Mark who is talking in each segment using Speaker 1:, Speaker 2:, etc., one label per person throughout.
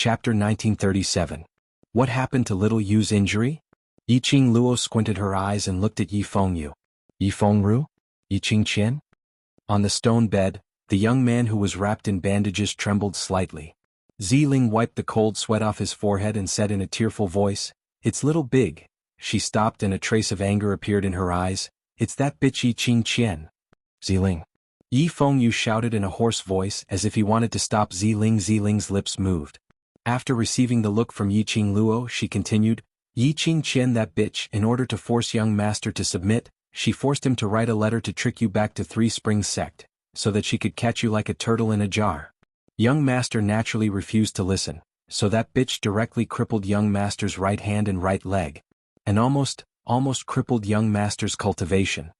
Speaker 1: Chapter 1937. What happened to little Yu's injury? Yiqing Luo squinted her eyes and looked at Yi Fengyu. Yi Fengru? Yiqing Qian? On the stone bed, the young man who was wrapped in bandages trembled slightly. Ziling wiped the cold sweat off his forehead and said in a tearful voice, "It's little big." She stopped and a trace of anger appeared in her eyes. "It's that bitch Yiqing Qian." Ziling. Yi Fengyu shouted in a hoarse voice as if he wanted to stop Ziling. Ziling's lips moved. After receiving the look from Yiqing Luo, she continued, "Yiqing Qian, that bitch, in order to force young master to submit, she forced him to write a letter to trick you back to Three Springs sect, so that she could catch you like a turtle in a jar. Young master naturally refused to listen, so that bitch directly crippled young master's right hand and right leg, and almost crippled young master's cultivation."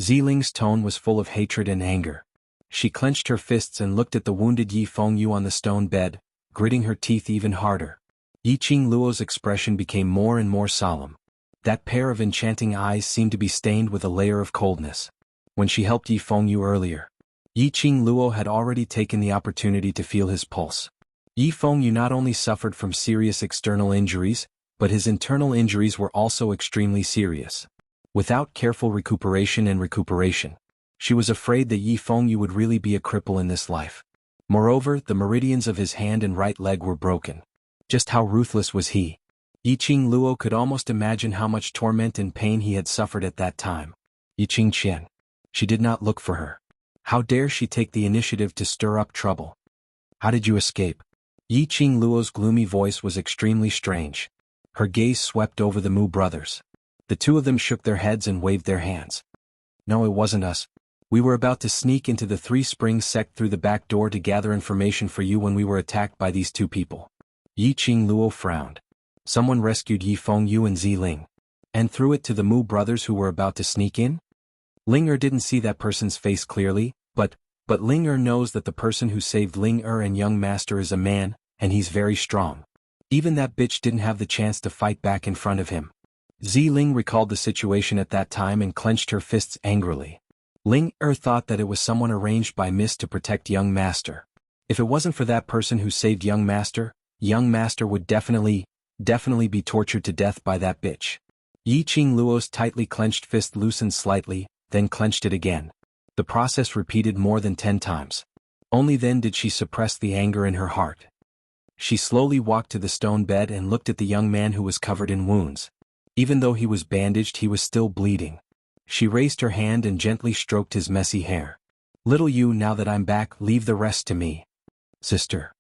Speaker 1: Ziling's tone was full of hatred and anger. She clenched her fists and looked at the wounded Yi Fengyu on the stone bed, gritting her teeth even harder. Yiqing Luo's expression became more and more solemn. That pair of enchanting eyes seemed to be stained with a layer of coldness. When she helped Yi Fengyu earlier, Yiqing Luo had already taken the opportunity to feel his pulse. Yi Fengyu not only suffered from serious external injuries, but his internal injuries were also extremely serious. Without careful recuperation, she was afraid that Yi Fengyu would really be a cripple in this life. Moreover, the meridians of his hand and right leg were broken. Just how ruthless was he? Yiqing Luo could almost imagine how much torment and pain he had suffered at that time. Yiqing Qian. She did not look for her. How dare she take the initiative to stir up trouble? "How did you escape?" Yiqing Luo's gloomy voice was extremely strange. Her gaze swept over the Mu brothers. The two of them shook their heads and waved their hands. "No, it wasn't us. We were about to sneak into the Three Springs sect through the back door to gather information for you when we were attacked by these two people." Yiqing Luo frowned. Someone rescued Yi Fengyu and Ziling, and threw it to the Mu brothers who were about to sneak in? Ling didn't see that person's face clearly, but Ling knows that the person who saved Ling and young master is a man, and he's very strong. Even that bitch didn't have the chance to fight back in front of him. Ziling recalled the situation at that time and clenched her fists angrily. Ling thought that it was someone arranged by Mist to protect young master. If it wasn't for that person who saved young master would definitely be tortured to death by that bitch. Yiqing Luo's tightly clenched fist loosened slightly, then clenched it again. The process repeated more than 10 times. Only then did she suppress the anger in her heart. She slowly walked to the stone bed and looked at the young man who was covered in wounds. Even though he was bandaged, he was still bleeding. She raised her hand and gently stroked his messy hair. "Little Yu, now that I'm back, leave the rest to me." "Sister."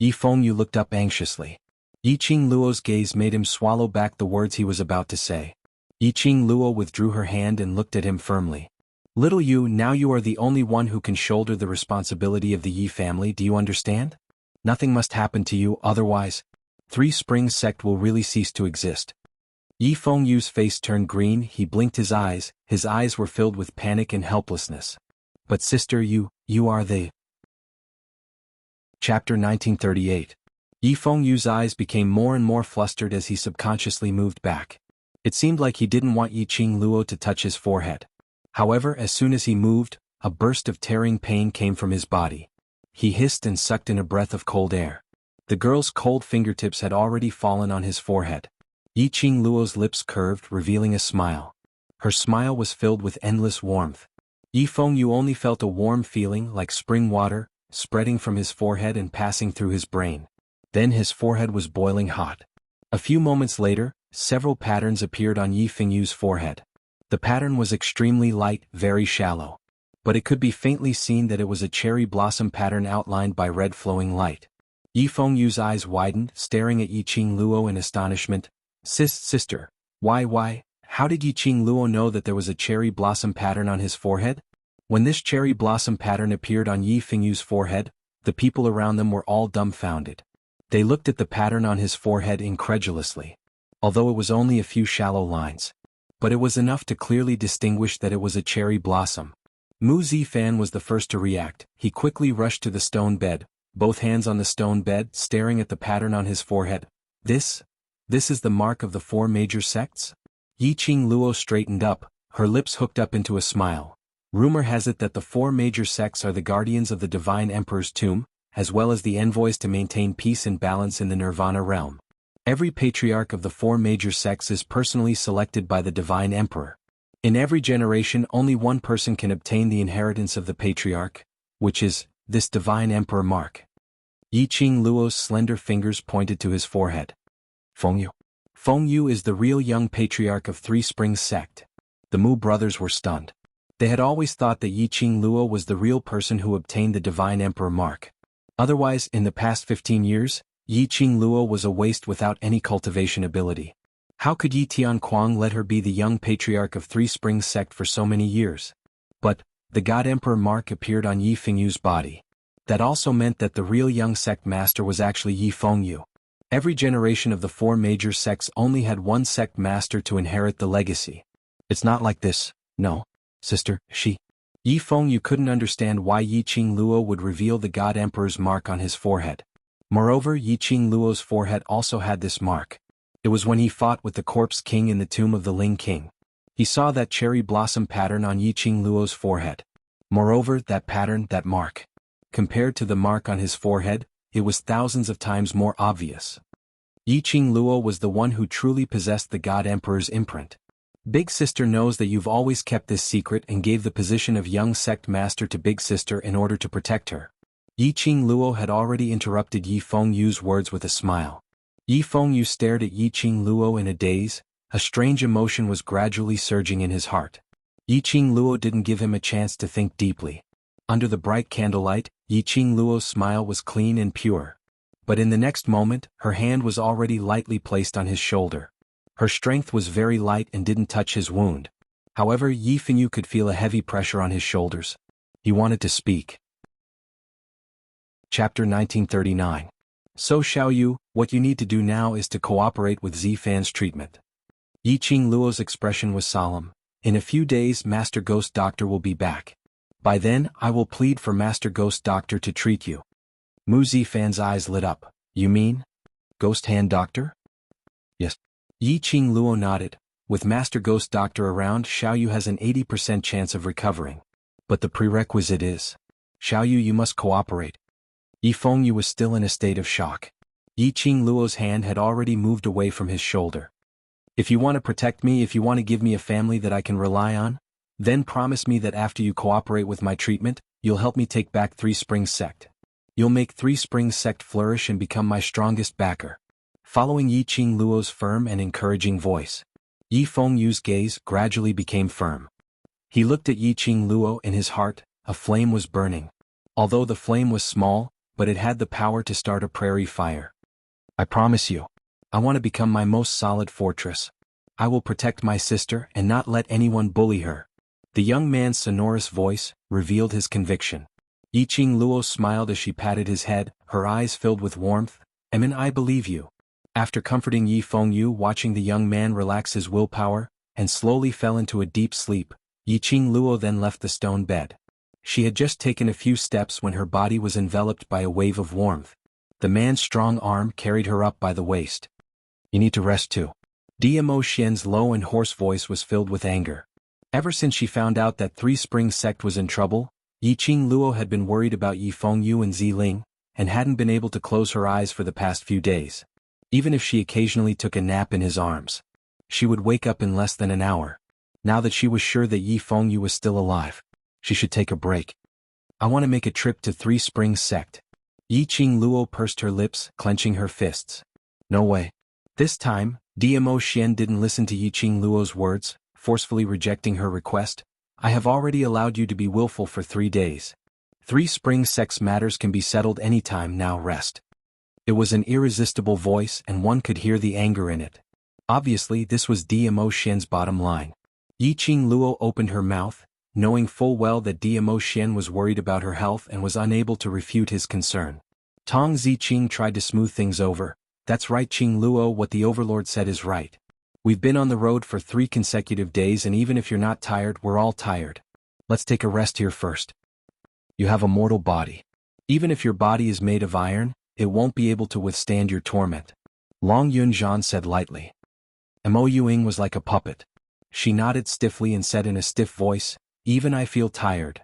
Speaker 1: Yi Fengyu looked up anxiously. Yiqing Luo's gaze made him swallow back the words he was about to say. Yiqing Luo withdrew her hand and looked at him firmly. "Little Yu, now you are the only one who can shoulder the responsibility of the Yi family, do you understand? Nothing must happen to you, otherwise, Three Springs sect will really cease to exist." Yi Fengyu's face turned green, he blinked his eyes were filled with panic and helplessness. "But sister, you are the..." Chapter 1938. Yi Fengyu's eyes became more and more flustered as he subconsciously moved back. It seemed like he didn't want Yiqing Luo to touch his forehead. However, as soon as he moved, a burst of tearing pain came from his body. He hissed and sucked in a breath of cold air. The girl's cold fingertips had already fallen on his forehead. Yiqing Luo's lips curved, revealing a smile. Her smile was filled with endless warmth. Yi Fengyu only felt a warm feeling like spring water, spreading from his forehead and passing through his brain. Then his forehead was boiling hot. A few moments later, several patterns appeared on Yi Fengyu's forehead. The pattern was extremely light, very shallow. But it could be faintly seen that it was a cherry blossom pattern outlined by red flowing light. Yi Fengyu's eyes widened, staring at Yiqing Luo in astonishment. Sister, why, how did Yiqing Luo know that there was a cherry blossom pattern on his forehead?" When this cherry blossom pattern appeared on Yi Fengyu's forehead, the people around them were all dumbfounded. They looked at the pattern on his forehead incredulously. Although it was only a few shallow lines. But it was enough to clearly distinguish that it was a cherry blossom. Mu Zifan was the first to react. He quickly rushed to the stone bed, both hands on the stone bed, staring at the pattern on his forehead. This is the mark of the 4 major sects?" Yiqing Luo straightened up, her lips hooked up into a smile. "Rumor has it that the 4 major sects are the guardians of the Divine Emperor's tomb, as well as the envoys to maintain peace and balance in the Nirvana realm. Every patriarch of the four major sects is personally selected by the Divine Emperor. In every generation only one person can obtain the inheritance of the patriarch, which is this Divine Emperor mark. Yiqing Luo's slender fingers pointed to his forehead. Fengyu. Fengyu is the real young patriarch of Three Springs sect. The Mu brothers were stunned. They had always thought that Yiqing Luo was the real person who obtained the Divine Emperor mark. Otherwise, in the past 15 years, Yiqing Luo was a waste without any cultivation ability. How could Yi Tianquang let her be the young patriarch of Three Springs sect for so many years? But the God Emperor mark appeared on Yi Fengyu's body. That also meant that the real young sect master was actually Yi Fengyu. Every generation of the four major sects only had one sect master to inherit the legacy. It's not like this, no, sister, Yi Fengyu couldn't understand why Yiqing Luo would reveal the God Emperor's mark on his forehead. Moreover, Yiqing Luo's forehead also had this mark. It was when he fought with the Corpse King in the tomb of the Ling King. He saw that cherry blossom pattern on Yiqing Luo's forehead. Moreover, that pattern, that mark. Compared to the mark on his forehead, it was thousands of times more obvious. Yiqing Luo was the one who truly possessed the God Emperor's imprint. Big Sister knows that you've always kept this secret and gave the position of young sect master to Big Sister in order to protect her. Yiqing Luo had already interrupted Yi Fengyu's words with a smile. Yi Fengyu stared at Yiqing Luo in a daze. A strange emotion was gradually surging in his heart. Yiqing Luo didn't give him a chance to think deeply. Under the bright candlelight, Yiqing Luo's smile was clean and pure. But in the next moment, her hand was already lightly placed on his shoulder. Her strength was very light and didn't touch his wound. However, Yi Fengyu could feel a heavy pressure on his shoulders. He wanted to speak. Chapter 1939. So Xiaoyu, what you need to do now is to cooperate with Zifan's treatment. Yiqing Luo's expression was solemn. In a few days Master Ghost Doctor will be back. By then, I will plead for Master Ghost Doctor to treat you. Mu Zifan's eyes lit up. You mean? Ghost Hand Doctor? Yes. Yiqing Luo nodded. With Master Ghost Doctor around, Xiaoyu has an 80% chance of recovering. But the prerequisite is, Xiaoyu, you must cooperate. Yi Fengyu was still in a state of shock. Yiqing Luo's hand had already moved away from his shoulder. If you want to protect me, if you want to give me a family that I can rely on, then promise me that after you cooperate with my treatment, you'll help me take back Three Springs sect. You'll make Three Springs sect flourish and become my strongest backer. Following Yiqing Luo's firm and encouraging voice, Yi Fengyu's gaze gradually became firm. He looked at Yiqing Luo. In his heart, a flame was burning. Although the flame was small, but it had the power to start a prairie fire. I promise you. I want to become my most solid fortress. I will protect my sister and not let anyone bully her. The young man's sonorous voice revealed his conviction. Yiqing Luo smiled as she patted his head, her eyes filled with warmth. I believe you. After comforting Yi Fengyu, watching the young man relax his willpower, and slowly fell into a deep sleep, Yiqing Luo then left the stone bed. She had just taken a few steps when her body was enveloped by a wave of warmth. The man's strong arm carried her up by the waist. You need to rest too. Dmo Xian's low and hoarse voice was filled with anger. Ever since she found out that Three Springs sect was in trouble, Yiqing Luo had been worried about Yi Fengyu and Ziling, and hadn't been able to close her eyes for the past few days. Even if she occasionally took a nap in his arms, she would wake up in less than an hour. Now that she was sure that Yi Fengyu was still alive, she should take a break. I want to make a trip to Three Springs sect. Yiqing Luo pursed her lips, clenching her fists. No way. This time, Dmo Xian didn't listen to Yiqing Luo's words, forcefully rejecting her request. I have already allowed you to be willful for 3 days. Three Springs sect's matters can be settled anytime, now rest. It was an irresistible voice and one could hear the anger in it. Obviously this was Dmo Xian's bottom line. Yiqing Luo opened her mouth, knowing full well that Dmo Xian was worried about her health and was unable to refute his concern. Tong Ziqing tried to smooth things over. That's right, Qing Luo, what the overlord said is right. We've been on the road for 3 consecutive days and even if you're not tired, we're all tired. Let's take a rest here first. You have a mortal body. Even if your body is made of iron, it won't be able to withstand your torment. Long Yunzhan said lightly. Mo Yuing was like a puppet. She nodded stiffly and said in a stiff voice, even I feel tired.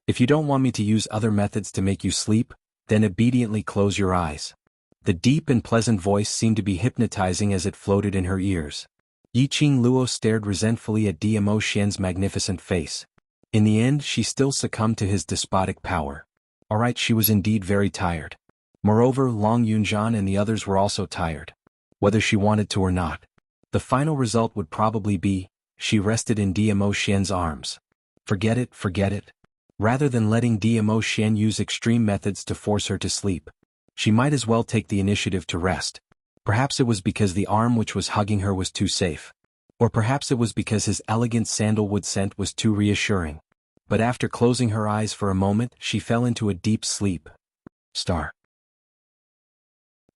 Speaker 1: If you don't want me to use other methods to make you sleep, then obediently close your eyes. The deep and pleasant voice seemed to be hypnotizing as it floated in her ears. Yiqing Luo stared resentfully at Dmo Xian's magnificent face. In the end, she still succumbed to his despotic power. Alright, she was indeed very tired. Moreover, Long Yunzhan and the others were also tired. Whether she wanted to or not. The final result would probably be, she rested in Dmo Xian's arms. Forget it, forget it. Rather than letting Dmo Xian use extreme methods to force her to sleep, she might as well take the initiative to rest. Perhaps it was because the arm which was hugging her was too safe. Or perhaps it was because his elegant sandalwood scent was too reassuring. But after closing her eyes for a moment, she fell into a deep sleep.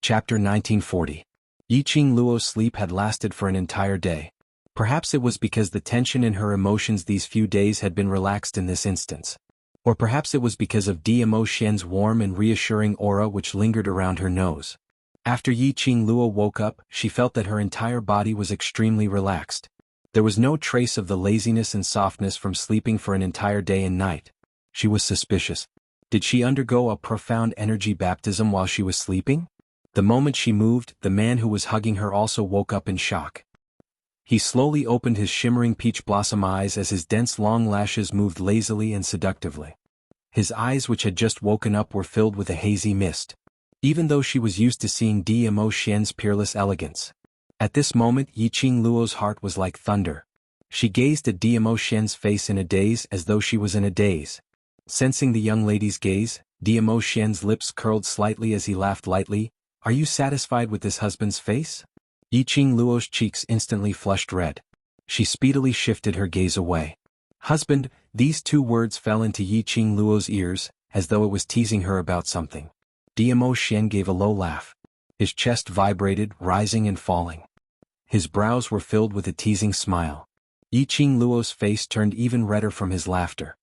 Speaker 1: Chapter 1940. Yiqing Luo's sleep had lasted for an entire day. Perhaps it was because the tension in her emotions these few days had been relaxed in this instance. Or perhaps it was because of Dmo Xian's warm and reassuring aura which lingered around her nose. After Yiqing Luo woke up, she felt that her entire body was extremely relaxed. There was no trace of the laziness and softness from sleeping for an entire day and night. She was suspicious. Did she undergo a profound energy baptism while she was sleeping? The moment she moved, the man who was hugging her also woke up in shock. He slowly opened his shimmering peach blossom eyes as his dense long lashes moved lazily and seductively. His eyes, which had just woken up, were filled with a hazy mist. Even though she was used to seeing Dmo Xian's peerless elegance. At this moment, Yiqing Luo's heart was like thunder. She gazed at Dmo Xian's face in a daze, as though she was in a daze. Sensing the young lady's gaze, Dmo Xian's lips curled slightly as he laughed lightly. Are you satisfied with this husband's face? Yiqing Luo's cheeks instantly flushed red. She speedily shifted her gaze away. Husband, these two words fell into Yiqing Luo's ears, as though it was teasing her about something. Dmo Xian gave a low laugh. His chest vibrated, rising and falling. His brows were filled with a teasing smile. Yiqing Luo's face turned even redder from his laughter.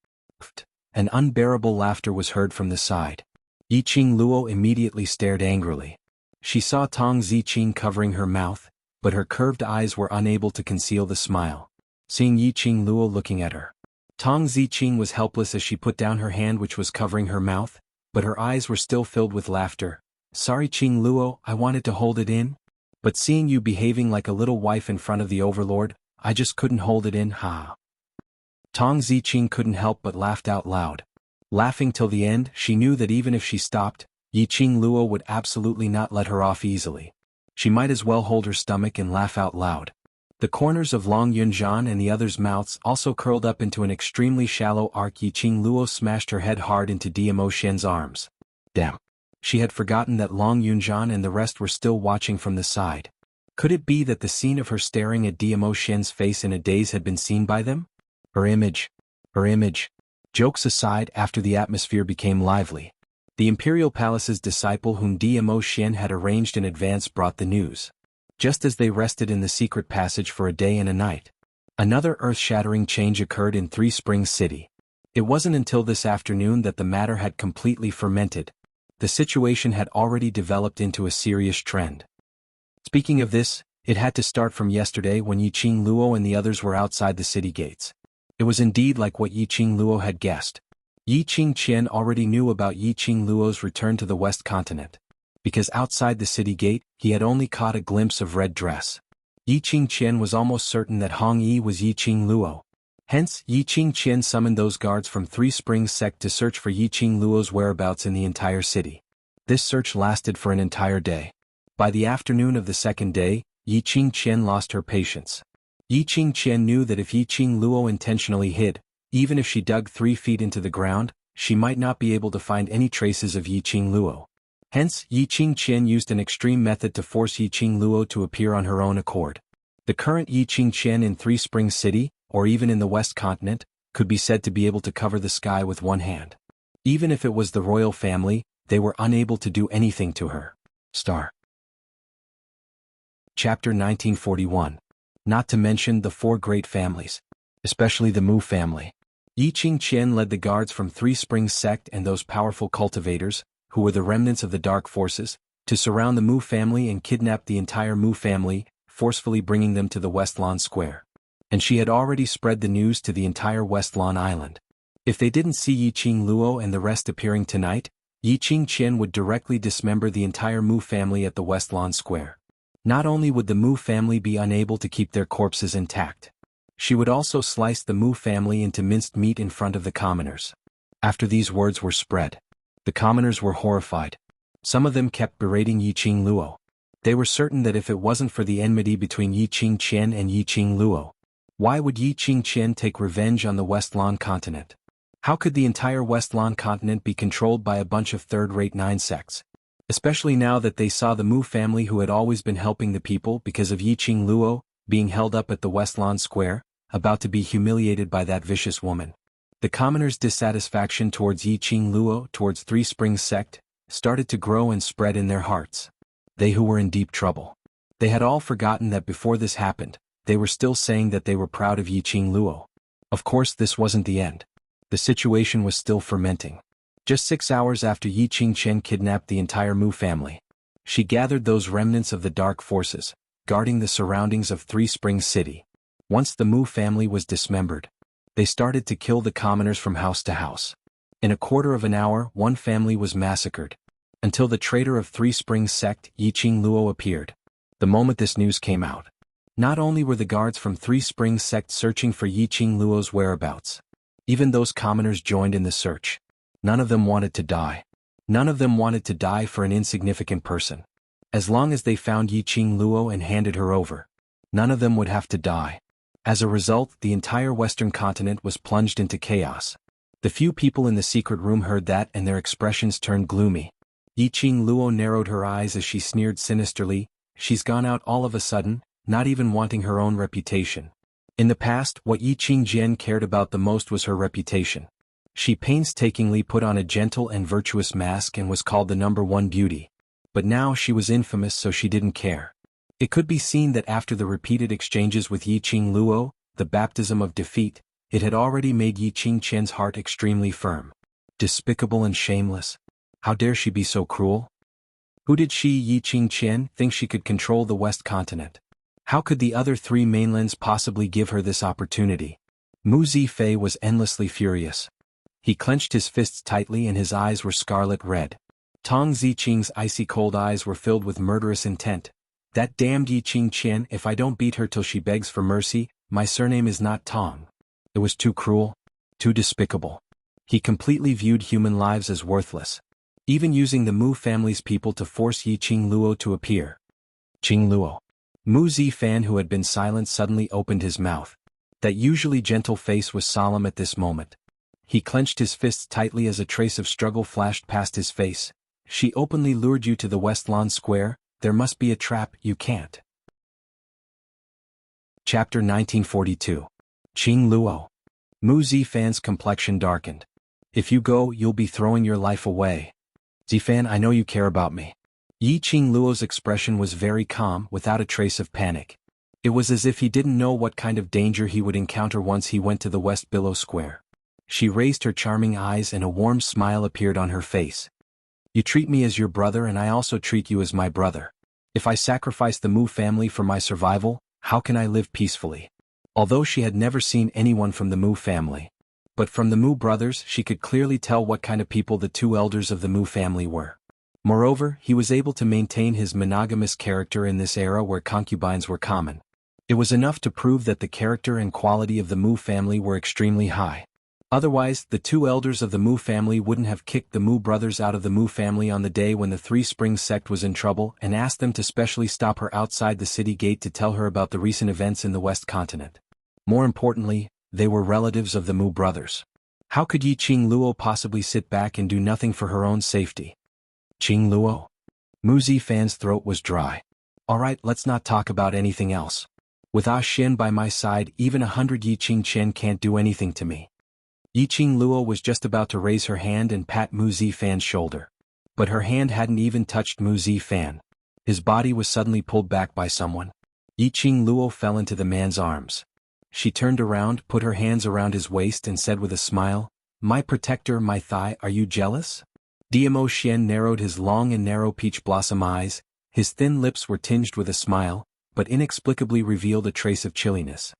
Speaker 1: An unbearable laughter was heard from the side. Yiqing Luo immediately stared angrily. She saw Tong Ziqing covering her mouth, but her curved eyes were unable to conceal the smile. Seeing Yiqing Luo looking at her, Tong Ziqing was helpless as she put down her hand which was covering her mouth, but her eyes were still filled with laughter. Sorry Qing Luo, I wanted to hold it in. But seeing you behaving like a little wife in front of the overlord, I just couldn't hold it in, ha. Tong Ziqing couldn't help but laughed out loud. Laughing till the end, she knew that even if she stopped, Yiqing Luo would absolutely not let her off easily. She might as well hold her stomach and laugh out loud. The corners of Long Yunzhan and the others' mouths also curled up into an extremely shallow arc. Yiqing Luo smashed her head hard into Dmo Xian's arms. Damn. She had forgotten that Long Yunzhan and the rest were still watching from the side. Could it be that the scene of her staring at Dmo Xian's face in a daze had been seen by them? Her image. Jokes aside, after the atmosphere became lively, the Imperial Palace's disciple whom Dmo Xian had arranged in advance brought the news. Just as they rested in the secret passage for a day and a night, another earth-shattering change occurred in Three Springs City. It wasn't until this afternoon that the matter had completely fermented. The situation had already developed into a serious trend. Speaking of this, it had to start from yesterday when Yiqing Luo and the others were outside the city gates. It was indeed like what Yiqing Luo had guessed. Yiqing Qian already knew about Yiqing Luo's return to the West Continent. Because outside the city gate, he had only caught a glimpse of red dress. Yiqing Qian was almost certain that Hong Yi was Yiqing Luo. Hence, Yiqing Qian summoned those guards from Three Springs sect to search for Yiqing Luo's whereabouts in the entire city. This search lasted for an entire day. By the afternoon of the second day, Yiqing Qian lost her patience. Yiqing Qian knew that if Yiqing Luo intentionally hid, even if she dug 3 feet into the ground, she might not be able to find any traces of Yiqing Luo. Hence, Yiqing Qian used an extreme method to force Yiqing Luo to appear on her own accord. The current Yiqing Qian in Three Springs City, or even in the West Continent, could be said to be able to cover the sky with one hand. Even if it was the royal family, they were unable to do anything to her. Chapter 1941. Not to mention the 4 great families. Especially the Mu family. Yiqing Qian led the guards from Three Springs sect and those powerful cultivators, who were the remnants of the dark forces, to surround the Mu family and kidnap the entire Mu family, forcefully bringing them to the West Lawn Square. And she had already spread the news to the entire West Lawn Island. If they didn't see Yiqing Luo and the rest appearing tonight, Yi Qingqian would directly dismember the entire Mu family at the West Lawn Square. Not only would the Mu family be unable to keep their corpses intact, she would also slice the Mu family into minced meat in front of the commoners. After these words were spread, the commoners were horrified. Some of them kept berating Yi Qingluo. They were certain that if it wasn't for the enmity between Yi Qingqian and Yi Qingluo, why would Yi Qingqian take revenge on the West Lawn continent? How could the entire West Lawn continent be controlled by a bunch of third-rate nine sects? Especially now that they saw the Mu family, who had always been helping the people because of Yi Qingluo, being held up at the West Lawn Square, about to be humiliated by that vicious woman. The commoners' dissatisfaction towards Yi Qingluo, towards Three Springs sect, started to grow and spread in their hearts. They who were in deep trouble. They had all forgotten that before this happened, they were still saying that they were proud of Yi Qingluo. Of course, this wasn't the end. The situation was still fermenting. Just 6 hours after Yi Qingqian kidnapped the entire Mu family, she gathered those remnants of the dark forces, guarding the surroundings of Three Springs City. Once the Mu family was dismembered, they started to kill the commoners from house to house. In a quarter of an hour, one family was massacred, until the traitor of Three Springs sect, Yi Qingluo, appeared. The moment this news came out, not only were the guards from Three Springs sect searching for Yi Qingluo's whereabouts, even those commoners joined in the search. None of them wanted to die. None of them wanted to die for an insignificant person. As long as they found Yi Qingluo and handed her over, none of them would have to die. As a result, the entire Western continent was plunged into chaos. The few people in the secret room heard that, and their expressions turned gloomy. Yi Qingluo narrowed her eyes as she sneered sinisterly. She's gone out all of a sudden, not even wanting her own reputation. In the past, what Yi Qingjian cared about the most was her reputation. She painstakingly put on a gentle and virtuous mask and was called the #1 beauty. But now she was infamous, so she didn't care. It could be seen that after the repeated exchanges with Yi Qingluo, the baptism of defeat, it had already made Yi Qingqian's heart extremely firm. Despicable and shameless. How dare she be so cruel? Who did she, Yi Qingqian, think she could control the West continent? How could the other three mainlands possibly give her this opportunity? Mu Zifei was endlessly furious. He clenched his fists tightly and his eyes were scarlet red. Tong Ziqing's icy cold eyes were filled with murderous intent. That damned Yi Qingqian, if I don't beat her till she begs for mercy, my surname is not Tong. It was too cruel, too despicable. He completely viewed human lives as worthless, even using the Mu family's people to force Yi Qingluo to appear. Qingluo. Mu Zifan, who had been silent, suddenly opened his mouth. That usually gentle face was solemn at this moment. He clenched his fists tightly as a trace of struggle flashed past his face. She openly lured you to the West Lawn Square. There must be a trap, you can't. Chapter 1942. Qingluo. Mu Zifan's complexion darkened. If you go, you'll be throwing your life away. Zifan, I know you care about me. Yi Qingluo's expression was very calm, without a trace of panic. It was as if he didn't know what kind of danger he would encounter once he went to the West Billow Square. She raised her charming eyes and a warm smile appeared on her face. You treat me as your brother and I also treat you as my brother. If I sacrifice the Mu family for my survival, how can I live peacefully? Although she had never seen anyone from the Mu family, but from the Mu brothers she could clearly tell what kind of people the two elders of the Mu family were. Moreover, he was able to maintain his monogamous character in this era where concubines were common. It was enough to prove that the character and quality of the Mu family were extremely high. Otherwise, the two elders of the Mu family wouldn't have kicked the Mu brothers out of the Mu family on the day when the Three Springs sect was in trouble and asked them to specially stop her outside the city gate to tell her about the recent events in the West continent. More importantly, they were relatives of the Mu brothers. How could Yi Qingluo possibly sit back and do nothing for her own safety? Qingluo. Mu Zifan's throat was dry. Alright, let's not talk about anything else. With Ah Xin by my side, even 100 Yi Qingqian can't do anything to me. Yi Qingluo was just about to raise her hand and pat Mu Zifan's shoulder. But her hand hadn't even touched Mu Zifan. His body was suddenly pulled back by someone. Yi Qingluo fell into the man's arms. She turned around, put her hands around his waist and said with a smile, "My protector, my thigh, are you jealous?" Diamo Xian narrowed his long and narrow peach blossom eyes. His thin lips were tinged with a smile, but inexplicably revealed a trace of chilliness.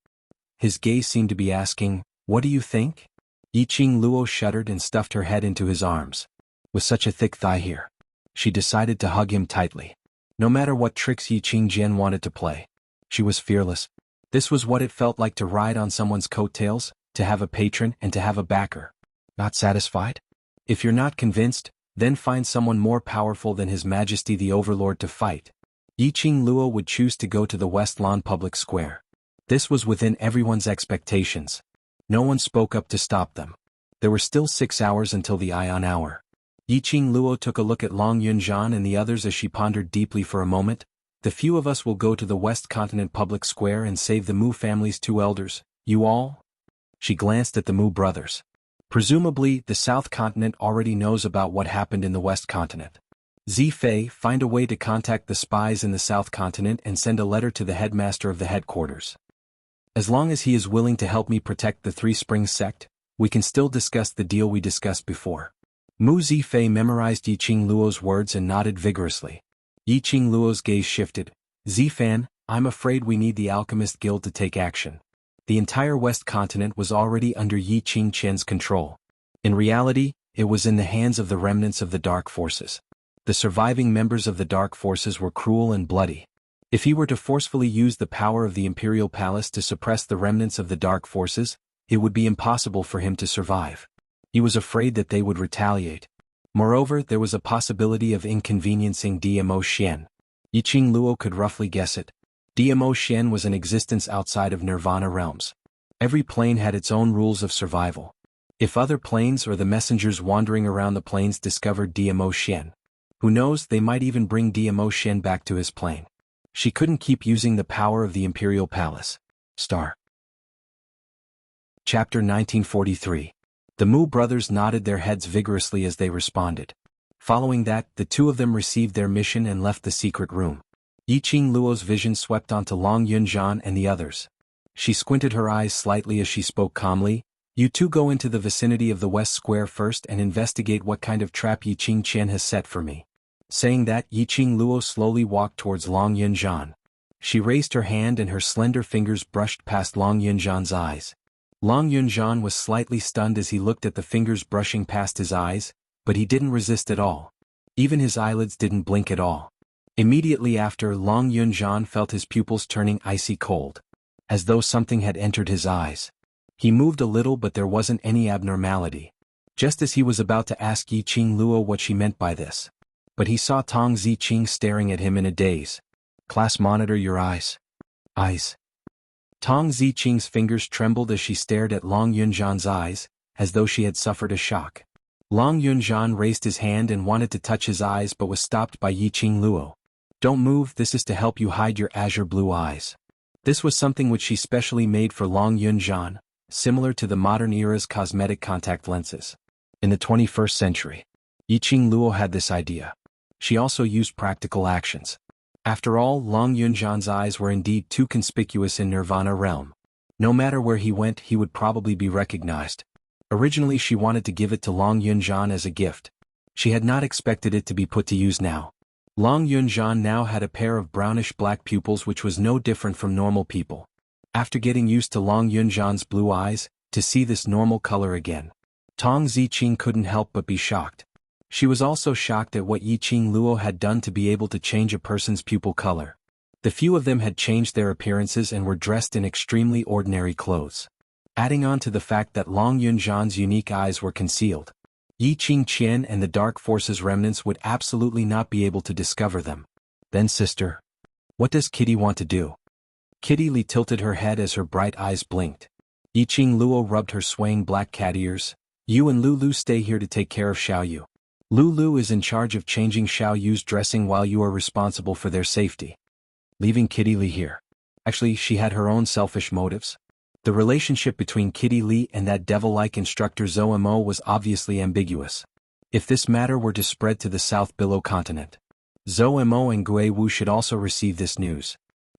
Speaker 1: His gaze seemed to be asking, "What do you think?" Yi Qingluo shuddered and stuffed her head into his arms. with such a thick thigh here. She decided to hug him tightly. No matter what tricks Yi Qingjian wanted to play, she was fearless. This was what it felt like to ride on someone's coattails, to have a patron and to have a backer. Not satisfied? If you're not convinced, then find someone more powerful than His Majesty the Overlord to fight. Yi Qingluo would choose to go to the West Lawn Public Square. This was within everyone's expectations. No one spoke up to stop them. There were still 6 hours until the Ion hour. Yi Qingluo took a look at Long Yunzhan and the others as she pondered deeply for a moment. The few of us will go to the West Continent Public Square and save the Mu family's 2 elders. You all? She glanced at the Mu brothers. Presumably, the South Continent already knows about what happened in the West Continent. Zifei, find a way to contact the spies in the South Continent and send a letter to the headmaster of the headquarters. As long as he is willing to help me protect the Three Springs sect, we can still discuss the deal we discussed before. Mu Zifei memorized Yi Qingluo's words and nodded vigorously. Yi Qingluo's gaze shifted. Zifan, I'm afraid we need the Alchemist Guild to take action. The entire West Continent was already under Yi Qingqian's control. In reality, it was in the hands of the remnants of the Dark Forces. The surviving members of the Dark Forces were cruel and bloody. If he were to forcefully use the power of the Imperial Palace to suppress the remnants of the Dark Forces, it would be impossible for him to survive. He was afraid that they would retaliate. Moreover, there was a possibility of inconveniencing Dmo Xian. Yi Qingluo could roughly guess it. Dmo Xian was an existence outside of Nirvana realms. Every plane had its own rules of survival. If other planes or the messengers wandering around the planes discovered Dmo Xian, who knows, they might even bring Dmo Xian back to his plane. She couldn't keep using the power of the Imperial Palace. Star. Chapter 1943. The Mu brothers nodded their heads vigorously as they responded. Following that, the 2 of them received their mission and left the secret room. Yi Qingluo's vision swept onto Long Yunzhan and the others. She squinted her eyes slightly as she spoke calmly. You 2 go into the vicinity of the West Square first and investigate what kind of trap Yi Qingqian has set for me. Saying that, Yi Qingluo slowly walked towards Long Yunzhan. She raised her hand and her slender fingers brushed past Long Yunzhan's eyes. Long Yunzhan was slightly stunned as he looked at the fingers brushing past his eyes, but he didn't resist at all. Even his eyelids didn't blink at all. Immediately after, Long Yunzhan felt his pupils turning icy cold, as though something had entered his eyes. He moved a little, but there wasn't any abnormality. Just as he was about to ask Yi Qingluo what she meant by this, but he saw Tong Ziqing staring at him in a daze. Class monitor your eyes. Eyes. Tong Ziqing's fingers trembled as she stared at Long Yunzhan's eyes, as though she had suffered a shock. Long Yunzhan raised his hand and wanted to touch his eyes but was stopped by Yi Qingluo. Don't move, this is to help you hide your azure blue eyes. This was something which she specially made for Long Yunzhan, similar to the modern era's cosmetic contact lenses. In the 21st century, Yi Qingluo had this idea. She also used practical actions. After all, Long Yunzhan's eyes were indeed too conspicuous in Nirvana realm. No matter where he went, he would probably be recognized. Originally she wanted to give it to Long Yunzhan as a gift. She had not expected it to be put to use now. Long Yunzhan now had a pair of brownish-black pupils which was no different from normal people. After getting used to Long Yunzhan's blue eyes, to see this normal color again, Tong Ziqing couldn't help but be shocked. She was also shocked at what Yi Qingluo had done to be able to change a person's pupil color. The few of them had changed their appearances and were dressed in extremely ordinary clothes. Adding on to the fact that Long Yunzhan's unique eyes were concealed, Yi Qingqian and the Dark Forces remnants would absolutely not be able to discover them. Then sister, what does Kitty want to do? Kitty Li tilted her head as her bright eyes blinked. Yi Qingluo rubbed her swaying black cat ears. You and Lulu stay here to take care of Xiaoyu. Lulu is in charge of changing Xiaoyu's dressing while you are responsible for their safety. Leaving Kitty Li here. Actually, she had her own selfish motives. The relationship between Kitty Li and that devil-like instructor Zhou Mo was obviously ambiguous. If this matter were to spread to the South Below continent, Zhou Mo and Gui Wu should also receive this news.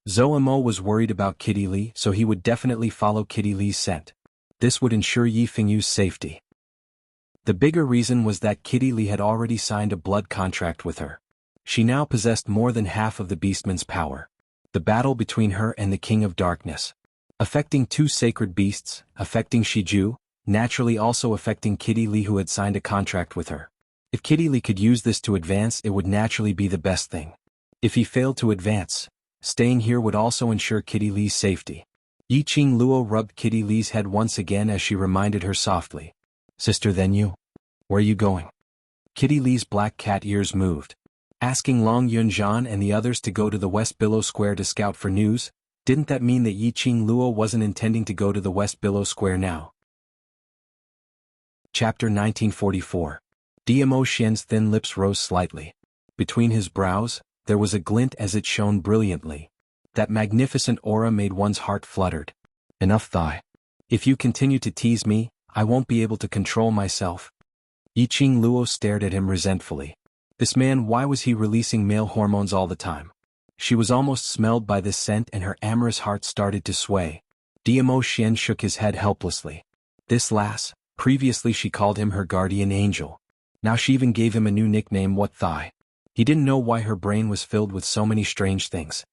Speaker 1: Zhou Mo was worried about Kitty Li, so he would definitely follow Kitty Li's scent. This would ensure Yi Fengyu's safety. The bigger reason was that Kitty Li had already signed a blood contract with her. She now possessed more than half of the Beastman's power. The battle between her and the King of Darkness, affecting 2 sacred beasts, affecting Shiju, naturally also affecting Kitty Li who had signed a contract with her. If Kitty Lee could use this to advance, it would naturally be the best thing. If he failed to advance, staying here would also ensure Kitty Lee's safety. Yi Ching Luo rubbed Kitty Lee's head once again as she reminded her softly. Sister, then you? Where are you going? Kitty Lee's black cat ears moved. Asking Long Yunjian and the others to go to the West Billow Square to scout for news, didn't that mean that Yi Ching Luo wasn't intending to go to the West Billow Square now? Chapter 1944. Dmo Xian's thin lips rose slightly. Between his brows, there was a glint as it shone brilliantly. That magnificent aura made one's heart fluttered. Enough thigh. If you continue to tease me, I won't be able to control myself. Yi Ching Luo stared at him resentfully. This man, why was he releasing male hormones all the time? She was almost smelled by this scent and her amorous heart started to sway. Dmo Xian shook his head helplessly. This lass, previously she called him her guardian angel. Now she even gave him a new nickname, What Thigh. He didn't know why her brain was filled with so many strange things.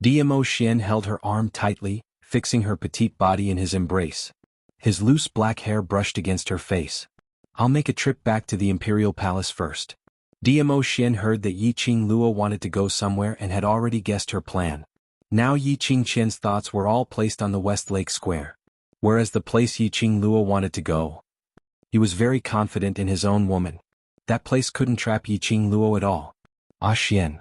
Speaker 1: Dmo Xian held her arm tightly, fixing her petite body in his embrace. His loose black hair brushed against her face. I'll make a trip back to the Imperial Palace first. Dmo Xian heard that Yi Ching Luo wanted to go somewhere and had already guessed her plan. Now Yi Ching Qian's thoughts were all placed on the West Lake Square. Whereas the place Yi Ching Luo wanted to go, he was very confident in his own woman. That place couldn't trap Yi Ching Luo at all. Ah Xian.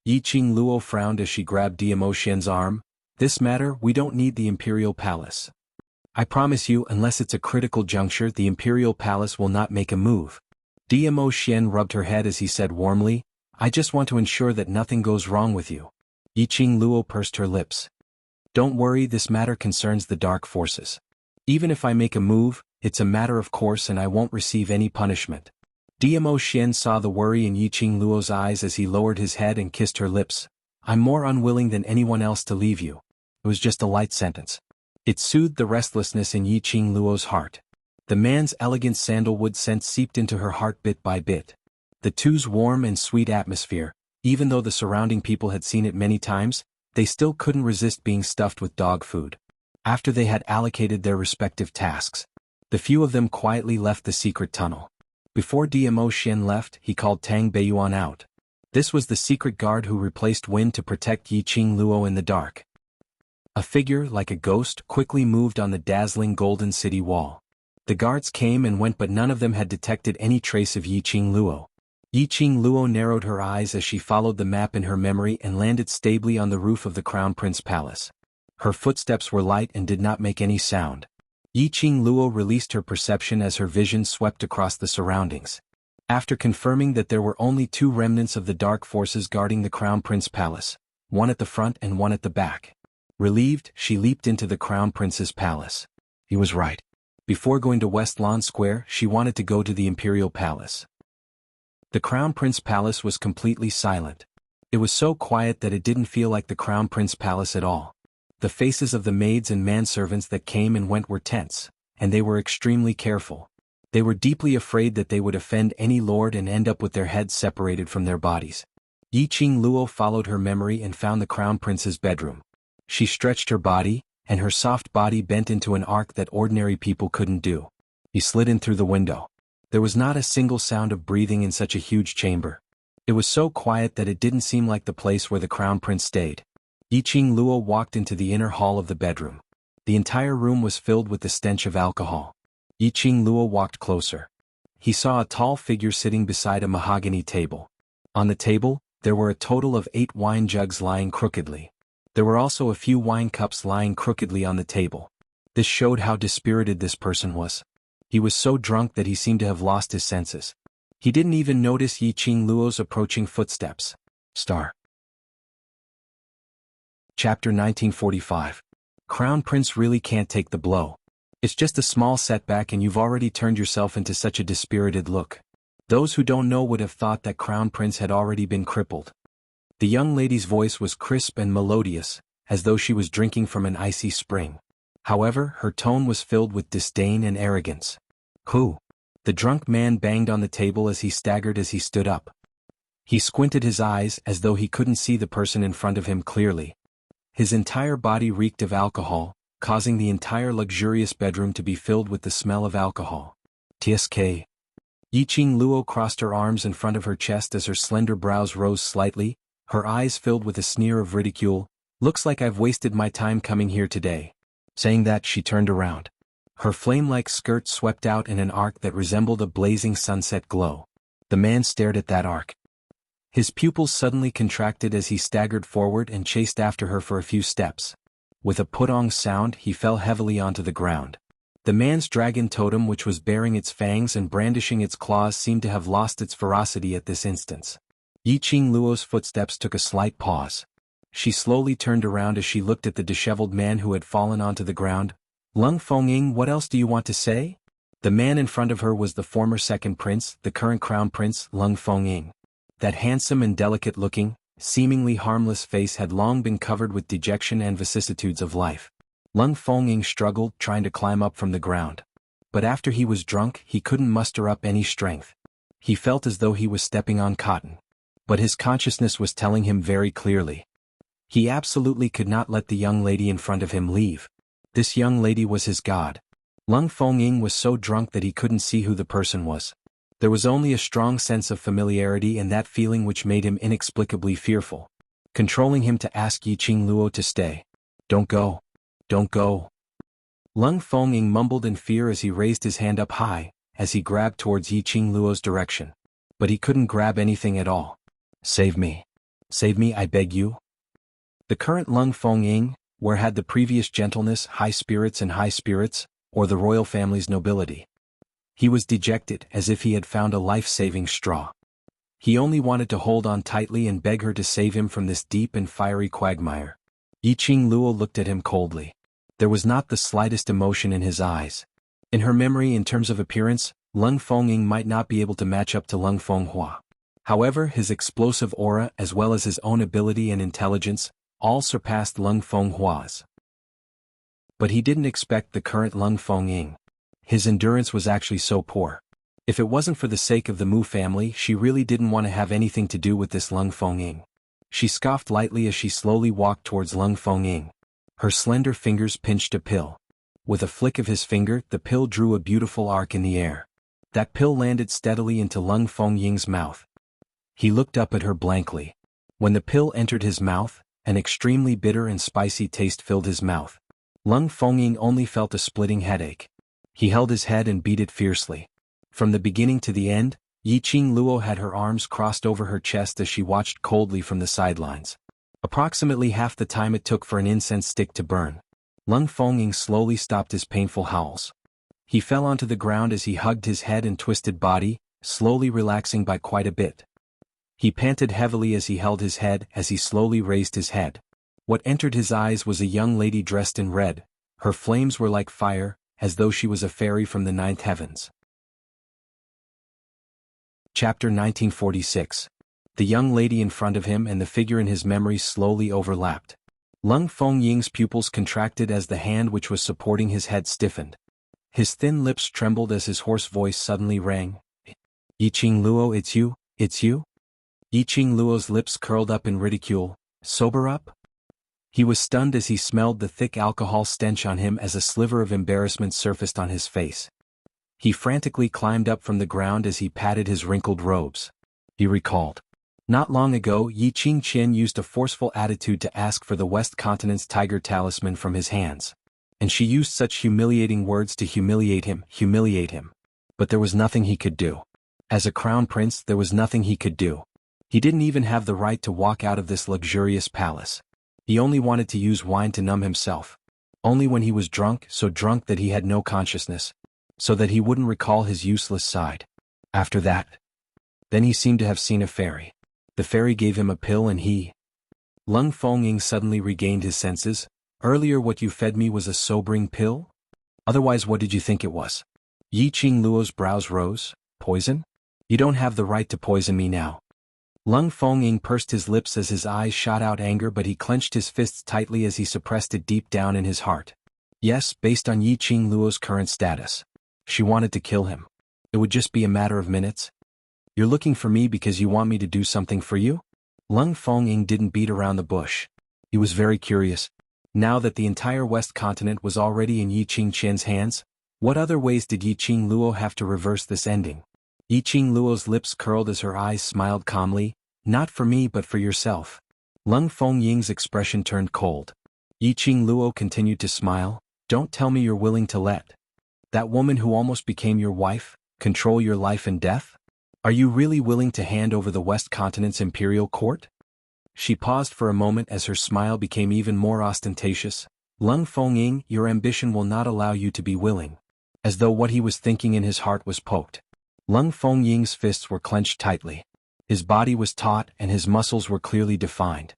Speaker 1: Yi Ching Luo frowned as she grabbed Dmo Xian's arm. This matter, we don't need the Imperial Palace. I promise you, unless it's a critical juncture, the Imperial Palace will not make a move. Dmo Xian rubbed her head as he said warmly, I just want to ensure that nothing goes wrong with you. Yi Ching Luo pursed her lips. Don't worry, this matter concerns the dark forces. Even if I make a move, it's a matter of course and I won't receive any punishment. Dmo Xian saw the worry in Yi Ching Luo's eyes as he lowered his head and kissed her lips. I'm more unwilling than anyone else to leave you. It was just a light sentence. It soothed the restlessness in Yi Ching Luo's heart. The man's elegant sandalwood scent seeped into her heart bit by bit. The two's warm and sweet atmosphere, even though the surrounding people had seen it many times, they still couldn't resist being stuffed with dog food. After they had allocated their respective tasks, the few of them quietly left the secret tunnel. Before Dmo Xian left, he called Tang Beiyuan out. This was the secret guard who replaced Win to protect Yi Ching Luo in the dark. A figure, like a ghost, quickly moved on the dazzling golden city wall. The guards came and went but none of them had detected any trace of Yi Ching Luo. Yi Ching Luo narrowed her eyes as she followed the map in her memory and landed stably on the roof of the Crown Prince Palace. Her footsteps were light and did not make any sound. Yi Ching Luo released her perception as her vision swept across the surroundings. After confirming that there were only two remnants of the dark forces guarding the Crown Prince Palace, one at the front and one at the back. Relieved, she leaped into the Crown Prince's palace. He was right. Before going to West Lawn Square, she wanted to go to the Imperial Palace. The Crown Prince Palace was completely silent. It was so quiet that it didn't feel like the Crown Prince Palace at all. The faces of the maids and manservants that came and went were tense, and they were extremely careful. They were deeply afraid that they would offend any lord and end up with their heads separated from their bodies. Yi Ching Luo followed her memory and found the Crown Prince's bedroom. She stretched her body, and her soft body bent into an arc that ordinary people couldn't do. He slid in through the window. There was not a single sound of breathing in such a huge chamber. It was so quiet that it didn't seem like the place where the Crown Prince stayed. Yi Ching Luo walked into the inner hall of the bedroom. The entire room was filled with the stench of alcohol. Yi Ching Luo walked closer. He saw a tall figure sitting beside a mahogany table. On the table, there were a total of 8 wine jugs lying crookedly. There were also a few wine cups lying crookedly on the table. This showed how dispirited this person was. He was so drunk that he seemed to have lost his senses. He didn't even notice Yi Ching Luo's approaching footsteps. Star. Chapter 1945. Crown Prince really can't take the blow. It's just a small setback and you've already turned yourself into such a dispirited look. Those who don't know would have thought that Crown Prince had already been crippled. The young lady's voice was crisp and melodious, as though she was drinking from an icy spring. However, her tone was filled with disdain and arrogance. Who? The drunk man banged on the table as he staggered as he stood up. He squinted his eyes as though he couldn't see the person in front of him clearly. His entire body reeked of alcohol, causing the entire luxurious bedroom to be filled with the smell of alcohol. TSK. Yiqing Luo crossed her arms in front of her chest as her slender brows rose slightly, her eyes filled with a sneer of ridicule. Looks like I've wasted my time coming here today. Saying that, she turned around. Her flame-like skirt swept out in an arc that resembled a blazing sunset glow. The man stared at that arc. His pupils suddenly contracted as he staggered forward and chased after her for a few steps. With a putong sound, he fell heavily onto the ground. The man's dragon totem, which was baring its fangs and brandishing its claws, seemed to have lost its ferocity at this instance. Yiqing Luo's footsteps took a slight pause. She slowly turned around as she looked at the disheveled man who had fallen onto the ground. Lung Fengying, what else do you want to say? The man in front of her was the former second prince, the current crown prince, Lung Fengying. That handsome and delicate-looking, seemingly harmless face had long been covered with dejection and vicissitudes of life. Lung Fengying struggled, trying to climb up from the ground. But after he was drunk, he couldn't muster up any strength. He felt as though he was stepping on cotton. But his consciousness was telling him very clearly. He absolutely could not let the young lady in front of him leave. This young lady was his god. Lung Fengying was so drunk that he couldn't see who the person was. There was only a strong sense of familiarity and that feeling which made him inexplicably fearful, controlling him to ask Yiqing Luo to stay. Don't go. Don't go. Lung Fengying mumbled in fear as he raised his hand up high, as he grabbed towards Yiqing Luo's direction. But he couldn't grab anything at all. Save me. Save me, I beg you. The current Lung Fengying, where had the previous gentleness, high spirits, or the royal family's nobility? He was dejected, as if he had found a life-saving straw. He only wanted to hold on tightly and beg her to save him from this deep and fiery quagmire. Yiqing Luo looked at him coldly. There was not the slightest emotion in his eyes. In her memory, in terms of appearance, Lung Fengying might not be able to match up to Lung Fenghua. However, his explosive aura as well as his own ability and intelligence all surpassed Lung Fenghua's. But he didn't expect the current Lung Fengying. His endurance was actually so poor. If it wasn't for the sake of the Mu family, she really didn't want to have anything to do with this Lung Fengying. She scoffed lightly as she slowly walked towards Lung Fengying. Her slender fingers pinched a pill. With a flick of his finger, the pill drew a beautiful arc in the air. That pill landed steadily into Lung Fengying's mouth. He looked up at her blankly. When the pill entered his mouth, an extremely bitter and spicy taste filled his mouth. Lung Fengying only felt a splitting headache. He held his head and beat it fiercely. From the beginning to the end, Yiqing Luo had her arms crossed over her chest as she watched coldly from the sidelines. Approximately half the time it took for an incense stick to burn. Lung Fengying slowly stopped his painful howls. He fell onto the ground as he hugged his head and twisted body, slowly relaxing by quite a bit. He panted heavily as he held his head as he slowly raised his head. What entered his eyes was a young lady dressed in red. Her flames were like fire, as though she was a fairy from the ninth heavens. Chapter 1946. The young lady in front of him and the figure in his memory slowly overlapped. Lung Fengying's pupils contracted as the hand which was supporting his head stiffened. His thin lips trembled as his hoarse voice suddenly rang. Yiqing Luo, it's you, it's you? Yiqing Luo's lips curled up in ridicule. Sober up? He was stunned as he smelled the thick alcohol stench on him as a sliver of embarrassment surfaced on his face. He frantically climbed up from the ground as he patted his wrinkled robes. He recalled. Not long ago, Yiqing Qian used a forceful attitude to ask for the West Continent's tiger talisman from his hands. And she used such humiliating words to humiliate him. But there was nothing he could do. As a crown prince, there was nothing he could do. He didn't even have the right to walk out of this luxurious palace. He only wanted to use wine to numb himself. Only when he was drunk, so drunk that he had no consciousness. So that he wouldn't recall his useless side. After that. Then he seemed to have seen a fairy. The fairy gave him a pill and he... Lung Fengying suddenly regained his senses. Earlier what you fed me was a sobering pill? Otherwise what did you think it was? Yiqing Luo's brows rose. Poison? You don't have the right to poison me now. Lung Fengying pursed his lips as his eyes shot out anger, but he clenched his fists tightly as he suppressed it deep down in his heart. Yes, based on Yiqing Luo's current status. She wanted to kill him. It would just be a matter of minutes. You're looking for me because you want me to do something for you? Lung Fengying didn't beat around the bush. He was very curious. Now that the entire West Continent was already in Yiqing Qian's hands, what other ways did Yiqing Luo have to reverse this ending? Yiqing Luo's lips curled as her eyes smiled calmly, not for me but for yourself. Lung Fengying's expression turned cold. Yiqing Luo continued to smile, don't tell me you're willing to let that woman who almost became your wife control your life and death? Are you really willing to hand over the West Continent's imperial court? She paused for a moment as her smile became even more ostentatious. Lung Fengying, your ambition will not allow you to be willing. As though what he was thinking in his heart was poked. Lung Fengying's fists were clenched tightly. His body was taut and his muscles were clearly defined.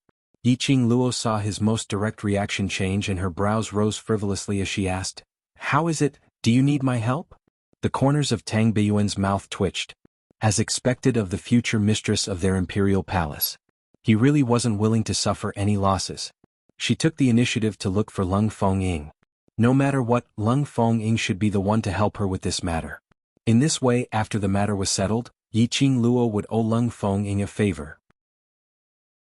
Speaker 1: Yiqing Luo saw his most direct reaction change and her brows rose frivolously as she asked, how is it, do you need my help? The corners of Tang Beiyuan's mouth twitched. As expected of the future mistress of their imperial palace. He really wasn't willing to suffer any losses. She took the initiative to look for Lung Fengying. No matter what, Lung Fengying should be the one to help her with this matter. In this way, after the matter was settled, Yiqing Luo would owe Lung Fengying a favor.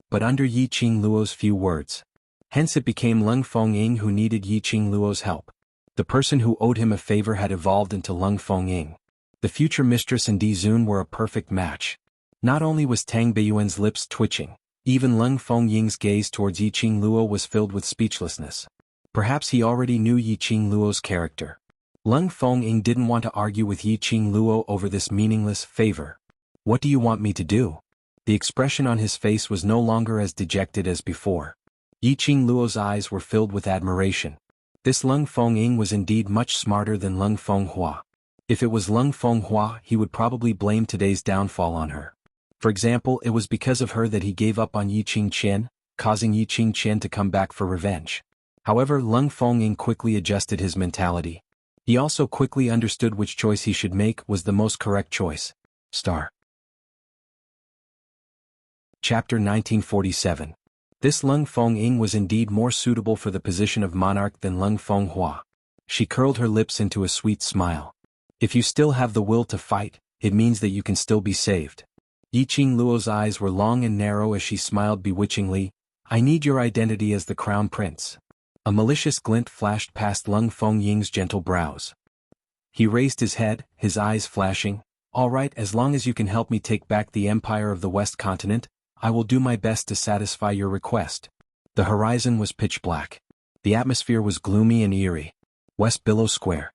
Speaker 1: But under Yiqing Luo's few words. Hence it became Lung Fengying who needed Yiqing Luo's help. The person who owed him a favor had evolved into Lung Fengying. The future mistress and Di Zun were a perfect match. Not only was Tang Beiyuan's lips twitching, even Lung Fengying's gaze towards Yiqing Luo was filled with speechlessness. Perhaps he already knew Yiqing Luo's character. Lung Fengying didn't want to argue with Yiqing Luo over this meaningless favor. What do you want me to do? The expression on his face was no longer as dejected as before. Yiqing Luo's eyes were filled with admiration. This Lung Fengying was indeed much smarter than Lung Fenghua. If it was Lung Fenghua, he would probably blame today's downfall on her. For example, it was because of her that he gave up on Yiqing Qian, causing Yiqing Qian to come back for revenge. However, Lung Fengying quickly adjusted his mentality. He also quickly understood which choice he should make was the most correct choice. Chapter 1947. This Lung Fengying was indeed more suitable for the position of monarch than Lung Fenghua. She curled her lips into a sweet smile. If you still have the will to fight, it means that you can still be saved. Yiqing Luo's eyes were long and narrow as she smiled bewitchingly. I need your identity as the crown prince. A malicious glint flashed past Lung Fengying's gentle brows. He raised his head, his eyes flashing. All right, as long as you can help me take back the empire of the West Continent, I will do my best to satisfy your request. The horizon was pitch black. The atmosphere was gloomy and eerie. West Billow Square.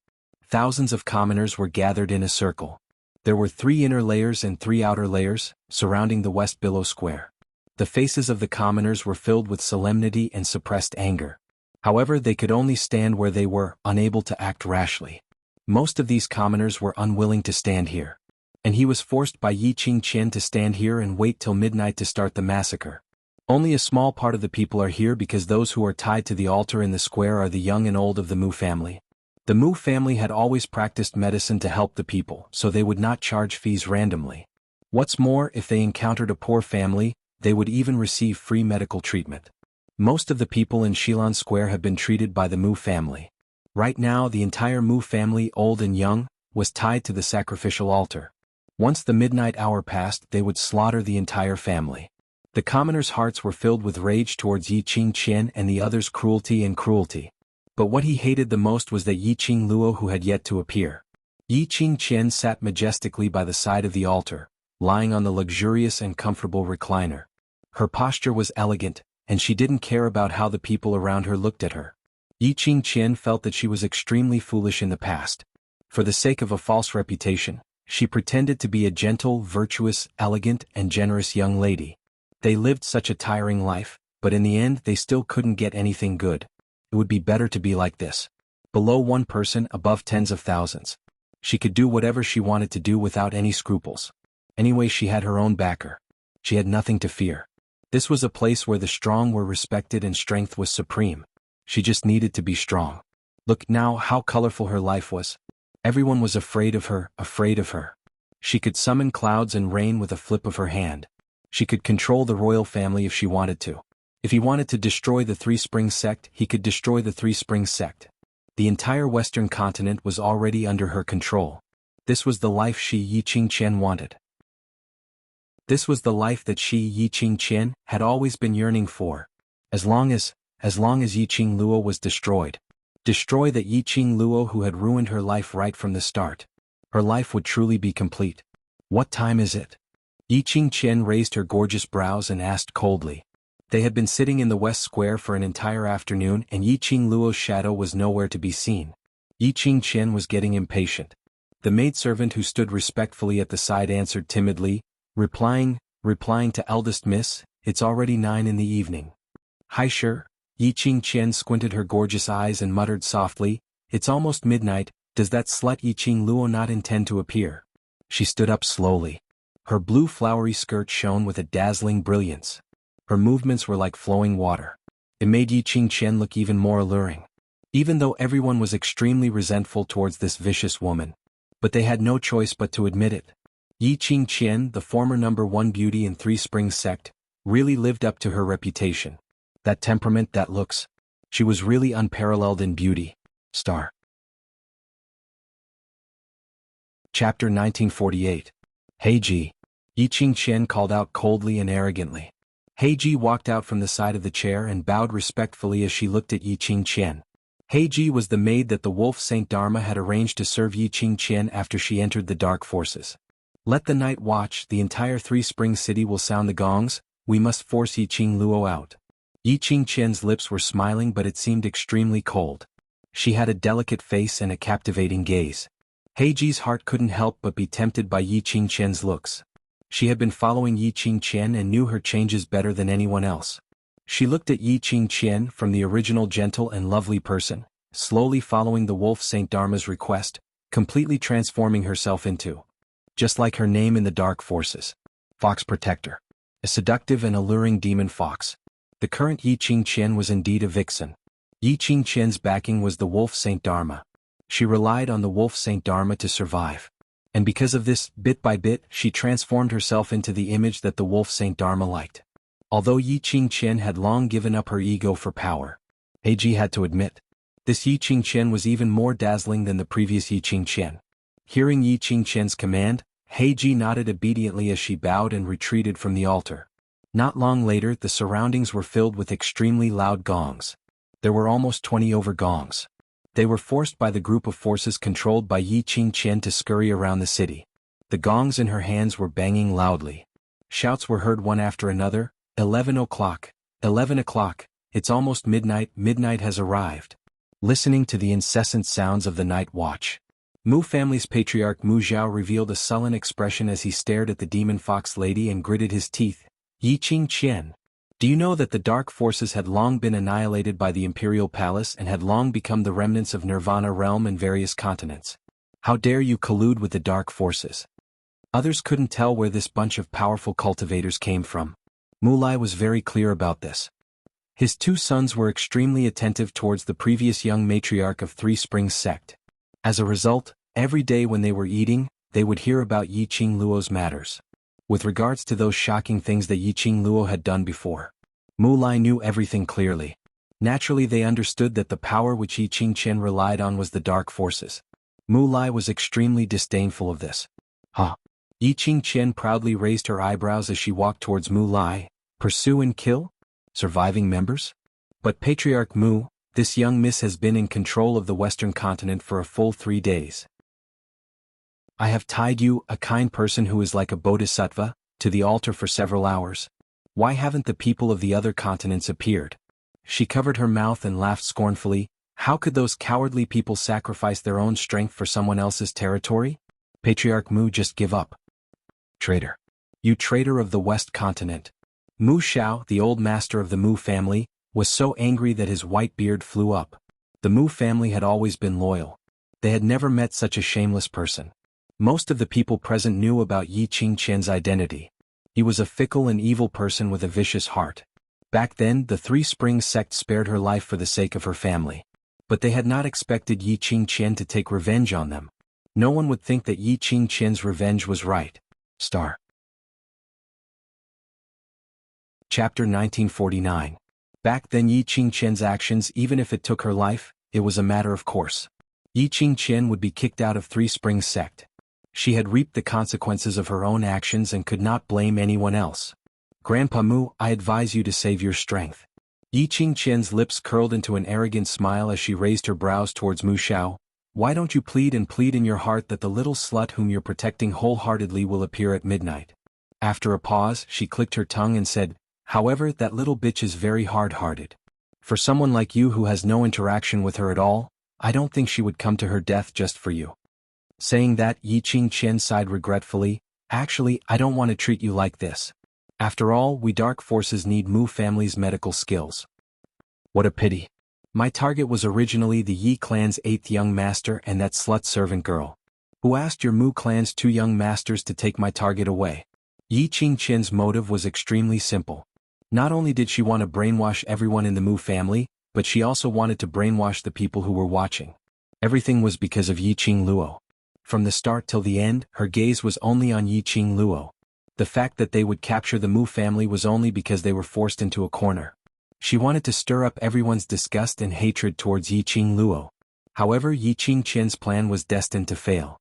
Speaker 1: Thousands of commoners were gathered in a circle. There were 3 inner layers and 3 outer layers, surrounding the West Billow Square. The faces of the commoners were filled with solemnity and suppressed anger. However, they could only stand where they were, unable to act rashly. Most of these commoners were unwilling to stand here. And he was forced by Yiqing Qian to stand here and wait till midnight to start the massacre. Only a small part of the people are here because those who are tied to the altar in the square are the young and old of the Mu family. The Mu family had always practiced medicine to help the people, so they would not charge fees randomly. What's more, if they encountered a poor family, they would even receive free medical treatment. Most of the people in Shilan Square have been treated by the Mu family. Right now, the entire Mu family, old and young, was tied to the sacrificial altar. Once the midnight hour passed, they would slaughter the entire family. The commoners' hearts were filled with rage towards Yiqing Qian and the others' cruelty. But what he hated the most was that Yiqing Luo who had yet to appear. Yiqing Qian sat majestically by the side of the altar, lying on the luxurious and comfortable recliner. Her posture was elegant, and she didn't care about how the people around her looked at her. Yiqing Qian felt that she was extremely foolish in the past. For the sake of a false reputation, she pretended to be a gentle, virtuous, elegant, and generous young lady. They lived such a tiring life, but in the end they still couldn't get anything good. It would be better to be like this. Below one person, above tens of thousands. She could do whatever she wanted to do without any scruples. Anyway, she had her own backer. She had nothing to fear. This was a place where the strong were respected and strength was supreme. She just needed to be strong. Look now how colorful her life was. Everyone was afraid of her, afraid of her. She could summon clouds and rain with a flip of her hand. She could control the royal family if she wanted to. If he wanted to destroy the Three Springs sect, he could destroy the Three Springs sect. The entire western continent was already under her control. This was the life she Yiqing Qian wanted. This was the life that she Yiqing Qian had always been yearning for. As long as Yiqing Luo was destroyed. Destroy that Yiqing Luo who had ruined her life right from the start. Her life would truly be complete. What time is it? Yi Qingqian raised her gorgeous brows and asked coldly. They had been sitting in the West Square for an entire afternoon and Yi Qingluo's shadow was nowhere to be seen. Yi Qingqian was getting impatient. The maidservant who stood respectfully at the side answered timidly, replying to eldest miss, it's already 9 in the evening. Hi sure. Yi Qingqian squinted her gorgeous eyes and muttered softly, it's almost midnight, does that slut Yi Qingluo not intend to appear? She stood up slowly. Her blue flowery skirt shone with a dazzling brilliance. Her movements were like flowing water. It made Yi Qingqian look even more alluring. Even though everyone was extremely resentful towards this vicious woman. But they had no choice but to admit it. Yi Qingqian, the former #1 beauty in Three Springs sect, really lived up to her reputation. That temperament, that looks. She was really unparalleled in beauty. Star. Chapter 1948. Heiji. Yi Qingqian called out coldly and arrogantly. Heiji walked out from the side of the chair and bowed respectfully as she looked at Yi Qingqian. Heiji was the maid that the Wolf Saint Dharma had arranged to serve Yi Qingqian after she entered the dark forces. Let the night watch, the entire Three Springs city will sound the gongs, we must force Yi Qingluo out. Yi Qingqian's lips were smiling but it seemed extremely cold. She had a delicate face and a captivating gaze. Heiji's heart couldn't help but be tempted by Yi Qingqian's looks. She had been following Yi Qingqian and knew her changes better than anyone else. She looked at Yi Qingqian from the original gentle and lovely person, slowly following the Wolf Saint Dharma's request, completely transforming herself into, just like her name in the dark forces, Fox Protector. A seductive and alluring demon fox. The current Yi Qingqian was indeed a vixen. Yi Qingqian's backing was the Wolf Saint Dharma. She relied on the Wolf Saint Dharma to survive. And because of this, bit by bit, she transformed herself into the image that the Wolf Saint Dharma liked. Although Yi Qingqian had long given up her ego for power, Heiji had to admit, this Yi Qingqian was even more dazzling than the previous Yi Qingqian. Hearing Yi Qingqian's command, Heiji nodded obediently as she bowed and retreated from the altar. Not long later, the surroundings were filled with extremely loud gongs. There were almost 20 over gongs. They were forced by the group of forces controlled by Yi Qingqian to scurry around the city. The gongs in her hands were banging loudly. Shouts were heard one after another, 11 o'clock, 11 o'clock, it's almost midnight, midnight has arrived. Listening to the incessant sounds of the night watch, Mu family's patriarch Mu Zhao revealed a sullen expression as he stared at the demon fox lady and gritted his teeth. Yi Qingqian, do you know that the dark forces had long been annihilated by the imperial palace and had long become the remnants of Nirvana realm and various continents? How dare you collude with the dark forces? Others couldn't tell where this bunch of powerful cultivators came from. Mu Lai was very clear about this. His 2 sons were extremely attentive towards the previous young matriarch of Three Springs sect. As a result, every day when they were eating, they would hear about Yi Qingluo's matters. With regards to those shocking things that Yi Qingluo had done before, Mu Lai knew everything clearly. Naturally they understood that the power which Yi Qingqian relied on was the dark forces. Mu Lai was extremely disdainful of this. Huh? Yi Qingqian proudly raised her eyebrows as she walked towards Mu Lai. Pursue and kill? Surviving members? But Patriarch Mu, this young miss has been in control of the Western continent for a full 3 days. I have tied you, a kind person who is like a bodhisattva, to the altar for several hours. Why haven't the people of the other continents appeared? She covered her mouth and laughed scornfully. How could those cowardly people sacrifice their own strength for someone else's territory? Patriarch Mu just give up. Traitor. You traitor of the West continent. Mu Xiao, the old master of the Mu family, was so angry that his white beard flew up. The Mu family had always been loyal. They had never met such a shameless person. Most of the people present knew about Yi Qingqian's identity. He was a fickle and evil person with a vicious heart. Back then, the Three Springs sect spared her life for the sake of her family. But they had not expected Yi Qingqian to take revenge on them. No one would think that Yi Qingqian's revenge was right. Star. Chapter 1949. Back then Yi Qingqian's actions, even if it took her life, it was a matter of course. Yi Qingqian would be kicked out of Three Springs sect. She had reaped the consequences of her own actions and could not blame anyone else. Grandpa Mu, I advise you to save your strength. Yi Qingqian's lips curled into an arrogant smile as she raised her brows towards Mu Xiao. Why don't you plead and plead in your heart that the little slut whom you're protecting wholeheartedly will appear at midnight? After a pause, she clicked her tongue and said, however, that little bitch is very hard-hearted. For someone like you who has no interaction with her at all, I don't think she would come to her death just for you. Saying that, Yi Qingqian sighed regretfully, actually, I don't want to treat you like this. After all, we dark forces need Mu family's medical skills. What a pity. My target was originally the Yi clan's 8th young master and that slut servant girl. Who asked your Mu clan's 2 young masters to take my target away? Yi Qingqian's motive was extremely simple. Not only did she want to brainwash everyone in the Mu family, but she also wanted to brainwash the people who were watching. Everything was because of Yi Qingluo. From the start till the end, her gaze was only on Yi Qingluo. The fact that they would capture the Mu family was only because they were forced into a corner. She wanted to stir up everyone's disgust and hatred towards Yi Qingluo. However, Yi Qingqian's plan was destined to fail.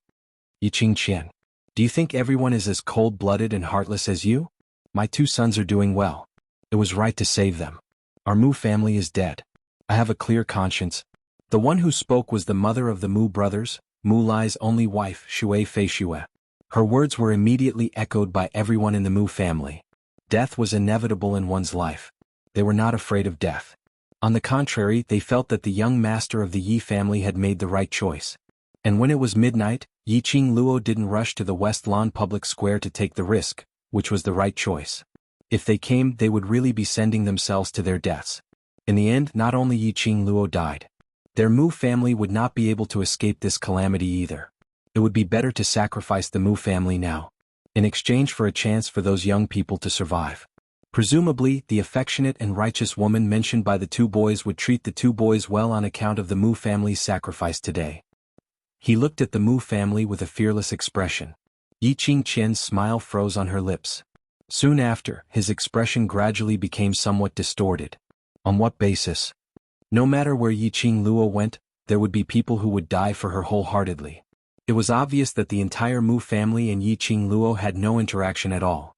Speaker 1: Yi Qingqian, do you think everyone is as cold-blooded and heartless as you? My 2 sons are doing well. It was right to save them. Our Mu family is dead. I have a clear conscience. The one who spoke was the mother of the Mu brothers, Mu Lai's only wife, Shui Feishue. Her words were immediately echoed by everyone in the Mu family. Death was inevitable in one's life. They were not afraid of death. On the contrary, they felt that the young master of the Yi family had made the right choice. And when it was midnight, Yi Qingluo didn't rush to the West Lawn Public Square to take the risk, which was the right choice. If they came, they would really be sending themselves to their deaths. In the end, not only Yi Qingluo died. Their Mu family would not be able to escape this calamity either. It would be better to sacrifice the Mu family now, in exchange for a chance for those young people to survive. Presumably, the affectionate and righteous woman mentioned by the 2 boys would treat the 2 boys well on account of the Mu family's sacrifice today. He looked at the Mu family with a fearless expression. Yi Qingqian's smile froze on her lips. Soon after, his expression gradually became somewhat distorted. On what basis? No matter where Yi Qingluo went, there would be people who would die for her wholeheartedly. It was obvious that the entire Mu family and Yi Qingluo had no interaction at all.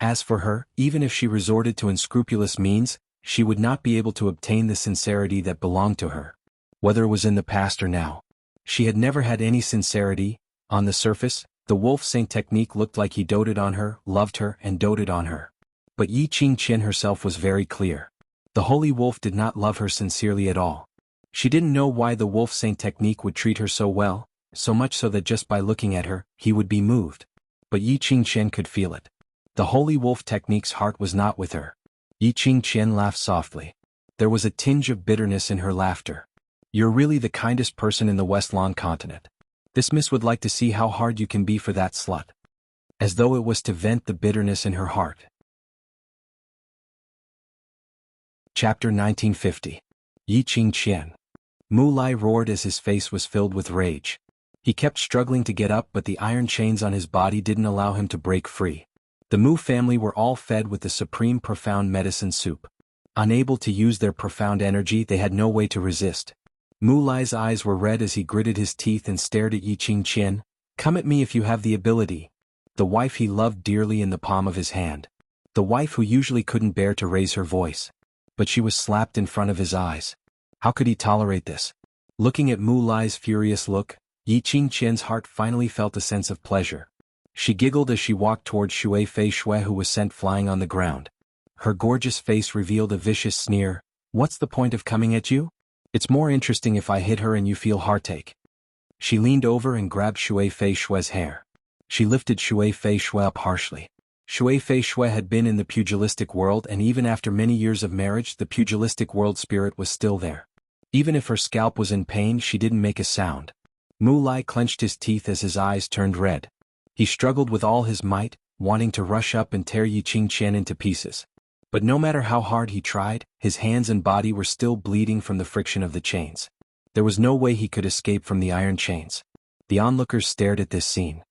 Speaker 1: As for her, even if she resorted to unscrupulous means, she would not be able to obtain the sincerity that belonged to her. Whether it was in the past or now. She had never had any sincerity. On the surface, the Wolf Saint technique looked like he doted on her, loved her, and doted on her. But Yi Qingqian herself was very clear. The Holy Wolf did not love her sincerely at all. She didn't know why the Wolf Saint technique would treat her so well, so much so that just by looking at her, he would be moved. But Yi Qingqian could feel it. The Holy Wolf technique's heart was not with her. Yi Qingqian laughed softly. There was a tinge of bitterness in her laughter. You're really the kindest person in the West Lawn continent. This miss would like to see how hard you can be for that slut. As though it was to vent the bitterness in her heart. Chapter 1950. Yi Qingqian. Mu Lai roared as his face was filled with rage. He kept struggling to get up, but the iron chains on his body didn't allow him to break free. The Mu family were all fed with the supreme profound medicine soup. Unable to use their profound energy, they had no way to resist. Mu Lai's eyes were red as he gritted his teeth and stared at Yi Qingqian. Come at me if you have the ability. The wife he loved dearly in the palm of his hand. The wife who usually couldn't bear to raise her voice. But she was slapped in front of his eyes. How could he tolerate this? Looking at Mu Lai's furious look, Yi Qingqian's heart finally felt a sense of pleasure. She giggled as she walked toward Shui Feishue, who was sent flying on the ground. Her gorgeous face revealed a vicious sneer. What's the point of coming at you? It's more interesting if I hit her and you feel heartache. She leaned over and grabbed Shui Feishue's hair. She lifted Shui Feishue up harshly. Shui Feishue had been in the pugilistic world, and even after many years of marriage, the pugilistic world spirit was still there. Even if her scalp was in pain, she didn't make a sound. Mu Lai clenched his teeth as his eyes turned red. He struggled with all his might, wanting to rush up and tear Yi Qingqian into pieces. But no matter how hard he tried, his hands and body were still bleeding from the friction of the chains. There was no way he could escape from the iron chains. The onlookers stared at this scene.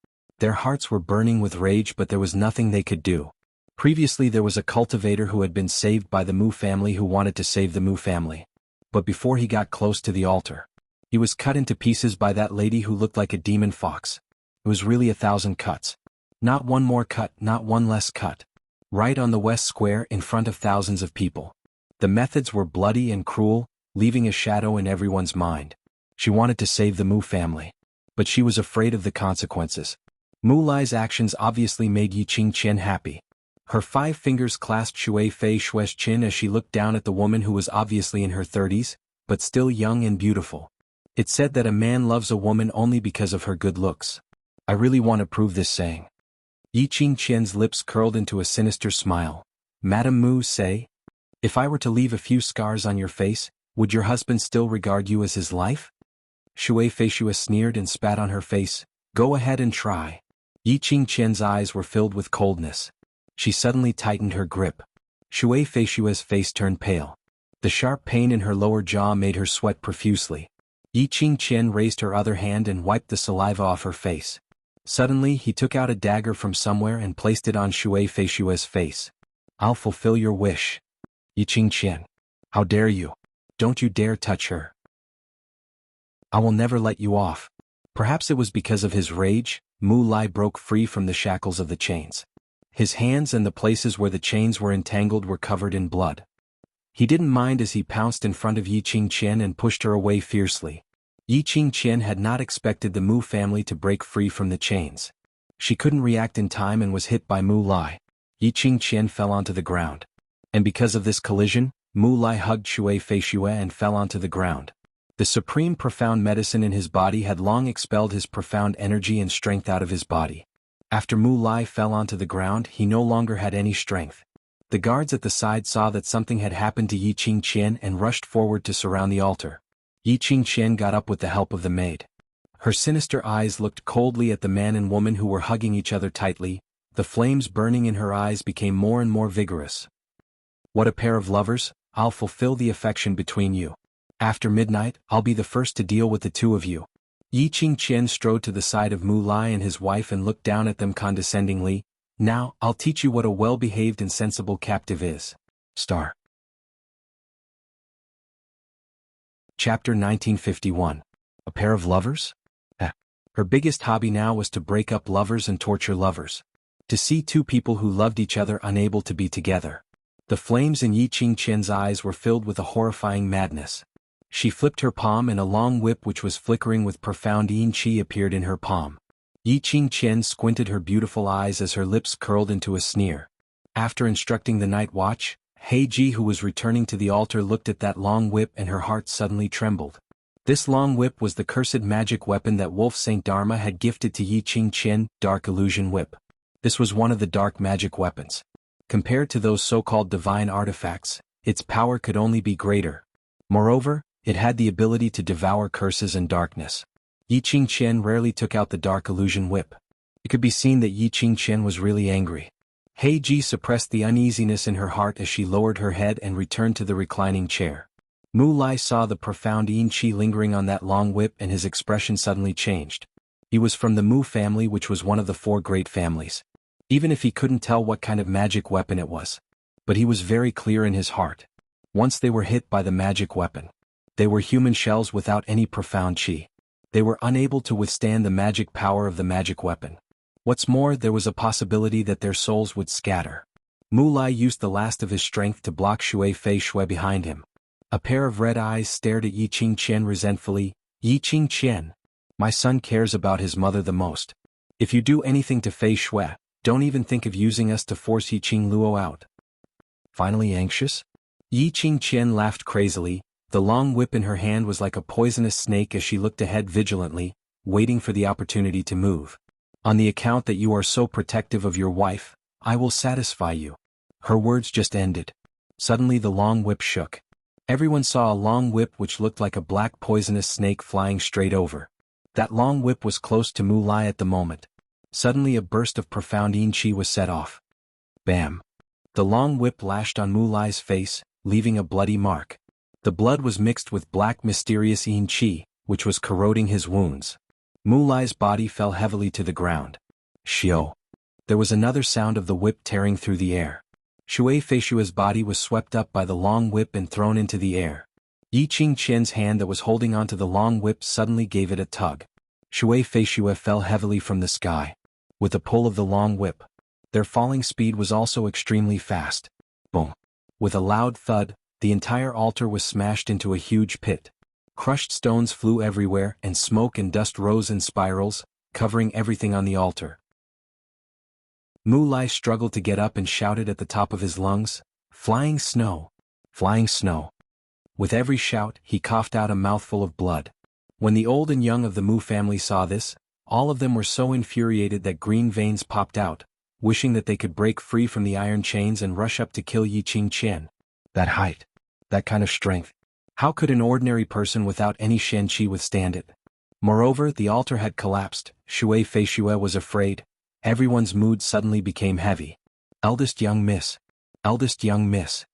Speaker 1: Their hearts were burning with rage, but there was nothing they could do. Previously there was a cultivator who had been saved by the Mu family who wanted to save the Mu family. But before he got close to the altar, he was cut into pieces by that lady who looked like a demon fox. It was really 1,000 cuts. Not one more cut, not one less cut. Right on the West Square in front of thousands of people. The methods were bloody and cruel, leaving a shadow in everyone's mind. She wanted to save the Mu family. But she was afraid of the consequences. Mu Lai's actions obviously made Yi Qingqian happy. Her 5 fingers clasped Shui Fei Shui's chin as she looked down at the woman who was obviously in her 30s, but still young and beautiful. It said that a man loves a woman only because of her good looks. I really want to prove this saying. Yi Qingqian's lips curled into a sinister smile. Madame Mu say, if I were to leave a few scars on your face, would your husband still regard you as his life? Shui Fei Shui sneered and spat on her face. Go ahead and try. Yi Qingqian's eyes were filled with coldness. She suddenly tightened her grip. Shui Fei Shui's face turned pale. The sharp pain in her lower jaw made her sweat profusely. Yi Qingqian raised her other hand and wiped the saliva off her face. Suddenly he took out a dagger from somewhere and placed it on Shui Fei Shui's face. I'll fulfill your wish. Yi Qingqian. How dare you? Don't you dare touch her. I will never let you off. Perhaps it was because of his rage, Mu Lai broke free from the shackles of the chains. His hands and the places where the chains were entangled were covered in blood. He didn't mind as he pounced in front of Yi Qingqian and pushed her away fiercely. Yi Qingqian had not expected the Mu family to break free from the chains. She couldn't react in time and was hit by Mu Lai. Yi Qingqian fell onto the ground. And because of this collision, Mu Lai hugged Shui Fei Shui and fell onto the ground. The supreme profound medicine in his body had long expelled his profound energy and strength out of his body. After Mu Lai fell onto the ground, he no longer had any strength. The guards at the side saw that something had happened to Yi Qingqian and rushed forward to surround the altar. Yi Qingqian got up with the help of the maid. Her sinister eyes looked coldly at the man and woman who were hugging each other tightly. The flames burning in her eyes became more and more vigorous. What a pair of lovers! I'll fulfill the affection between you. After midnight, I'll be the first to deal with the two of you. Yi Qingqian strode to the side of Mu Lai and his wife and looked down at them condescendingly. Now, I'll teach you what a well-behaved and sensible captive is. Star. Chapter 1951. A pair of lovers? Her biggest hobby now was to break up lovers and torture lovers. To see two people who loved each other unable to be together. The flames in Yi Qingqian's eyes were filled with a horrifying madness. She flipped her palm and a long whip which was flickering with profound yin qi appeared in her palm. Yi Qingqian squinted her beautiful eyes as her lips curled into a sneer. After instructing the night watch, Heiji who was returning to the altar looked at that long whip and her heart suddenly trembled. This long whip was the cursed magic weapon that Wolf Saint Dharma had gifted to Yi Qingqian, Dark Illusion Whip. This was one of the dark magic weapons. Compared to those so-called divine artifacts, its power could only be greater. Moreover, it had the ability to devour curses and darkness. Yi Qingqian rarely took out the Dark Illusion Whip. It could be seen that Yi Qingqian was really angry. Heiji suppressed the uneasiness in her heart as she lowered her head and returned to the reclining chair. Mu Lai saw the profound yin qi lingering on that long whip and his expression suddenly changed. He was from the Mu family, which was one of the 4 great families. Even if he couldn't tell what kind of magic weapon it was. But he was very clear in his heart. Once they were hit by the magic weapon. They were human shells without any profound qi. They were unable to withstand the magic power of the magic weapon. What's more, there was a possibility that their souls would scatter. Mu Lai used the last of his strength to block Shui Fei Shui behind him. A pair of red eyes stared at Yi Qingqian resentfully. Yi Qingqian. My son cares about his mother the most. If you do anything to Fei Shui, don't even think of using us to force Yi Qingluo out. Finally anxious? Yi Qingqian laughed crazily. The long whip in her hand was like a poisonous snake as she looked ahead vigilantly, waiting for the opportunity to move. On the account that you are so protective of your wife, I will satisfy you. Her words just ended. Suddenly the long whip shook. Everyone saw a long whip which looked like a black poisonous snake flying straight over. That long whip was close to Mu Lai at the moment. Suddenly a burst of profound yin qi was set off. Bam! The long whip lashed on Mu Lai's face, leaving a bloody mark. The blood was mixed with black mysterious yin qi, which was corroding his wounds. Mu Lai's body fell heavily to the ground. Shio! There was another sound of the whip tearing through the air. Shui Fei Shui's body was swept up by the long whip and thrown into the air. Yi Qingqian's hand that was holding onto the long whip suddenly gave it a tug. Shui Fei Shui fell heavily from the sky. With the pull of the long whip, their falling speed was also extremely fast. Boom! With a loud thud, the entire altar was smashed into a huge pit. Crushed stones flew everywhere and smoke and dust rose in spirals, covering everything on the altar. Mu Lai struggled to get up and shouted at the top of his lungs, "Flying snow! Flying snow!" With every shout, he coughed out a mouthful of blood. When the old and young of the Mu family saw this, all of them were so infuriated that green veins popped out, wishing that they could break free from the iron chains and rush up to kill Yi Qingqian. That height. That kind of strength. How could an ordinary person without any Shen Qi withstand it? Moreover, the altar had collapsed. Shui Feishui was afraid. Everyone's mood suddenly became heavy. Eldest young miss. Eldest young miss.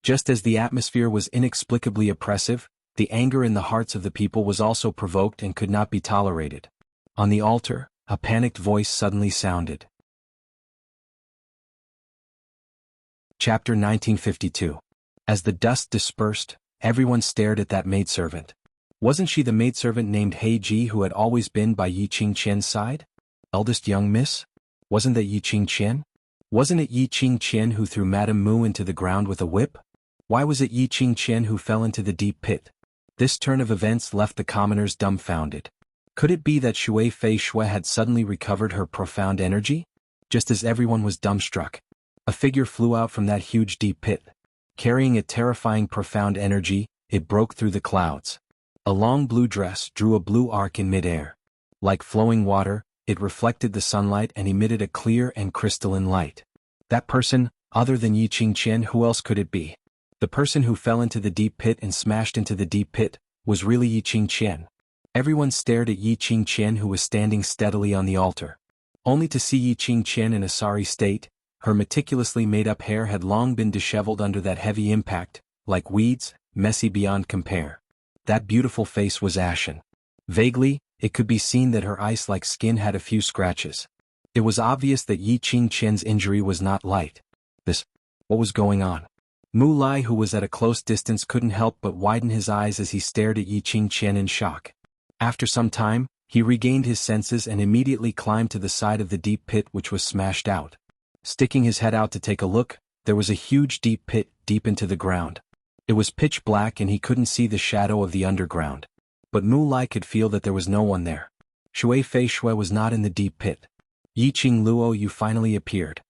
Speaker 1: Just as the atmosphere was inexplicably oppressive, the anger in the hearts of the people was also provoked and could not be tolerated. On the altar, a panicked voice suddenly sounded. Chapter 1952. As the dust dispersed, everyone stared at that maidservant. Wasn't she the maidservant named He Ji who had always been by Yi Qingqian's side? Eldest young miss? Wasn't that Yi Qingqian? Wasn't it Yi Qingqian who threw Madame Mu into the ground with a whip? Why was it Yi Qingqian who fell into the deep pit? This turn of events left the commoners dumbfounded. Could it be that Shui Feishui had suddenly recovered her profound energy? Just as everyone was dumbstruck, a figure flew out from that huge deep pit. Carrying a terrifying profound energy, it broke through the clouds. A long blue dress drew a blue arc in midair. Like flowing water, it reflected the sunlight and emitted a clear and crystalline light. That person, other than Yi Qingqian, who else could it be? The person who fell into the deep pit and smashed into the deep pit was really Yi Qingqian. Everyone stared at Yi Qingqian, who was standing steadily on the altar. Only to see Yi Qingqian in a sorry state. Her meticulously made-up hair had long been disheveled under that heavy impact, like weeds, messy beyond compare. That beautiful face was ashen. Vaguely, it could be seen that her ice-like skin had a few scratches. It was obvious that Yi Qingqian's injury was not light. What was going on? Mu Lai, who was at a close distance, couldn't help but widen his eyes as he stared at Yi Qingqian in shock. After some time, he regained his senses and immediately climbed to the side of the deep pit which was smashed out. Sticking his head out to take a look, there was a huge deep pit deep into the ground. It was pitch black and he couldn't see the shadow of the underground. But Mu Lai could feel that there was no one there. Shui Feishui was not in the deep pit. Yi Qingluo, you finally appeared.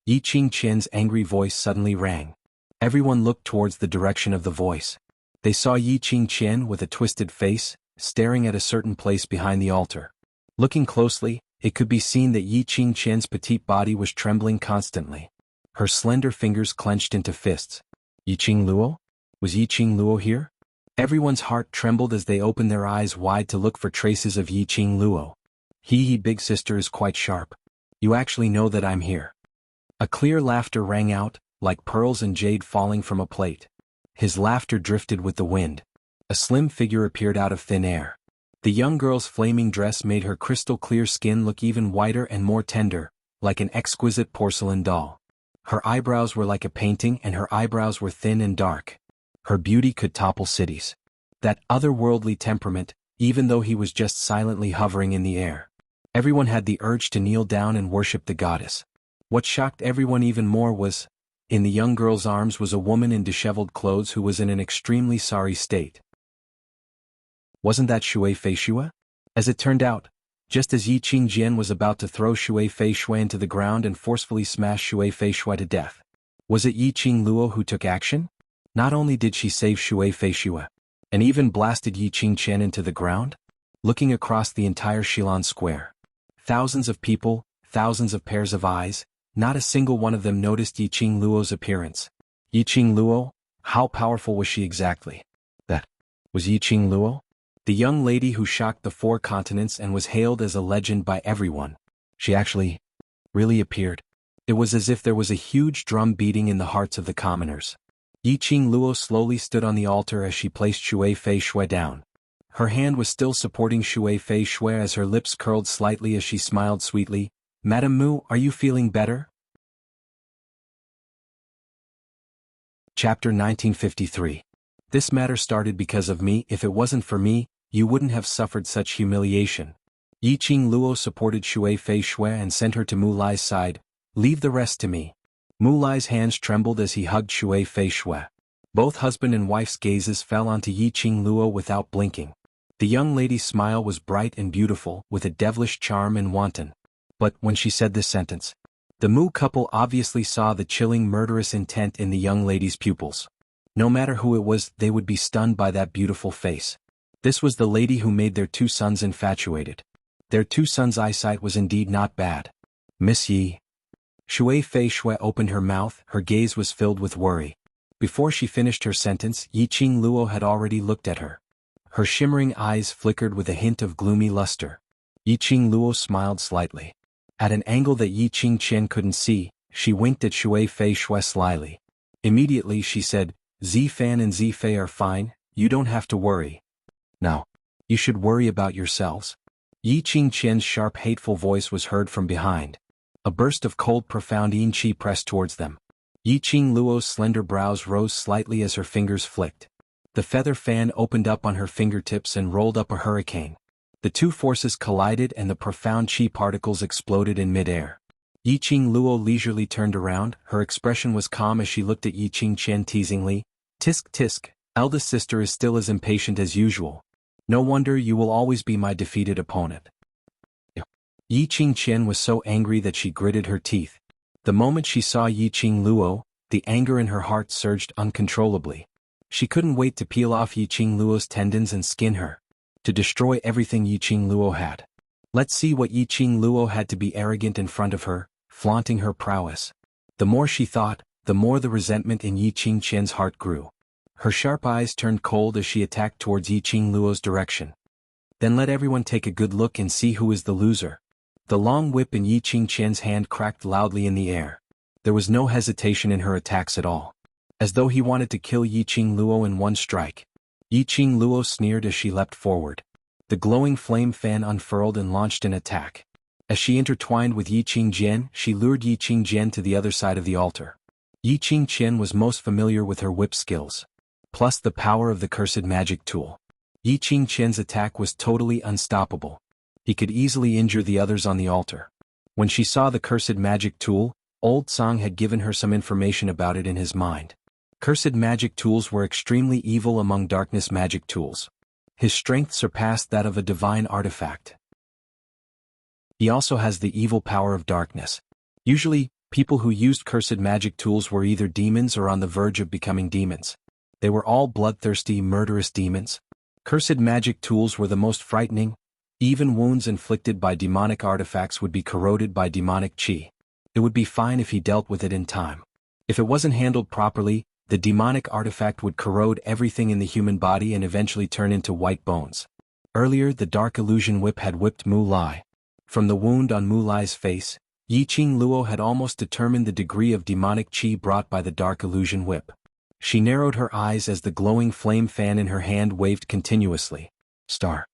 Speaker 1: Yi Qingqian's angry voice suddenly rang. Everyone looked towards the direction of the voice. They saw Yi Qingqian with a twisted face, staring at a certain place behind the altar. Looking closely, it could be seen that Yi Qingqian's petite body was trembling constantly. Her slender fingers clenched into fists. Yi Qingluo? Was Yi Qingluo here? Everyone's heart trembled as they opened their eyes wide to look for traces of Yi Qingluo. He big sister is quite sharp. You actually know that I'm here. A clear laughter rang out, like pearls and jade falling from a plate. His laughter drifted with the wind. A slim figure appeared out of thin air. The young girl's flaming dress made her crystal-clear skin look even whiter and more tender, like an exquisite porcelain doll. Her eyebrows were like a painting and her eyebrows were thin and dark. Her beauty could topple cities. That otherworldly temperament, even though he was just silently hovering in the air. Everyone had the urge to kneel down and worship the goddess. What shocked everyone even more was, in the young girl's arms was a woman in disheveled clothes who was in an extremely sorry state. Wasn't that Shui Feishui? As it turned out, just as Yi Qingjian was about to throw Shui Feishui into the ground and forcefully smash Shui Feishui to death. Was it Yi Qingluo who took action? Not only did she save Shui Feishui, and even blasted Yi Qingqian into the ground? Looking across the entire Shilan Square. Thousands of people, thousands of pairs of eyes, not a single one of them noticed Yi Qingluo's appearance. Yi Qingluo? How powerful was she exactly? That was Yi Qingluo? The young lady who shocked the 4 continents and was hailed as a legend by everyone. She actually really appeared. It was as if there was a huge drum beating in the hearts of the commoners. Yi Qingluo slowly stood on the altar as she placed Shui Feishui down. Her hand was still supporting Shui Feishui as her lips curled slightly as she smiled sweetly. Madame Mu, are you feeling better? Chapter 1953. This matter started because of me. If it wasn't for me, you wouldn't have suffered such humiliation. Yi Qingluo supported Shui Feishui and sent her to Mu Lai's side. Leave the rest to me. Mu Lai's hands trembled as he hugged Shui Feishui. Both husband and wife's gazes fell onto Yiqing Luo without blinking. The young lady's smile was bright and beautiful, with a devilish charm and wanton. But when she said this sentence, the Mu couple obviously saw the chilling murderous intent in the young lady's pupils. No matter who it was, they would be stunned by that beautiful face. This was the lady who made their two sons infatuated. Their two sons' eyesight was indeed not bad. Miss Yi. Shui Fei Shui opened her mouth, her gaze was filled with worry. Before she finished her sentence, Yiqing Luo had already looked at her. Her shimmering eyes flickered with a hint of gloomy luster. Yiqing Luo smiled slightly. At an angle that Yiqing Qian couldn't see, she winked at Shui Fei Shui slyly. Immediately she said, "Zi Fan and Zi Fei are fine, you don't have to worry. Now, you should worry about yourselves." Yiqing Qian's sharp hateful voice was heard from behind. A burst of cold profound yin qi pressed towards them. Yiqing Luo's slender brows rose slightly as her fingers flicked. The feather fan opened up on her fingertips and rolled up a hurricane. The two forces collided and the profound qi particles exploded in midair. Yiqing Luo leisurely turned around, her expression was calm as she looked at Yiqing Qian teasingly. "Tisk tisk, eldest sister is still as impatient as usual. No wonder you will always be my defeated opponent." Yiqing Qian was so angry that she gritted her teeth. The moment she saw Yiqing Luo, the anger in her heart surged uncontrollably. She couldn't wait to peel off Yiqing Luo's tendons and skin her. To destroy everything Yiqing Luo had. Let's see what Yiqing Luo had to be arrogant in front of her, flaunting her prowess. The more she thought, the more the resentment in Yiqing Qian's heart grew. Her sharp eyes turned cold as she attacked towards Yiqing Luo's direction. "Then let everyone take a good look and see who is the loser." The long whip in Yiqing Qian's hand cracked loudly in the air. There was no hesitation in her attacks at all. As though he wanted to kill Yiqing Luo in one strike. Yiqing Luo sneered as she leapt forward. The glowing flame fan unfurled and launched an attack. As she intertwined with Yiqing Jian, she lured Yiqing Jian to the other side of the altar. Yiqing Qian was most familiar with her whip skills. Plus the power of the cursed magic tool. Yiqing Qian's attack was totally unstoppable. He could easily injure the others on the altar. When she saw the cursed magic tool, Old Song had given her some information about it in his mind. Cursed magic tools were extremely evil among darkness magic tools. His strength surpassed that of a divine artifact. He also has the evil power of darkness. Usually, people who used cursed magic tools were either demons or on the verge of becoming demons. They were all bloodthirsty, murderous demons. Cursed magic tools were the most frightening. Even wounds inflicted by demonic artifacts would be corroded by demonic qi. It would be fine if he dealt with it in time. If it wasn't handled properly, the demonic artifact would corrode everything in the human body and eventually turn into white bones. Earlier, the dark illusion whip had whipped Mu Lai. From the wound on Mu Lai's face, Yiqing Luo had almost determined the degree of demonic qi brought by the dark illusion whip. She narrowed her eyes as the glowing flame fan in her hand waved continuously. Star.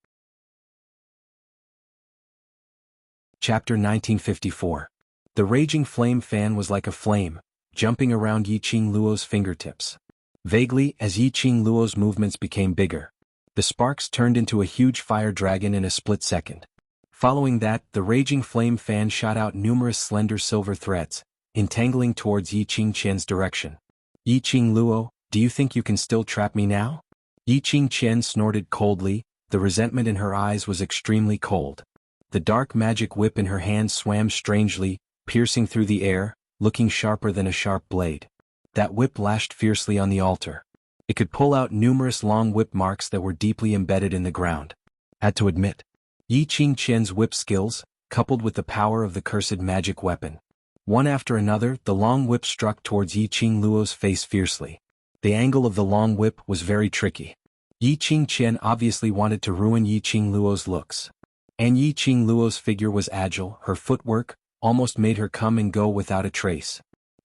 Speaker 1: Chapter 1954. The raging flame fan was like a flame, jumping around Yiqing Luo's fingertips. Vaguely, as Yiqing Luo's movements became bigger, the sparks turned into a huge fire dragon in a split second. Following that, the raging flame fan shot out numerous slender silver threads, entangling towards Yiqing Qian's direction. "Yiqing Luo, do you think you can still trap me now?" Yiqing Qian snorted coldly, the resentment in her eyes was extremely cold. The dark magic whip in her hand swam strangely, piercing through the air, looking sharper than a sharp blade. That whip lashed fiercely on the altar. It could pull out numerous long whip marks that were deeply embedded in the ground. Had to admit, Yiqing Qian's whip skills, coupled with the power of the cursed magic weapon. One after another, the long whip struck towards Yiqing Luo's face fiercely. The angle of the long whip was very tricky. Yiqing Qian obviously wanted to ruin Yiqing Luo's looks. And Yiqing Luo's figure was agile, her footwork almost made her come and go without a trace.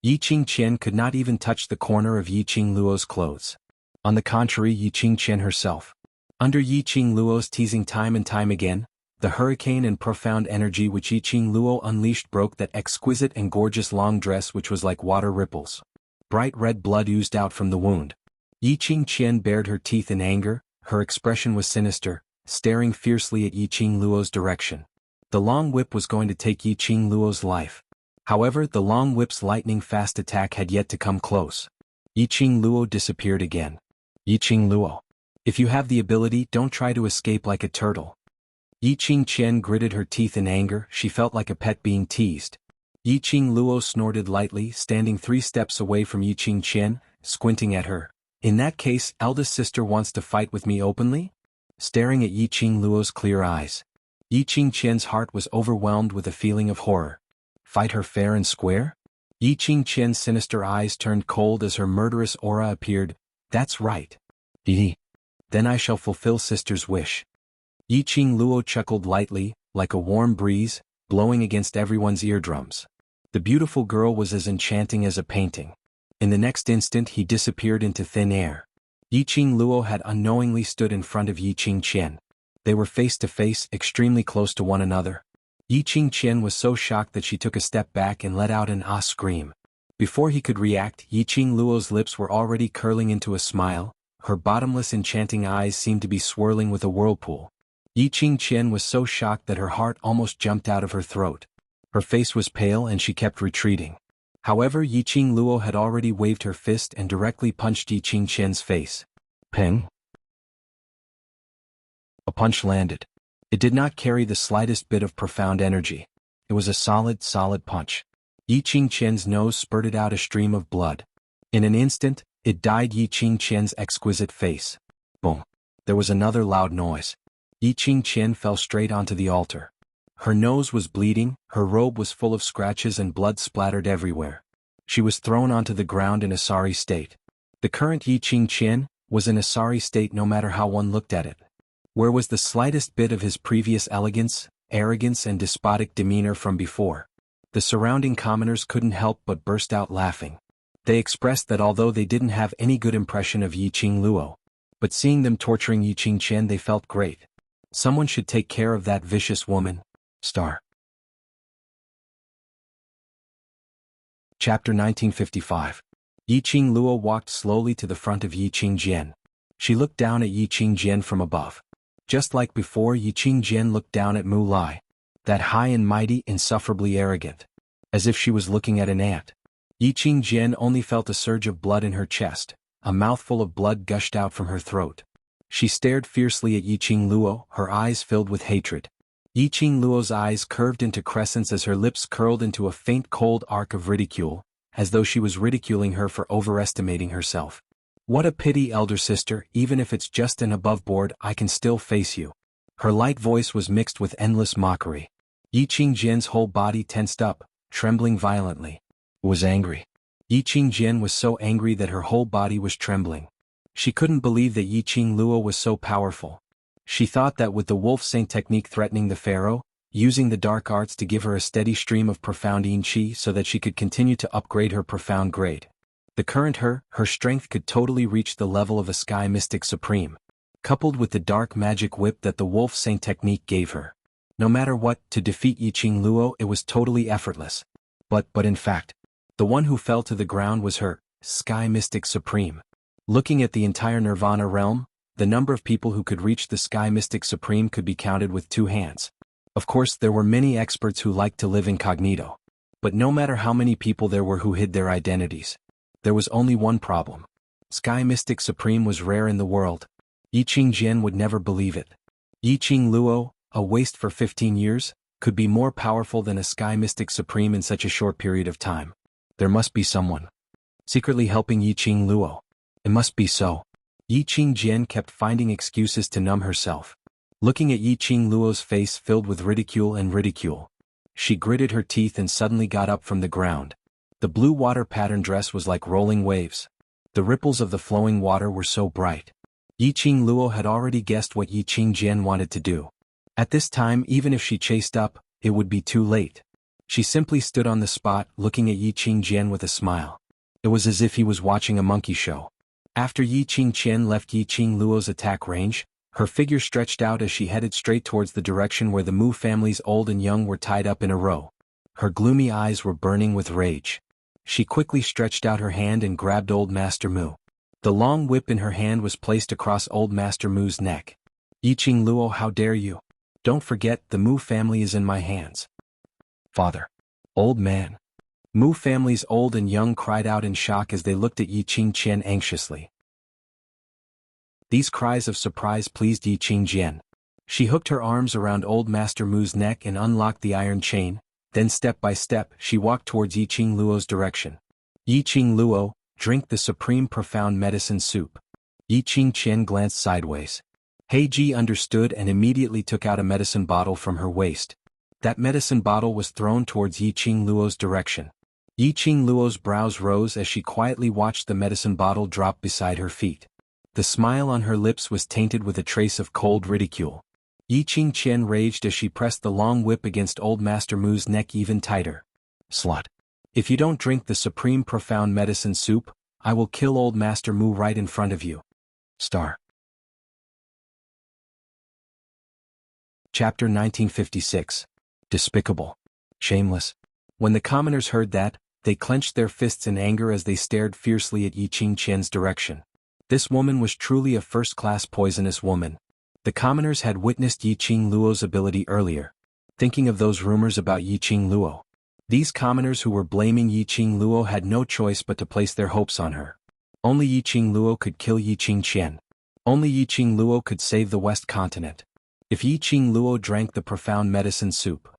Speaker 1: Yiqing Qian could not even touch the corner of Yiqing Luo's clothes. On the contrary, Yiqing Qian herself. Under Yiqing Luo's teasing time and time again, the hurricane and profound energy which Yiqing Luo unleashed broke that exquisite and gorgeous long dress which was like water ripples. Bright red blood oozed out from the wound. Yiqing Qian bared her teeth in anger, her expression was sinister, staring fiercely at Yiqing Luo's direction. The long whip was going to take Yiqing Luo's life. However, the long whip's lightning-fast attack had yet to come close. Yiqing Luo disappeared again. Yiqing Luo. If you have the ability, don't try to escape like a turtle. Yiqing Qian gritted her teeth in anger. She felt like a pet being teased. Yiqing Luo snorted lightly, standing 3 steps away from Yiqing Qian, squinting at her. In that case, eldest sister wants to fight with me openly? Staring at Yiqing Luo's clear eyes. Yiqing Qian's heart was overwhelmed with a feeling of horror. Fight her fair and square? Yiqing Qian's sinister eyes turned cold as her murderous aura appeared. That's right. Then I shall fulfill sister's wish. Yiqing Luo chuckled lightly, like a warm breeze, blowing against everyone's eardrums. The beautiful girl was as enchanting as a painting. In the next instant he disappeared into thin air. Yiqing Luo had unknowingly stood in front of Yiqing Qian. They were face to face, extremely close to one another. Yiqing Qian was so shocked that she took a step back and let out an ah scream. Before he could react, Yiqing Luo's lips were already curling into a smile. Her bottomless enchanting eyes seemed to be swirling with a whirlpool. Yiqing Qian was so shocked that her heart almost jumped out of her throat. Her face was pale and she kept retreating. However, Yiqing Luo had already waved her fist and directly punched Yiqing Qian's face. Ping! A punch landed. It did not carry the slightest bit of profound energy. It was a solid punch. Yiqing Qian's nose spurted out a stream of blood. In an instant, it dyed Yiqing Qian's exquisite face. Boom! There was another loud noise. Yiqing Qian fell straight onto the altar. Her nose was bleeding, her robe was full of scratches and blood splattered everywhere. She was thrown onto the ground in a sorry state. The current Yiqing Qian was in a sorry state no matter how one looked at it. Where was the slightest bit of his previous elegance, arrogance and despotic demeanor from before? The surrounding commoners couldn't help but burst out laughing. They expressed that although they didn't have any good impression of Yiqing Luo, but seeing them torturing Yiqing Qian they felt great. Someone should take care of that vicious woman. Star. Chapter 1955. Yiqing Luo walked slowly to the front of Yiqing Jian. She looked down at Yiqing Jian from above. Just like before, Yiqing Jian looked down at Mu Lai. That high and mighty, insufferably arrogant. As if she was looking at an ant. Yiqing Jian only felt a surge of blood in her chest. A mouthful of blood gushed out from her throat. She stared fiercely at Yiqing Luo, her eyes filled with hatred. Yiqing Luo's eyes curved into crescents as her lips curled into a faint cold arc of ridicule, as though she was ridiculing her for overestimating herself. What a pity, elder sister, even if it's just an aboveboard, I can still face you. Her light voice was mixed with endless mockery. Yiqing Jian's whole body tensed up, trembling violently. It was angry. Yiqing Jian was so angry that her whole body was trembling. She couldn't believe that Yiqing Luo was so powerful. She thought that with the Wolf Saint technique threatening the pharaoh, using the dark arts to give her a steady stream of profound yin qi so that she could continue to upgrade her profound grade. The current her strength could totally reach the level of a sky mystic supreme, coupled with the dark magic whip that the Wolf Saint technique gave her. No matter what, to defeat Yiqing Luo it was totally effortless. But in fact, the one who fell to the ground was her, Sky Mystic Supreme. Looking at the entire Nirvana realm, the number of people who could reach the Sky Mystic Supreme could be counted with 2 hands. Of course, there were many experts who liked to live incognito. But no matter how many people there were who hid their identities, there was only one problem. Sky Mystic Supreme was rare in the world. Yiqing Jian would never believe it. Yiqing Luo, a waste for 15 years, could be more powerful than a Sky Mystic Supreme in such a short period of time. There must be someone secretly helping Yiqing Luo. It must be so. Yiqing Jian kept finding excuses to numb herself. Looking at Yiqing Luo's face filled with ridicule, she gritted her teeth and suddenly got up from the ground. The blue water pattern dress was like rolling waves. The ripples of the flowing water were so bright. Yiqing Luo had already guessed what Yiqing Jian wanted to do. At this time, even if she chased up, it would be too late. She simply stood on the spot, looking at Yiqing Jian with a smile. It was as if he was watching a monkey show. After Yiqing Qian left Yiqing Luo's attack range, her figure stretched out as she headed straight towards the direction where the Mu family's old and young were tied up in a row. Her gloomy eyes were burning with rage. She quickly stretched out her hand and grabbed Old Master Mu. The long whip in her hand was placed across Old Master Mu's neck. Yiqing Luo, how dare you? Don't forget, the Mu family is in my hands. Father. Old man. Mu family's old and young cried out in shock as they looked at Yi Qingqian anxiously. These cries of surprise pleased Yi Qingjian. She hooked her arms around old Master Mu's neck and unlocked the iron chain, then step by step she walked towards Yi Qingluo's direction. Yi Qingluo, drink the supreme profound medicine soup. Yi Qingqian glanced sideways. Heiji understood and immediately took out a medicine bottle from her waist. That medicine bottle was thrown towards Yi Qingluo's direction. Yi Qingluo's brows rose as she quietly watched the medicine bottle drop beside her feet. The smile on her lips was tainted with a trace of cold ridicule. Yi Qingqian raged as she pressed the long whip against old Master Mu's neck even tighter. Slut. If you don't drink the supreme profound medicine soup, I will kill old Master Mu right in front of you. Star. Chapter 1956. Despicable. Shameless. When the commoners heard that, they clenched their fists in anger as they stared fiercely at Yi Qingqian's direction. This woman was truly a first-class poisonous woman. The commoners had witnessed Yi Qingluo's ability earlier. Thinking of those rumors about Yi Qingluo, these commoners who were blaming Yi Qingluo had no choice but to place their hopes on her. Only Yi Qingluo could kill Yi Qingqian. Only Yi Qingluo could save the West Continent. If Yi Qingluo drank the profound medicine soup,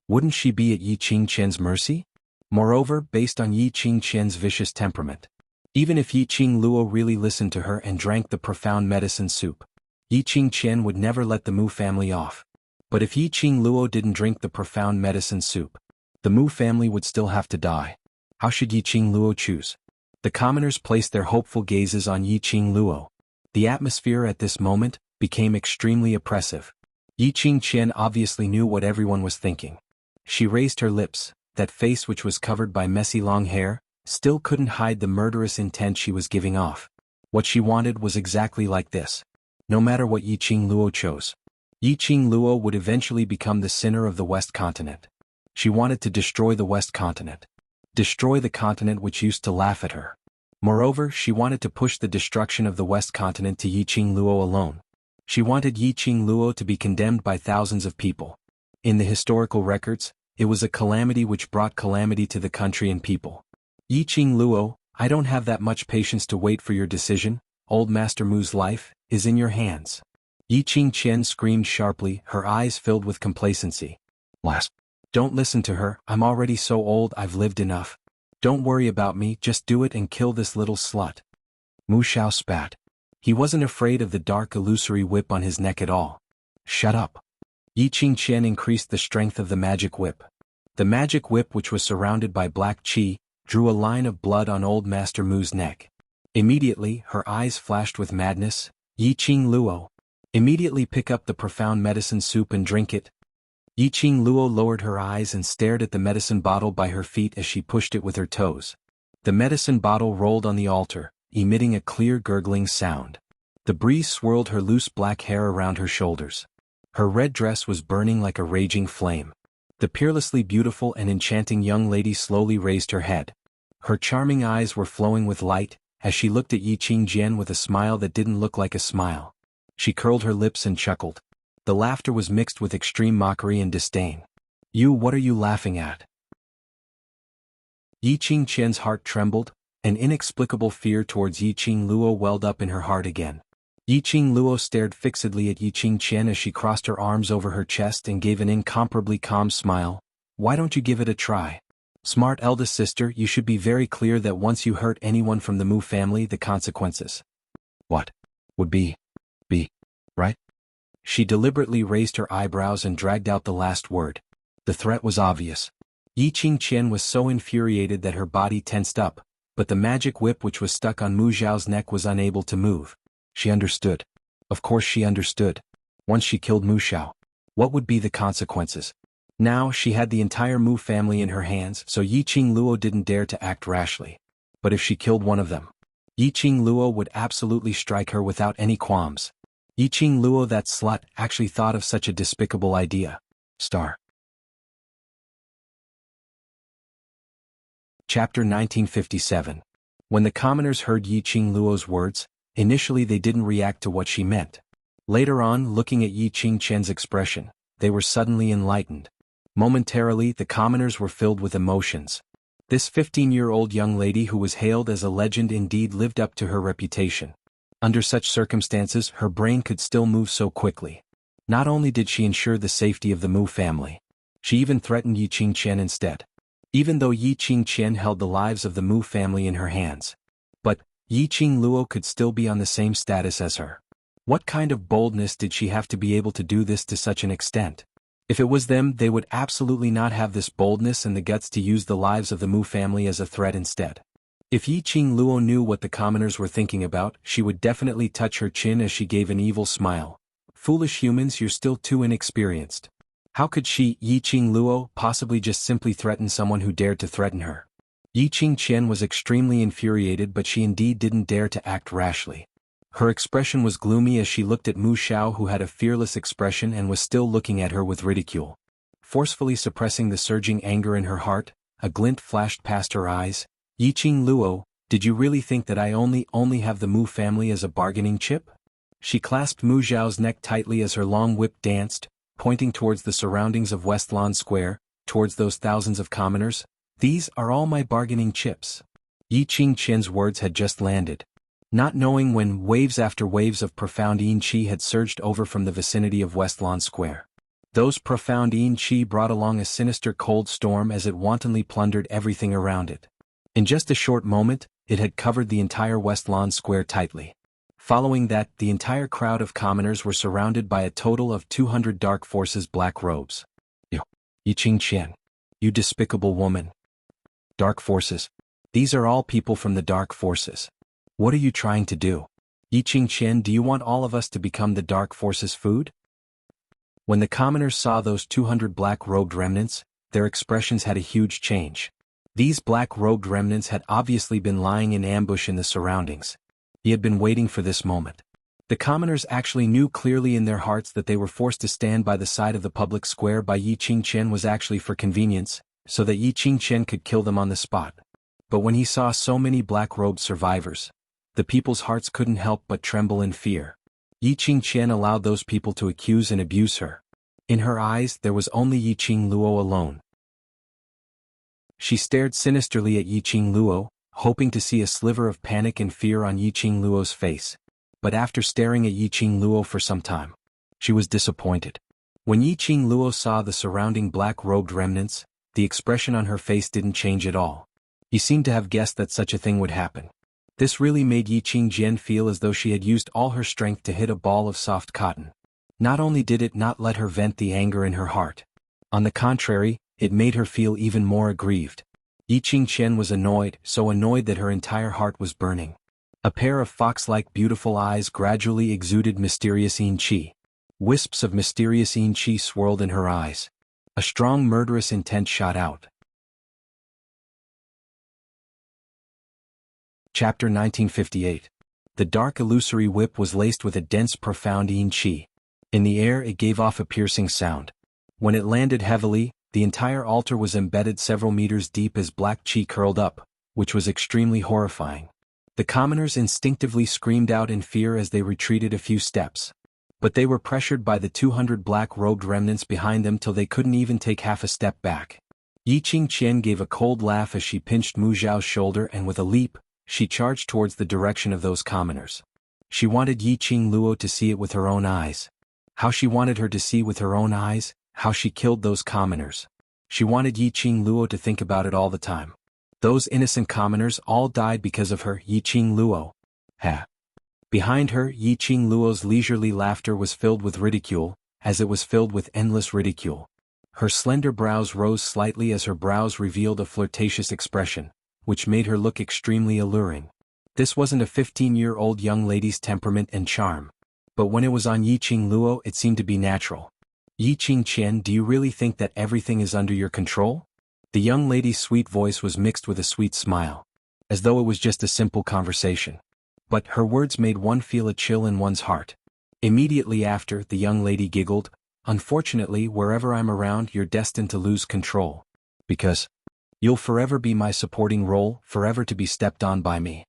Speaker 1: wouldn't she be at Yi Qingqian's mercy? Moreover, based on Yi Qingqian's vicious temperament, even if Yi Qingluo really listened to her and drank the profound medicine soup, Yi Qingqian would never let the Mu family off. But if Yi Qingluo didn't drink the profound medicine soup, the Mu family would still have to die. How should Yi Qingluo choose? The commoners placed their hopeful gazes on Yi Qingluo. The atmosphere at this moment became extremely oppressive. Yi Qingqian obviously knew what everyone was thinking. She raised her lips. That face which was covered by messy long hair, still couldn't hide the murderous intent she was giving off. What she wanted was exactly like this. No matter what Yi Qingluo chose, Yi Qingluo would eventually become the sinner of the West Continent. She wanted to destroy the West Continent. Destroy the continent which used to laugh at her. Moreover, she wanted to push the destruction of the West Continent to Yi Qingluo alone. She wanted Yi Qingluo to be condemned by thousands of people. In the historical records, it was a calamity which brought calamity to the country and people. Yi Qingluo, I don't have that much patience to wait for your decision. Old Master Mu's life is in your hands. Yi Qingqian screamed sharply, her eyes filled with complacency. Last. Don't listen to her, I'm already so old, I've lived enough. Don't worry about me, just do it and kill this little slut. Mu Xiao spat. He wasn't afraid of the dark illusory whip on his neck at all. Shut up. Yi Qingqian increased the strength of the magic whip. The magic whip, which was surrounded by black qi, drew a line of blood on old Master Mu's neck. Immediately, her eyes flashed with madness. Yi Qingluo, immediately pick up the profound medicine soup and drink it. Yi Qingluo lowered her eyes and stared at the medicine bottle by her feet as she pushed it with her toes. The medicine bottle rolled on the altar, emitting a clear gurgling sound. The breeze swirled her loose black hair around her shoulders. Her red dress was burning like a raging flame. The peerlessly beautiful and enchanting young lady slowly raised her head. Her charming eyes were flowing with light, as she looked at Yi Qingjian with a smile that didn't look like a smile. She curled her lips and chuckled. The laughter was mixed with extreme mockery and disdain. What are you laughing at? Yi Qingqian's heart trembled. An inexplicable fear towards Yi Qingluo welled up in her heart again. Yi Qingluo stared fixedly at Yi Qingqian as she crossed her arms over her chest and gave an incomparably calm smile. Why don't you give it a try? Smart eldest sister, you should be very clear that once you hurt anyone from the Mu family, the consequences. What? Would be, right? She deliberately raised her eyebrows and dragged out the last word. The threat was obvious. Yi Qingqian was so infuriated that her body tensed up, but the magic whip which was stuck on Mu Xiao's neck was unable to move. She understood. Of course she understood. Once she killed Mu Xiao, what would be the consequences? Now she had the entire Mu family in her hands, so Yi Qingluo didn't dare to act rashly. But if she killed one of them, Yi Qingluo would absolutely strike her without any qualms. Yi Qingluo, that slut, actually thought of such a despicable idea. Chapter 1957. When the commoners heard Yi Qingluo's words, initially they didn't react to what she meant. Later on, looking at Yi Qingqian's expression, they were suddenly enlightened. Momentarily, the commoners were filled with emotions. This 15-year-old young lady who was hailed as a legend indeed lived up to her reputation. Under such circumstances, her brain could still move so quickly. Not only did she ensure the safety of the Mu family, she even threatened Yi Qingqian instead. Even though Yi Qingqian held the lives of the Mu family in her hands. But Yi Qingluo could still be on the same status as her. What kind of boldness did she have to be able to do this to such an extent? If it was them, they would absolutely not have this boldness and the guts to use the lives of the Mu family as a threat instead. If Yi Qingluo knew what the commoners were thinking about, she would definitely touch her chin as she gave an evil smile. Foolish humans, you're still too inexperienced. How could she, Yi Qingluo, possibly just simply threaten someone who dared to threaten her? Yi Qingqian was extremely infuriated, but she indeed didn't dare to act rashly. Her expression was gloomy as she looked at Mu Xiao, who had a fearless expression and was still looking at her with ridicule. Forcefully suppressing the surging anger in her heart, a glint flashed past her eyes. Yi Qingluo, did you really think that I only have the Mu family as a bargaining chip? She clasped Mu Xiao's neck tightly as her long whip danced, pointing towards the surroundings of West Lawn Square, towards those thousands of commoners. These are all my bargaining chips. Yi Qingqian's words had just landed. Not knowing when waves after waves of profound yin qi had surged over from the vicinity of West Lawn Square. Those profound yin qi brought along a sinister cold storm as it wantonly plundered everything around it. In just a short moment, it had covered the entire West Lawn Square tightly. Following that, the entire crowd of commoners were surrounded by a total of 200 dark forces black robes. Yi Qingqian, you despicable woman. Dark forces. These are all people from the dark forces. What are you trying to do? Yi Qingqian, do you want all of us to become the dark forces' food? When the commoners saw those 200 black-robed remnants, their expressions had a huge change. These black-robed remnants had obviously been lying in ambush in the surroundings. He had been waiting for this moment. The commoners actually knew clearly in their hearts that they were forced to stand by the side of the public square by Yi Qingqian was actually for convenience, so that Yi Qingqian could kill them on the spot. But when he saw so many black-robed survivors, the people's hearts couldn't help but tremble in fear. Yi Qingqian allowed those people to accuse and abuse her. In her eyes, there was only Yi Qingluo alone. She stared sinisterly at Yi Qingluo, hoping to see a sliver of panic and fear on Yi Qingluo's face. But after staring at Yi Qingluo for some time, she was disappointed. When Yi Qingluo saw the surrounding black-robed remnants, the expression on her face didn't change at all. He seemed to have guessed that such a thing would happen. This really made Yi Qingjian feel as though she had used all her strength to hit a ball of soft cotton. Not only did it not let her vent the anger in her heart. On the contrary, it made her feel even more aggrieved. Yi Qingqian was annoyed, so annoyed that her entire heart was burning. A pair of fox-like beautiful eyes gradually exuded mysterious yin qi. Wisps of mysterious yin qi swirled in her eyes. A strong murderous intent shot out. Chapter 1958. The dark illusory whip was laced with a dense profound yin qi. In the air it gave off a piercing sound. When it landed heavily, the entire altar was embedded several meters deep as black qi curled up, which was extremely horrifying. The commoners instinctively screamed out in fear as they retreated a few steps. But they were pressured by the 200 black-robed remnants behind them till they couldn't even take half a step back. Yi Qingqian gave a cold laugh as she pinched Mu Zhao's shoulder and with a leap, she charged towards the direction of those commoners. She wanted Yi Qingluo to see it with her own eyes. How she wanted her to see with her own eyes, how she killed those commoners. She wanted Yi Qingluo to think about it all the time. Those innocent commoners all died because of her, Yi Qingluo. Ha! Behind her, Yi Qingluo's leisurely laughter was filled with ridicule, as it was filled with endless ridicule. Her slender brows rose slightly as her brows revealed a flirtatious expression, which made her look extremely alluring. This wasn't a 15-year-old young lady's temperament and charm. But when it was on Yi Qingluo, it seemed to be natural. Yi Qingqian, do you really think that everything is under your control? The young lady's sweet voice was mixed with a sweet smile, as though it was just a simple conversation. But her words made one feel a chill in one's heart. Immediately after, the young lady giggled, unfortunately, wherever I'm around, you're destined to lose control. Because you'll forever be my supporting role, forever to be stepped on by me.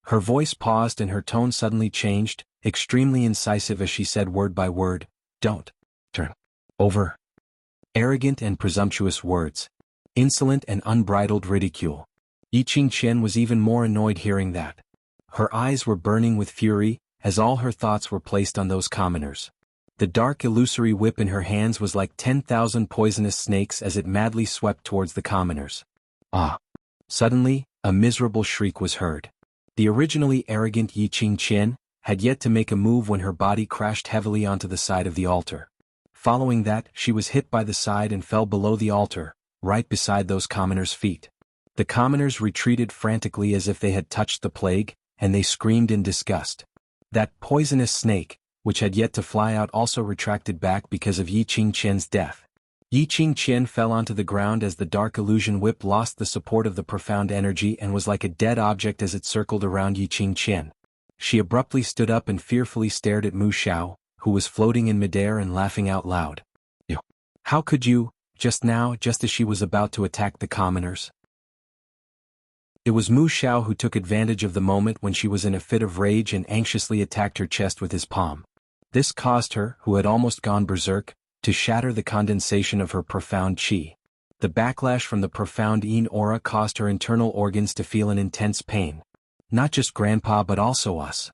Speaker 1: Her voice paused and her tone suddenly changed, extremely incisive as she said word by word, don't turn over. Arrogant and presumptuous words. Insolent and unbridled ridicule. Yi Qingqian was even more annoyed hearing that. Her eyes were burning with fury, as all her thoughts were placed on those commoners. The dark illusory whip in her hands was like 10,000 poisonous snakes as it madly swept towards the commoners. Ah! Suddenly, a miserable shriek was heard. The originally arrogant Yi Qingqian had yet to make a move when her body crashed heavily onto the side of the altar. Following that, she was hit by the side and fell below the altar, right beside those commoners' feet. The commoners retreated frantically as if they had touched the plague, and they screamed in disgust. That poisonous snake, which had yet to fly out, also retracted back because of Yi Qingqian's death. Yi Qingqian fell onto the ground as the dark illusion whip lost the support of the profound energy and was like a dead object as it circled around Yi Qingqian. She abruptly stood up and fearfully stared at Mu Xiao, who was floating in midair and laughing out loud. How could you, just now, just as she was about to attack the commoners? It was Mu Xiao who took advantage of the moment when she was in a fit of rage and anxiously attacked her chest with his palm. This caused her, who had almost gone berserk, to shatter the condensation of her profound qi. The backlash from the profound yin aura caused her internal organs to feel an intense pain. Not just Grandpa but also us.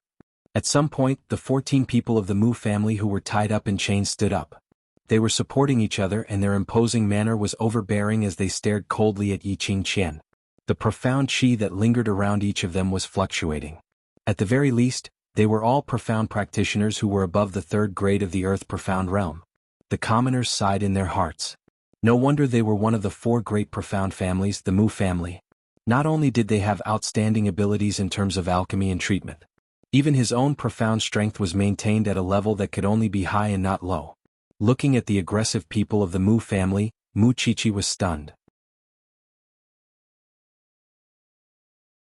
Speaker 1: At some point, the 14 people of the Mu family who were tied up in chains stood up. They were supporting each other and their imposing manner was overbearing as they stared coldly at Yi Qingqian. The profound qi that lingered around each of them was fluctuating. At the very least, they were all profound practitioners who were above the 3rd grade of the Earth profound realm. The commoners sighed in their hearts. No wonder they were one of the 4 great profound families, the Mu family. Not only did they have outstanding abilities in terms of alchemy and treatment. Even his own profound strength was maintained at a level that could only be high and not low. Looking at the aggressive people of the Mu family, Mu Qiqi was stunned.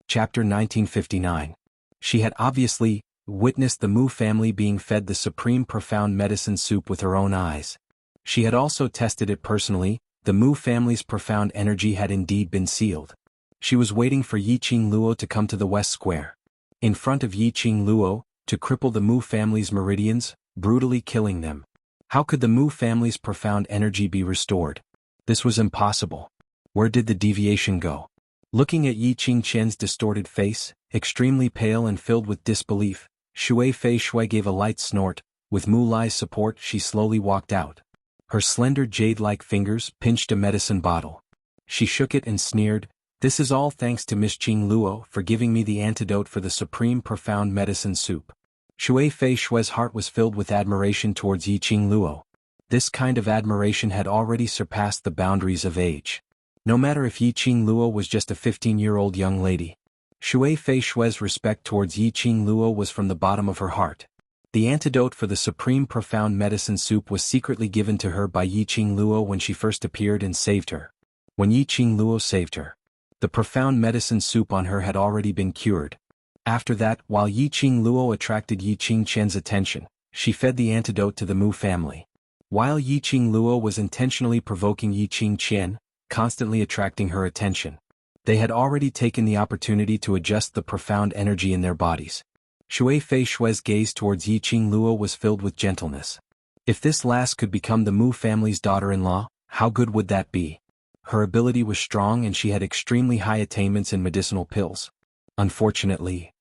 Speaker 1: Chapter 1959. She had obviously witnessed the Mu family being fed the supreme profound medicine soup with her own eyes. She had also tested it personally. The Mu family's profound energy had indeed been sealed. She was waiting for Yi Qingluo to come to the West Square. In front of Yi Qingluo, to cripple the Mu family's meridians, brutally killing them. How could the Mu family's profound energy be restored? This was impossible. Where did the deviation go? Looking at Yi Qingqian's distorted face, extremely pale and filled with disbelief, Shui Fei Shui gave a light snort. With Mu Lai's support, she slowly walked out. Her slender jade-like fingers pinched a medicine bottle. She shook it and sneered, "This is all thanks to Miss Qingluo for giving me the antidote for the supreme profound medicine soup." Shui Fei Shui's heart was filled with admiration towards Yi Qingluo. This kind of admiration had already surpassed the boundaries of age. No matter if Yi Qingluo was just a 15-year-old young lady. Shui Fei Shui's respect towards Yi Qingluo was from the bottom of her heart. The antidote for the supreme profound medicine soup was secretly given to her by Yi Qingluo when she first appeared and saved her. When Yi Qingluo saved her, the profound medicine soup on her had already been cured. After that, while Yi Qingluo attracted Yi Qingqian's attention, she fed the antidote to the Mu family. While Yi Qingluo was intentionally provoking Yi Qingqian, constantly attracting her attention, they had already taken the opportunity to adjust the profound energy in their bodies. Shui Fei Shui's gaze towards Yi Qingluo was filled with gentleness. If this last could become the Mu family's daughter-in-law, how good would that be? Her ability was strong and she had extremely high attainments in medicinal pills. Unfortunately,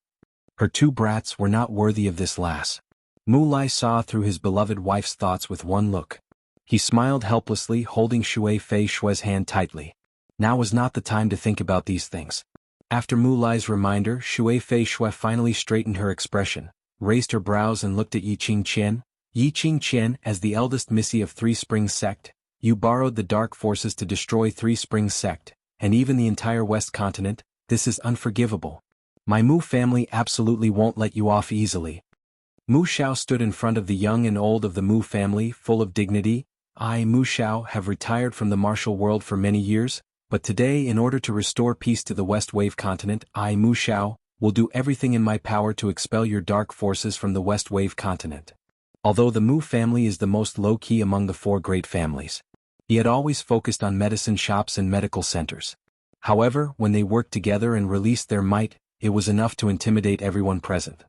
Speaker 1: her 2 brats were not worthy of this lass. Mu Lai saw through his beloved wife's thoughts with one look. He smiled helplessly, holding Shui Fei Shui's hand tightly. Now was not the time to think about these things. After Mu Lai's reminder, Shui Fei Shui finally straightened her expression, raised her brows and looked at Yi Qingqian. "Yi Qingqian, as the eldest Missy of Three Springs sect, you borrowed the dark forces to destroy Three Springs sect, and even the entire West continent. This is unforgivable. My Mu family absolutely won't let you off easily." Mu Xiao stood in front of the young and old of the Mu family, full of dignity. "I, Mu Xiao, have retired from the martial world for many years, but today, in order to restore peace to the West Wave continent, I, Mu Xiao, will do everything in my power to expel your dark forces from the West Wave continent." Although the Mu family is the most low-key among the 4 great families, he had always focused on medicine shops and medical centers. However, when they worked together and released their might, it was enough to intimidate everyone present.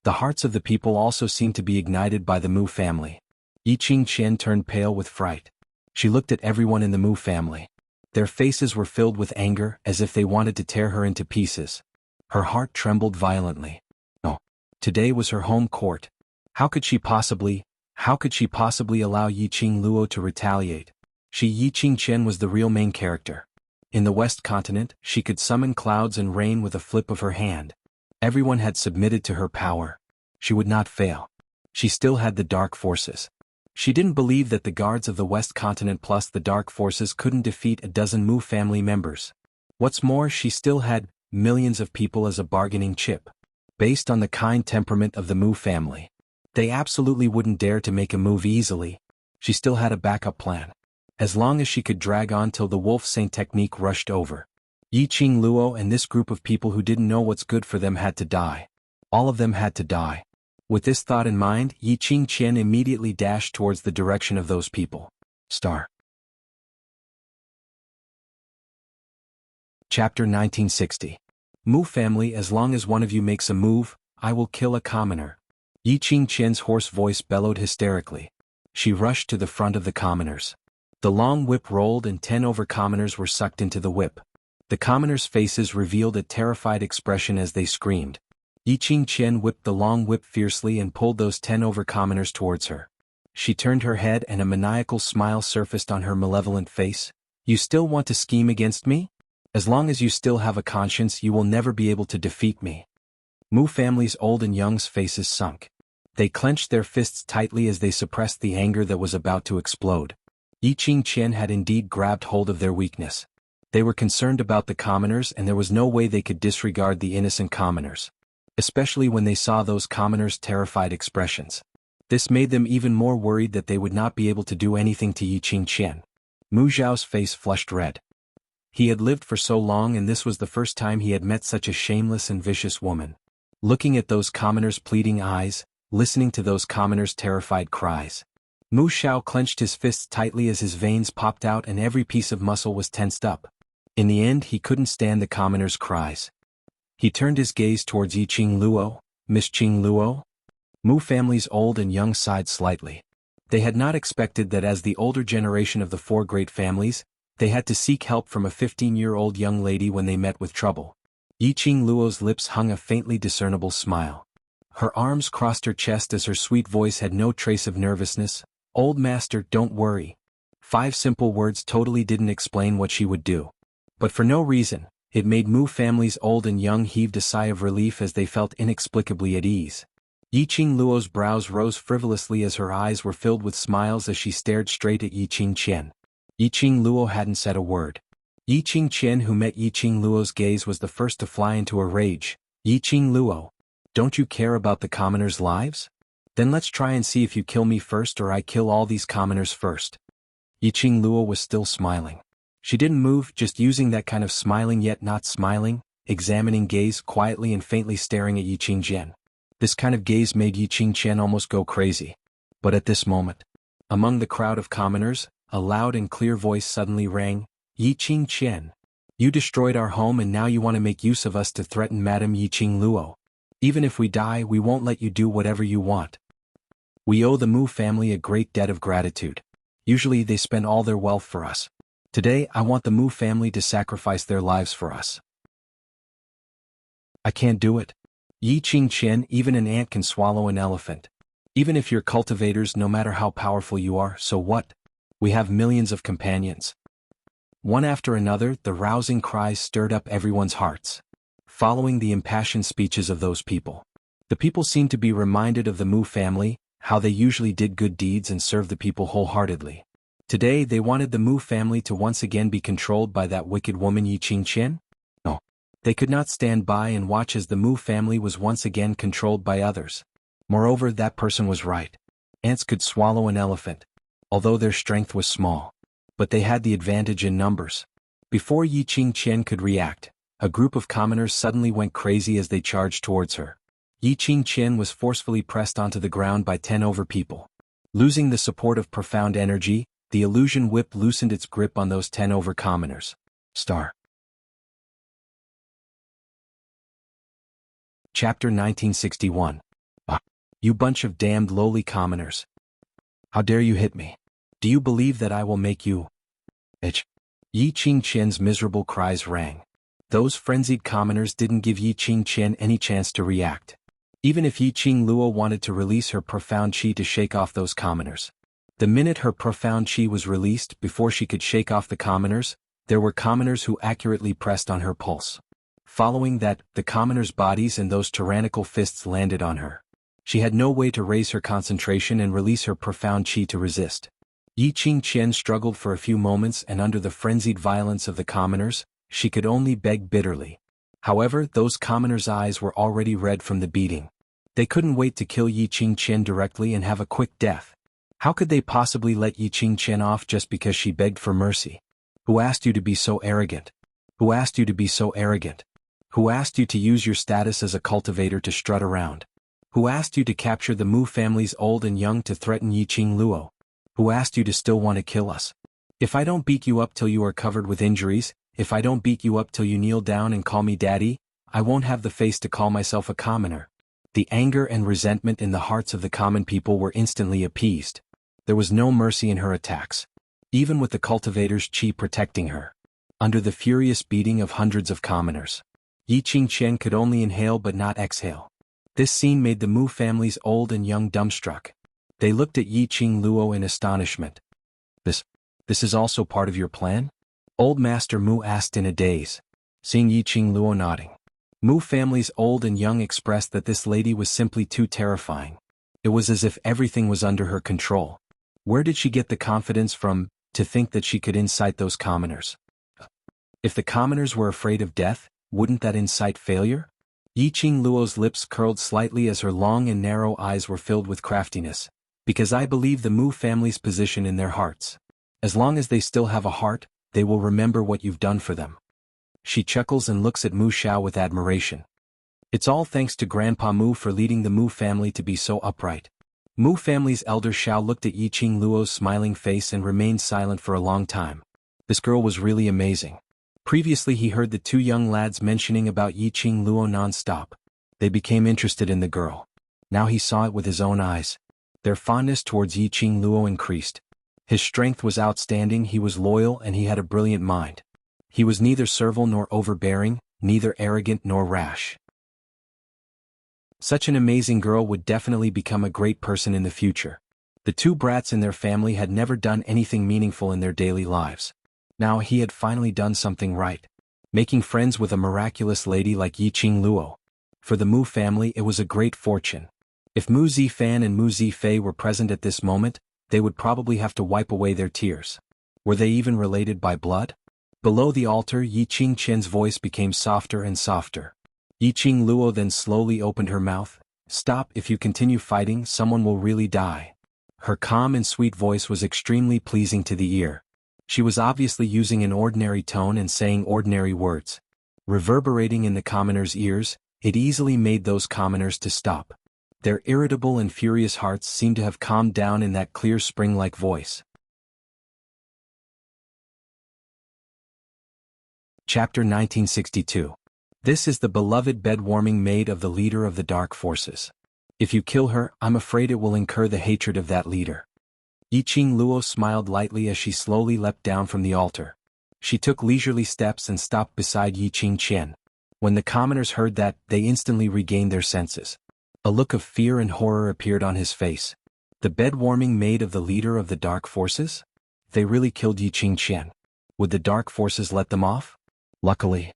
Speaker 1: The hearts of the people also seemed to be ignited by the Mu family. Yi Qingqian turned pale with fright. She looked at everyone in the Mu family. Their faces were filled with anger, as if they wanted to tear her into pieces. Her heart trembled violently. No. Today was her home court. How could she possibly allow Yiqing Luo to retaliate? Yiqing Qian was the real main character. In the West Continent, she could summon clouds and rain with a flip of her hand. Everyone had submitted to her power. She would not fail. She still had the dark forces. She didn't believe that the guards of the West Continent plus the dark forces couldn't defeat a dozen Mu family members. What's more, she still had millions of people as a bargaining chip. Based on the kind temperament of the Mu family, they absolutely wouldn't dare to make a move easily. She still had a backup plan. As long as she could drag on till the Wolf Saint technique rushed over. Yiqing Luo and this group of people who didn't know what's good for them had to die. All of them had to die. With this thought in mind, Yiqing Qian immediately dashed towards the direction of those people. Chapter 1960. Mu family, as long as one of you makes a move, I will kill a commoner. Yiqing Qian's hoarse voice bellowed hysterically. She rushed to the front of the commoners. The long whip rolled and 10 over commoners were sucked into the whip. The commoners' faces revealed a terrified expression as they screamed. Yiqing Qian whipped the long whip fiercely and pulled those 10 over commoners towards her. She turned her head and a maniacal smile surfaced on her malevolent face. You still want to scheme against me? As long as you still have a conscience, you will never be able to defeat me. Mu family's old and young's faces sunk. They clenched their fists tightly as they suppressed the anger that was about to explode. Yiqing Qian had indeed grabbed hold of their weakness. They were concerned about the commoners and there was no way they could disregard the innocent commoners. Especially when they saw those commoners' terrified expressions. This made them even more worried that they would not be able to do anything to Yiqing Qian. Mu Zhao's face flushed red. He had lived for so long and this was the first time he had met such a shameless and vicious woman. Looking at those commoners' pleading eyes, listening to those commoners' terrified cries. Mu Xiao clenched his fists tightly as his veins popped out and every piece of muscle was tensed up. In the end, he couldn't stand the commoners' cries. He turned his gaze towards Yiqing Luo. Miss Qing Luo? Mu family's old and young sighed slightly. They had not expected that as the older generation of the four great families, they had to seek help from a 15-year-old young lady when they met with trouble. Yiqing Luo's lips hung a faintly discernible smile. Her arms crossed her chest as her sweet voice had no trace of nervousness. Old master, don't worry. 5 simple words totally didn't explain what she would do. But for no reason, it made Mu family's old and young heaved a sigh of relief as they felt inexplicably at ease. Yiqing Luo's brows rose frivolously as her eyes were filled with smiles as she stared straight at Yiqing Qian. Yiqing Luo hadn't said a word. Yiqing Qian, who met Yiqing Luo's gaze, was the first to fly into a rage. Yiqing Luo, don't you care about the commoners' lives? Then let's try and see if you kill me first or I kill all these commoners first. Yiqing Luo was still smiling. She didn't move, just using that kind of smiling yet not smiling, examining gaze quietly and faintly staring at Yiqing Qian. This kind of gaze made Yiqing Qian almost go crazy. But at this moment, among the crowd of commoners, a loud and clear voice suddenly rang. Yiqing Qian, you destroyed our home and now you want to make use of us to threaten Madame Yiqing Luo. Even if we die, we won't let you do whatever you want. We owe the Mu family a great debt of gratitude. Usually they spend all their wealth for us. Today, I want the Mu family to sacrifice their lives for us. I can't do it. Yiqing Qian, even an ant can swallow an elephant. Even if you're cultivators, no matter how powerful you are, so what? We have millions of companions. One after another, the rousing cries stirred up everyone's hearts. Following the impassioned speeches of those people, the people seemed to be reminded of the Mu family, how they usually did good deeds and served the people wholeheartedly. Today they wanted the Mu family to once again be controlled by that wicked woman Yiqing Qian? No. They could not stand by and watch as the Mu family was once again controlled by others. Moreover, that person was right. Ants could swallow an elephant, although their strength was small. But they had the advantage in numbers. Before Yiqing Qian could react, a group of commoners suddenly went crazy as they charged towards her. Yiqing Qian was forcefully pressed onto the ground by 10 over people. Losing the support of profound energy, the illusion whip loosened its grip on those 10 over commoners. Chapter 1961. Ah, you bunch of damned lowly commoners. How dare you hit me? Do you believe that I will make you? Itch. Yi Qingqian's miserable cries rang. Those frenzied commoners didn't give Yi Qingqian any chance to react. Even if Yi Qingluo wanted to release her profound qi to shake off those commoners. The minute her profound qi was released, before she could shake off the commoners, there were commoners who accurately pressed on her pulse. Following that, the commoners' bodies and those tyrannical fists landed on her. She had no way to raise her concentration and release her profound qi to resist. Yi Qingqian struggled for a few moments, and under the frenzied violence of the commoners, she could only beg bitterly. However, those commoners' eyes were already red from the beating. They couldn't wait to kill Yi Qingqian directly and have a quick death. How could they possibly let Yi Qingqian off just because she begged for mercy? Who asked you to be so arrogant? Who asked you to be so arrogant? Who asked you to use your status as a cultivator to strut around? Who asked you to capture the Mu families old and young to threaten Yi Qingluo? Who asked you to still want to kill us? If I don't beat you up till you are covered with injuries, if I don't beat you up till you kneel down and call me daddy, I won't have the face to call myself a commoner. The anger and resentment in the hearts of the common people were instantly appeased. There was no mercy in her attacks. Even with the cultivator's qi protecting her. Under the furious beating of hundreds of commoners, Yi Qingqian could only inhale but not exhale. This scene made the Mu families old and young dumbstruck. They looked at Yi Qingluo in astonishment. This is also part of your plan? Old Master Mu asked in a daze. Seeing Yi Qingluo nodding. Mu families old and young expressed that this lady was simply too terrifying. It was as if everything was under her control. Where did she get the confidence from, to think that she could incite those commoners? If the commoners were afraid of death, wouldn't that incite failure? Yi Qingluo's lips curled slightly as her long and narrow eyes were filled with craftiness. Because I believe the Mu family's position in their hearts. As long as they still have a heart, they will remember what you've done for them. She chuckles and looks at Mu Xiao with admiration. It's all thanks to Grandpa Mu for leading the Mu family to be so upright. Mu family's elder Xiao looked at Yi Qingluo's smiling face and remained silent for a long time. This girl was really amazing. Previously he heard the two young lads mentioning about Yi Qingluo non-stop. They became interested in the girl. Now he saw it with his own eyes. Their fondness towards Yi Qingluo increased. His strength was outstanding, he was loyal, and he had a brilliant mind. He was neither servile nor overbearing, neither arrogant nor rash. Such an amazing girl would definitely become a great person in the future. The two brats in their family had never done anything meaningful in their daily lives. Now he had finally done something right. Making friends with a miraculous lady like Yi Qingluo. For the Mu family it was a great fortune. If Mu Zifan and Mu Zifei were present at this moment, they would probably have to wipe away their tears. Were they even related by blood? Below the altar, Yi Qingqian's voice became softer and softer. Yi Qingluo then slowly opened her mouth. Stop, if you continue fighting, someone will really die. Her calm and sweet voice was extremely pleasing to the ear. She was obviously using an ordinary tone and saying ordinary words. Reverberating in the commoners' ears, it easily made those commoners to stop. Their irritable and furious hearts seemed to have calmed down in that clear spring-like voice. Chapter 1962. This is the beloved bed-warming maid of the leader of the dark forces. If you kill her, I'm afraid it will incur the hatred of that leader. Yi Qingluo smiled lightly as she slowly leapt down from the altar. She took leisurely steps and stopped beside Yi Qingqian. When the commoners heard that, they instantly regained their senses. A look of fear and horror appeared on his face. The bed-warming maid of the leader of the dark forces? They really killed Yi Qingqian. Would the dark forces let them off? Luckily,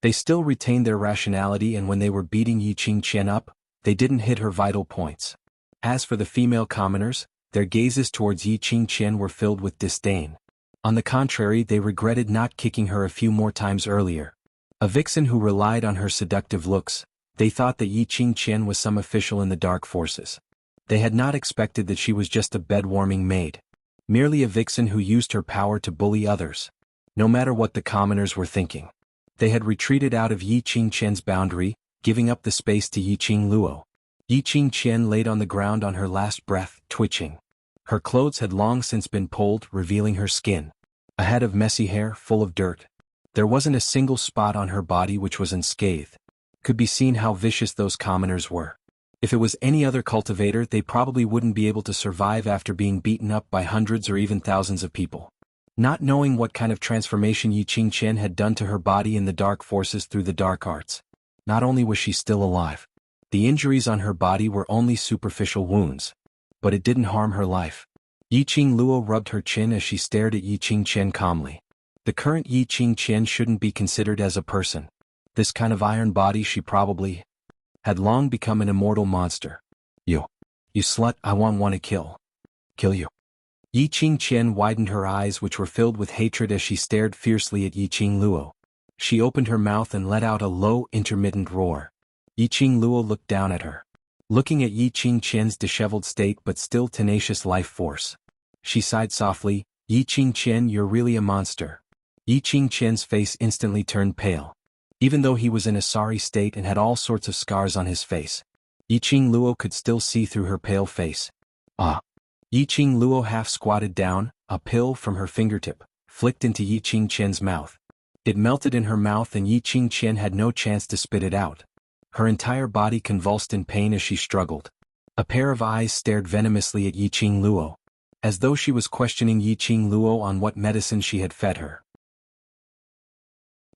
Speaker 1: they still retained their rationality, and when they were beating Yi Qingqian up, they didn't hit her vital points. As for the female commoners, their gazes towards Yi Qingqian were filled with disdain. On the contrary, they regretted not kicking her a few more times earlier. A vixen who relied on her seductive looks, they thought that Yi Qingqian was some official in the dark forces. They had not expected that she was just a bed-warming maid. Merely a vixen who used her power to bully others. No matter what the commoners were thinking. They had retreated out of Yi Qingqian's boundary, giving up the space to Yi Qingluo. Yi Qingqian laid on the ground on her last breath, twitching. Her clothes had long since been pulled, revealing her skin. A head of messy hair, full of dirt. There wasn't a single spot on her body which was unscathed. Could be seen how vicious those commoners were. If it was any other cultivator, they probably wouldn't be able to survive after being beaten up by hundreds or even thousands of people. Not knowing what kind of transformation Yi Qingqian had done to her body in the dark forces through the dark arts, not only was she still alive, the injuries on her body were only superficial wounds, but it didn't harm her life. Yi Qingluo rubbed her chin as she stared at Yi Qingqian calmly. The current Yi Qingqian shouldn't be considered as a person. This kind of iron body she probably had long become an immortal monster. You slut, I want to kill you. Yi Qingqian widened her eyes, which were filled with hatred, as she stared fiercely at Yi Qingluo. She opened her mouth and let out a low, intermittent roar. Yi Qingluo looked down at her. Looking at Yi Qingqian's disheveled state but still tenacious life force, she sighed softly, Yi Qingqian, you're really a monster. Yi Qingqian's face instantly turned pale. Even though he was in a sorry state and had all sorts of scars on his face, Yi Qingluo could still see through her pale face. Ah! Yi Qingluo half squatted down, a pill from her fingertip flicked into Yi Qingqian's mouth. It melted in her mouth and Yi Qingqian had no chance to spit it out. Her entire body convulsed in pain as she struggled. A pair of eyes stared venomously at Yi Qingluo, as though she was questioning Yi Qingluo on what medicine she had fed her.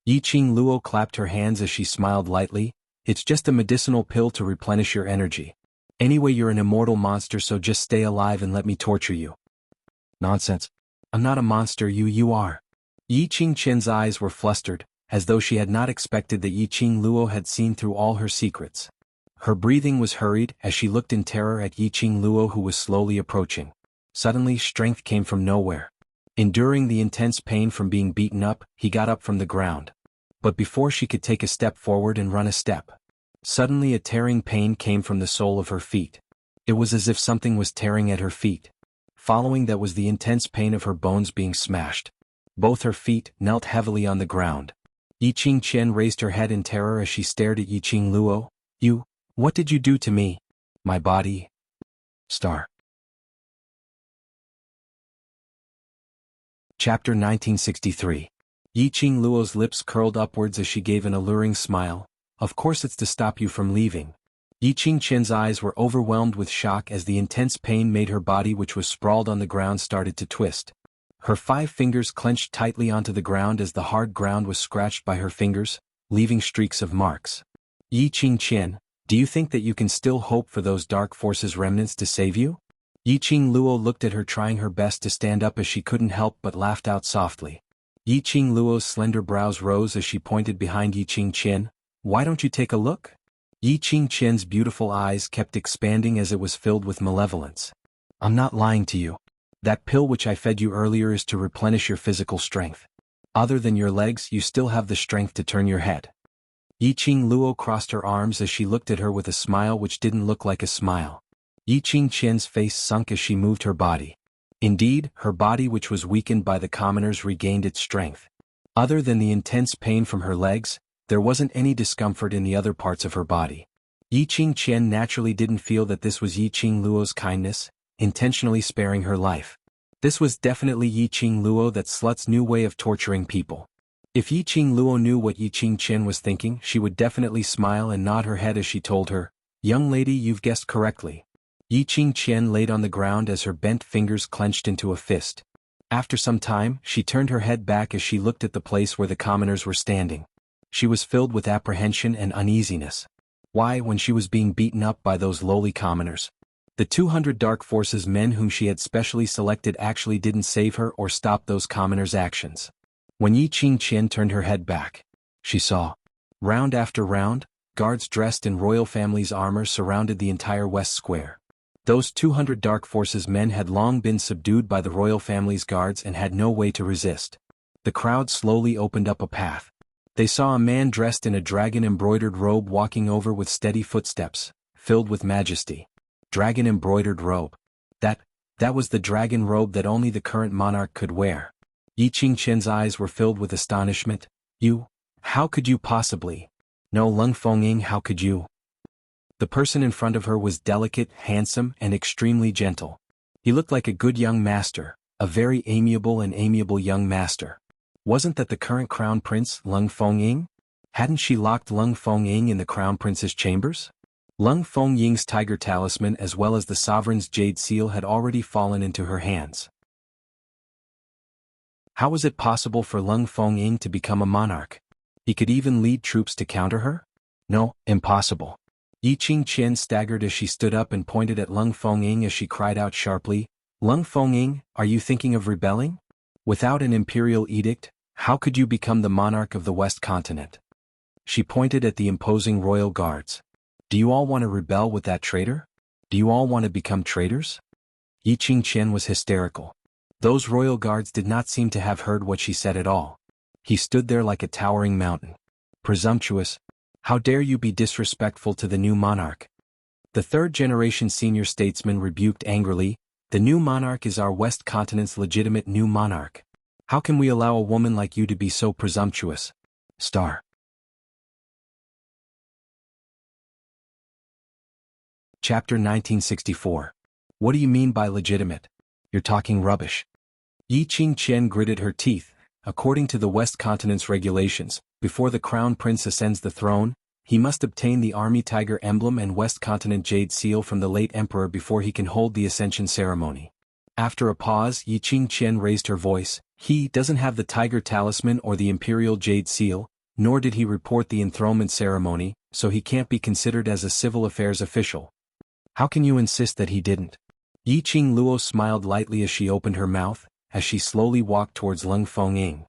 Speaker 1: Yi Qingluo clapped her hands as she smiled lightly. It's just a medicinal pill to replenish your energy. Anyway, you're an immortal monster, so just stay alive and let me torture you. Nonsense. I'm not a monster, you are. Yi Qingqian's eyes were flustered, as though she had not expected that Yi Qingluo had seen through all her secrets. Her breathing was hurried as she looked in terror at Yi Qingluo, who was slowly approaching. Suddenly, strength came from nowhere. Enduring the intense pain from being beaten up, he got up from the ground. But before she could take a step forward and run a step, suddenly a tearing pain came from the sole of her feet. It was as if something was tearing at her feet. Following that was the intense pain of her bones being smashed. Both her feet knelt heavily on the ground. Yi Qingqian raised her head in terror as she stared at Yi Qingluo. What did you do to me? My body. Star. Chapter 1963. Yi Qingluo's lips curled upwards as she gave an alluring smile. Of course it's to stop you from leaving. Yi Qingqian's eyes were overwhelmed with shock as the intense pain made her body, which was sprawled on the ground, started to twist. Her 5 fingers clenched tightly onto the ground as the hard ground was scratched by her fingers, leaving streaks of marks. Yi Qingqian, do you think that you can still hope for those dark forces remnants to save you? Yi Qingluo looked at her, trying her best to stand up as she couldn't help but laughed out softly. Yi Qingluo's slender brows rose as she pointed behind Yi Qingqian. Why don't you take a look? Yi Qingqian's beautiful eyes kept expanding as it was filled with malevolence. I'm not lying to you. That pill which I fed you earlier is to replenish your physical strength. Other than your legs, you still have the strength to turn your head. Yi Qingluo crossed her arms as she looked at her with a smile which didn't look like a smile. Yi Qingqian's face sunk as she moved her body. Indeed, her body, which was weakened by the commoners, regained its strength. Other than the intense pain from her legs, there wasn't any discomfort in the other parts of her body. Yi Qingqian naturally didn't feel that this was Yi Qingluo's kindness, intentionally sparing her life. This was definitely Yi Qingluo, that slut's new way of torturing people. If Yi Qingluo knew what Yi Qingqian was thinking, she would definitely smile and nod her head as she told her, "Young lady, you've guessed correctly." Yi Qingqian laid on the ground as her bent fingers clenched into a fist. After some time, she turned her head back as she looked at the place where the commoners were standing. She was filled with apprehension and uneasiness. Why, when she was being beaten up by those lowly commoners, the 200 Dark Forces men whom she had specially selected actually didn't save her or stop those commoners' actions. When Yi Qingqian turned her head back, she saw, round after round, guards dressed in royal family's armor surrounded the entire West Square. Those 200 Dark Forces men had long been subdued by the royal family's guards and had no way to resist. The crowd slowly opened up a path. They saw a man dressed in a dragon-embroidered robe walking over with steady footsteps, filled with majesty. Dragon-embroidered robe. That was the dragon robe that only the current monarch could wear. Yi Qingqian's eyes were filled with astonishment. How could you possibly? No, Lung Fengying, how could you? The person in front of her was delicate, handsome, and extremely gentle. He looked like a good young master, a very amiable young master. Wasn't that the current crown prince, Lung Fengying? Hadn't she locked Lung Fengying in the crown prince's chambers? Lung Fengying's tiger talisman as well as the sovereign's jade seal had already fallen into her hands. How was it possible for Lung Fengying to become a monarch? He could even lead troops to counter her? No, impossible. Yi Qingqian staggered as she stood up and pointed at Lung Fengying as she cried out sharply, "Lung Fengying, are you thinking of rebelling? Without an imperial edict, how could you become the monarch of the West Continent?" She pointed at the imposing royal guards. "Do you all want to rebel with that traitor? Do you all want to become traitors?" Yi Qingqian was hysterical. Those royal guards did not seem to have heard what she said at all. He stood there like a towering mountain. "Presumptuous! How dare you be disrespectful to the new monarch?" The third-generation senior statesman rebuked angrily, "The new monarch is our West Continent's legitimate new monarch. How can we allow a woman like you to be so presumptuous?" Chapter 1964. What do you mean by legitimate? You're talking rubbish. Yi Qingqian gritted her teeth. According to the West Continent's regulations, before the crown prince ascends the throne, he must obtain the army tiger emblem and West Continent jade seal from the late emperor before he can hold the ascension ceremony. After a pause, Yi Qingqian raised her voice. "He doesn't have the tiger talisman or the imperial jade seal, nor did he report the enthronement ceremony, so he can't be considered as a civil affairs official." "How can you insist that he didn't?" Yi Qingluo smiled lightly as she opened her mouth, as she slowly walked towards Lung Fengying.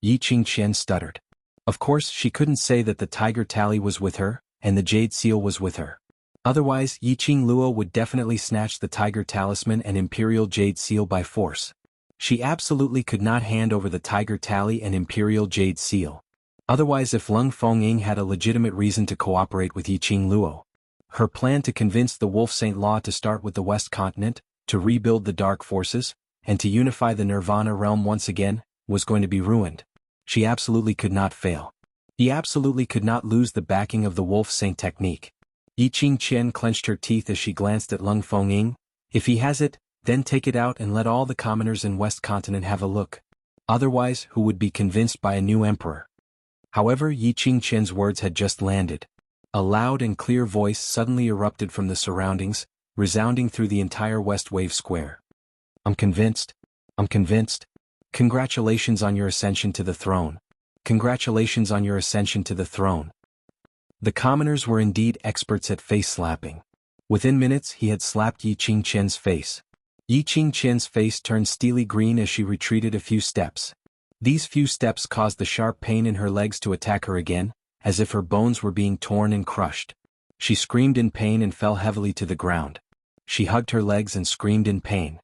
Speaker 1: Yi Qingqian stuttered. Of course she couldn't say that the tiger tally was with her, and the jade seal was with her. Otherwise Yi Qingluo would definitely snatch the tiger talisman and imperial jade seal by force. She absolutely could not hand over the tiger tally and imperial jade seal. Otherwise, if Lung Fengying had a legitimate reason to cooperate with Yi Qingluo, her plan to convince the Wolf Saint Law to start with the West Continent, to rebuild the Dark Forces, and to unify the Nirvana realm once again, was going to be ruined. She absolutely could not fail. He absolutely could not lose the backing of the Wolf Saint technique. Yi Qingqian clenched her teeth as she glanced at Lung Fengying. If he has it, then take it out and let all the commoners in West Continent have a look. Otherwise, who would be convinced by a new emperor? However, Yi Qingqian's words had just landed. A loud and clear voice suddenly erupted from the surroundings, resounding through the entire West Wave Square. "I'm convinced. I'm convinced. Congratulations on your ascension to the throne. Congratulations on your ascension to the throne." The commoners were indeed experts at face slapping. Within minutes he had slapped Yi Qingqian's face. Yi Qingqian's face turned steely green as she retreated a few steps. These few steps caused the sharp pain in her legs to attack her again, as if her bones were being torn and crushed. She screamed in pain and fell heavily to the ground. She hugged her legs and screamed in pain.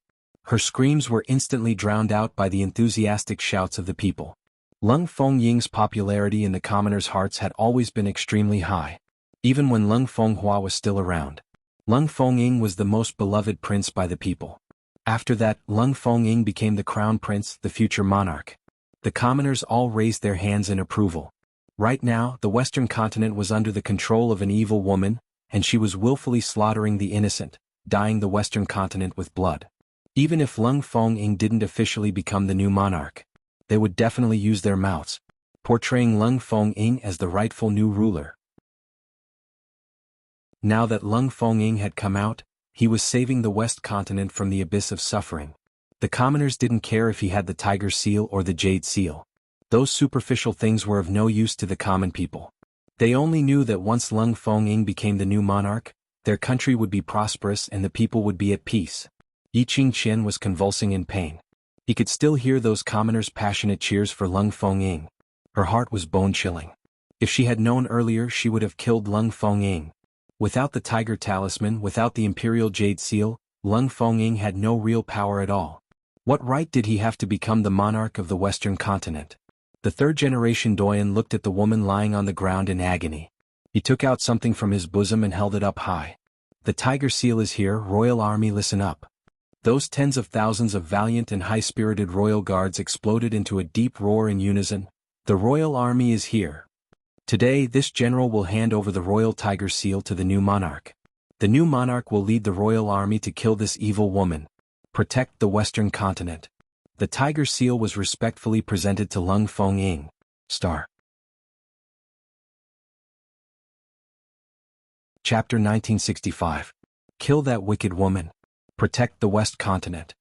Speaker 1: Her screams were instantly drowned out by the enthusiastic shouts of the people. Lung Fengying's popularity in the commoners' hearts had always been extremely high. Even when Lung Fenghua was still around, Lung Fengying was the most beloved prince by the people. After that, Lung Fengying became the crown prince, the future monarch. The commoners all raised their hands in approval. Right now, the Western Continent was under the control of an evil woman, and she was willfully slaughtering the innocent, dyeing the Western Continent with blood. Even if Lung Fengying didn't officially become the new monarch, they would definitely use their mouths, portraying Lung Fengying as the rightful new ruler. Now that Lung Fengying had come out, he was saving the West Continent from the abyss of suffering. The commoners didn't care if he had the tiger seal or the jade seal. Those superficial things were of no use to the common people. They only knew that once Lung Fengying became the new monarch, their country would be prosperous and the people would be at peace. Yi Qingqian was convulsing in pain. He could still hear those commoners' passionate cheers for Lung Fengying. Her heart was bone-chilling. If she had known earlier, she would have killed Lung Fengying. Without the tiger talisman, without the imperial jade seal, Lung Fengying had no real power at all. What right did he have to become the monarch of the Western Continent? The third-generation doyen looked at the woman lying on the ground in agony. He took out something from his bosom and held it up high. "The tiger seal is here, royal army, listen up." Those tens of thousands of valiant and high-spirited royal guards exploded into a deep roar in unison. "The royal army is here. Today this general will hand over the royal tiger seal to the new monarch. The new monarch will lead the royal army to kill this evil woman. Protect the Western Continent." The tiger seal was respectfully presented to Lung Fengying. Chapter 1965. Kill that wicked woman. Protect the West Continent.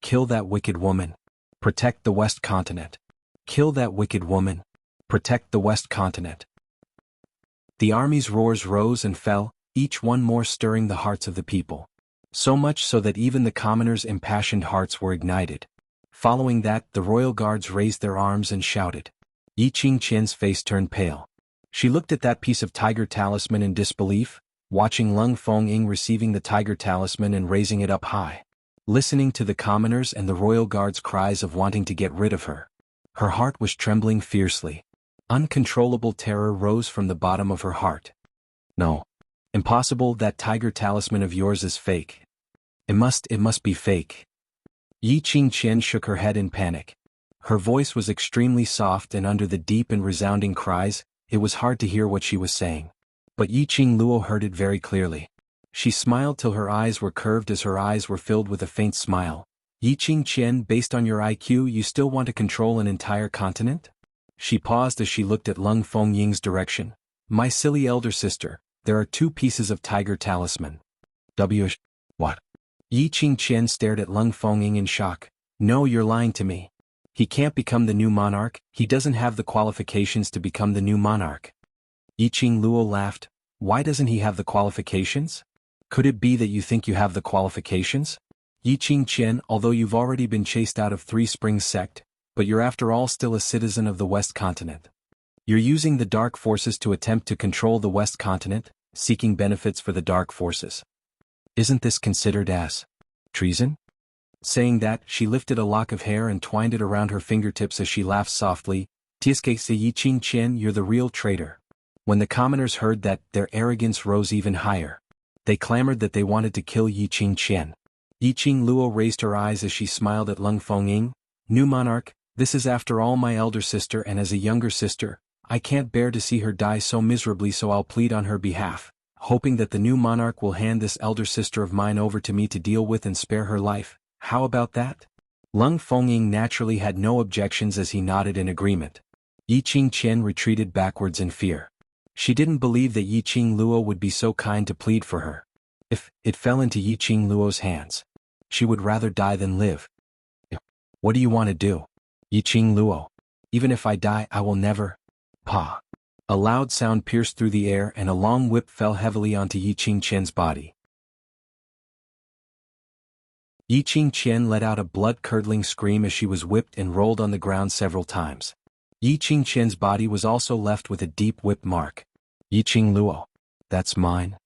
Speaker 1: Kill that wicked woman. Protect the West Continent. Kill that wicked woman. Protect the West Continent. The army's roars rose and fell, each one more stirring the hearts of the people. So much so that even the commoners' impassioned hearts were ignited. Following that, the royal guards raised their arms and shouted. Yi Qingqian's face turned pale. She looked at that piece of tiger talisman in disbelief, watching Lung Fengying receiving the tiger talisman and raising it up high. Listening to the commoners and the royal guards' cries of wanting to get rid of her. Her heart was trembling fiercely. Uncontrollable terror rose from the bottom of her heart. No. Impossible, that tiger talisman of yours is fake. It must be fake. Yi Qingqian shook her head in panic. Her voice was extremely soft, and under the deep and resounding cries, it was hard to hear what she was saying. But Yi Qingluo heard it very clearly. She smiled till her eyes were curved as her eyes were filled with a faint smile. Yi Qingqian, based on your IQ, you still want to control an entire continent? She paused as she looked at Lung Fengying's direction. My silly elder sister, there are 2 pieces of tiger talisman. What? Yi Qingqian stared at Lung Fengying in shock. No, you're lying to me. He can't become the new monarch, he doesn't have the qualifications to become the new monarch. Yi Qingluo laughed. Why doesn't he have the qualifications? Could it be that you think you have the qualifications? Yi Qingqian, although you've already been chased out of Three Springs sect, but you're after all still a citizen of the West Continent. You're using the dark forces to attempt to control the West Continent, seeking benefits for the dark forces. Isn't this considered as treason? Saying that, she lifted a lock of hair and twined it around her fingertips as she laughed softly. Tieske se Yi Qingqian, you're the real traitor. When the commoners heard that, their arrogance rose even higher. They clamored that they wanted to kill Yi Qingqian. Yi Qingluo raised her eyes as she smiled at Lung Fengying. New monarch, this is after all my elder sister, and as a younger sister, I can't bear to see her die so miserably, so I'll plead on her behalf, hoping that the new monarch will hand this elder sister of mine over to me to deal with and spare her life. How about that? Lung Fengying naturally had no objections as he nodded in agreement. Yi Qingqian retreated backwards in fear. She didn't believe that Yi Qingluo would be so kind to plead for her. If it fell into Yi Qingluo's hands, she would rather die than live. What do you want to do? Yi Qingluo. Even if I die, I will never. Pa. A loud sound pierced through the air and a long whip fell heavily onto Yi Qingqian's body. Yi Qingqian let out a blood-curdling scream as she was whipped and rolled on the ground several times. Yi Qingqian's body was also left with a deep whip mark. Yi Qingluo. That's mine.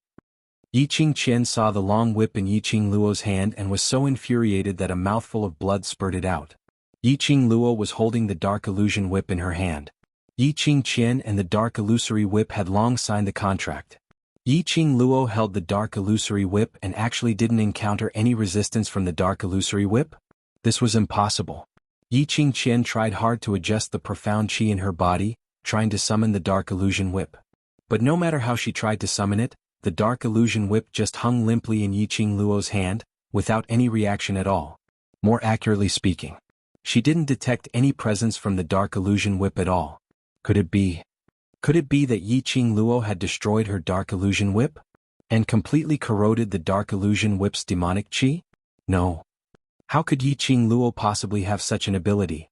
Speaker 1: Yi Qingqian saw the long whip in Yi Qingluo's hand and was so infuriated that a mouthful of blood spurted out. Yi Qingluo was holding the dark illusion whip in her hand. Yi Qingqian and the dark illusory whip had long signed the contract. Yi Qingluo held the dark illusory whip and actually didn't encounter any resistance from the dark illusory whip. This was impossible. Yi Qingqian tried hard to adjust the profound qi in her body, trying to summon the dark illusion whip. But no matter how she tried to summon it, the dark illusion whip just hung limply in Yi Qingluo's hand, without any reaction at all. More accurately speaking, she didn't detect any presence from the dark illusion whip at all. Could it be that Yi Qingluo had destroyed her dark illusion whip? And completely corroded the dark illusion whip's demonic qi? No. How could Yi Qingluo possibly have such an ability?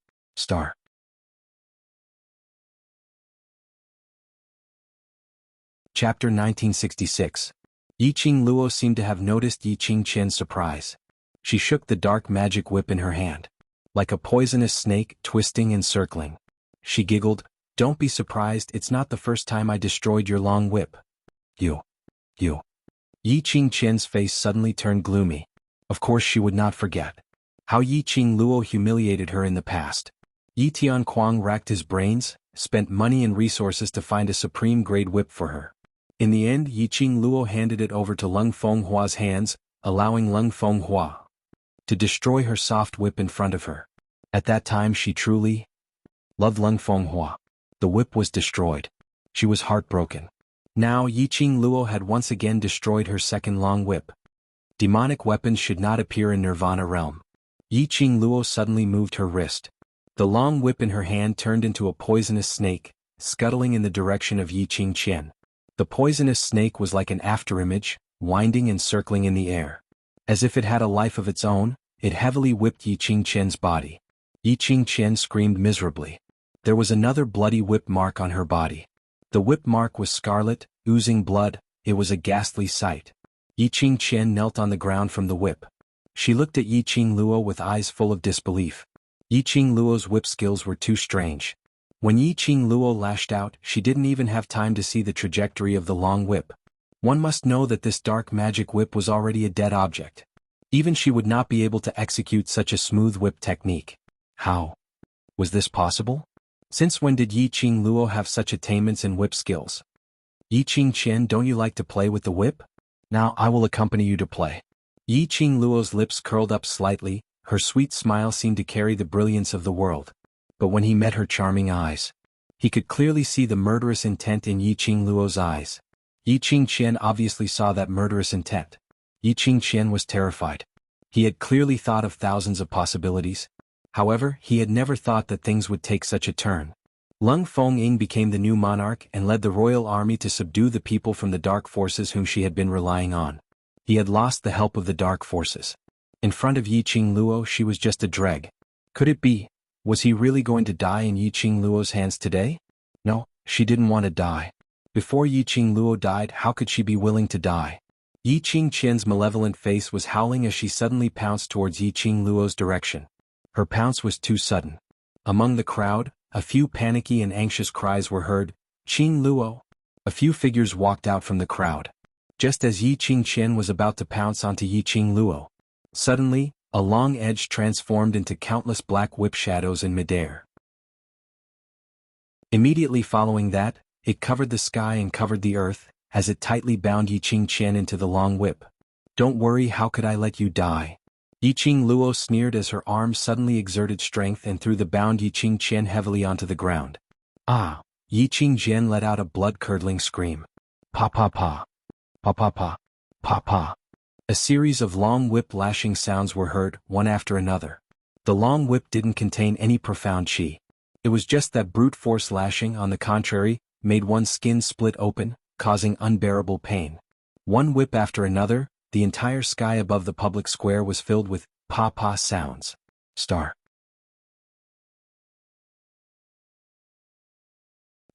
Speaker 1: Chapter 1966. Yi Qingluo seemed to have noticed Yi Qingqian's surprise. She shook the dark magic whip in her hand. Like a poisonous snake, twisting and circling. She giggled, Don't be surprised, it's not the first time I destroyed your long whip. You. Yi Qingqian's face suddenly turned gloomy. Of course she would not forget. How Yi Qingluo humiliated her in the past. Yi Tianquang racked his brains, spent money and resources to find a supreme-grade whip for her. In the end, Yi Qingluo handed it over to Lung Fenghua's hands, allowing Lung Fenghua to destroy her soft whip in front of her. At that time she truly loved Lung Fenghua. The whip was destroyed. She was heartbroken. Now Yi Qingluo had once again destroyed her second long whip. Demonic weapons should not appear in Nirvana realm. Yi Qingluo suddenly moved her wrist. The long whip in her hand turned into a poisonous snake, scuttling in the direction of Yi Qingqian. The poisonous snake was like an afterimage, winding and circling in the air. As if it had a life of its own, it heavily whipped Yi Qingqian's body. Yi Qingqian screamed miserably. There was another bloody whip mark on her body. The whip mark was scarlet, oozing blood. It was a ghastly sight. Yi Qingqian knelt on the ground from the whip. She looked at Yi Qingluo with eyes full of disbelief. Yi Qingluo's whip skills were too strange. When Yi Qingluo lashed out, she didn't even have time to see the trajectory of the long whip. One must know that this dark magic whip was already a dead object. Even she would not be able to execute such a smooth whip technique. How was this possible? Since when did Yi Qingluo have such attainments in whip skills? Yi Qingqian, don't you like to play with the whip? Now I will accompany you to play. Yi Qingluo's lips curled up slightly, her sweet smile seemed to carry the brilliance of the world. But when he met her charming eyes, he could clearly see the murderous intent in Yi Qingluo's eyes. Yi Qingqian obviously saw that murderous intent. Yi Qingqian was terrified. He had clearly thought of thousands of possibilities. However, he had never thought that things would take such a turn. Lung Fengying became the new monarch and led the royal army to subdue the people from the dark forces whom she had been relying on. He had lost the help of the dark forces. In front of Yi Qingluo she was just a dreg. Could it be? Was he really going to die in Yi Qingluo's hands today? No, she didn't want to die. Before Yi Qingluo died, how could she be willing to die? Yi Qingqian's malevolent face was howling as she suddenly pounced towards Yi Qingluo's direction. Her pounce was too sudden. Among the crowd, a few panicky and anxious cries were heard. Qingluo! A few figures walked out from the crowd. Just as Yi Qingqian was about to pounce onto Yi Qingluo, suddenly, a long edge transformed into countless black whip shadows in midair. Immediately following that, it covered the sky and covered the earth, as it tightly bound Yi Qingqian into the long whip. Don't worry, how could I let you die? Yi Qingluo sneered as her arms suddenly exerted strength and threw the bound Yi Qingqian heavily onto the ground. Ah! Yi Qingqian let out a blood-curdling scream. Pa pa pa. Pa pa pa. Pa pa. A series of long whip lashing sounds were heard, one after another. The long whip didn't contain any profound qi. It was just that brute force lashing, on the contrary, made one's skin split open, causing unbearable pain. One whip after another, the entire sky above the public square was filled with pa-pa sounds. Star.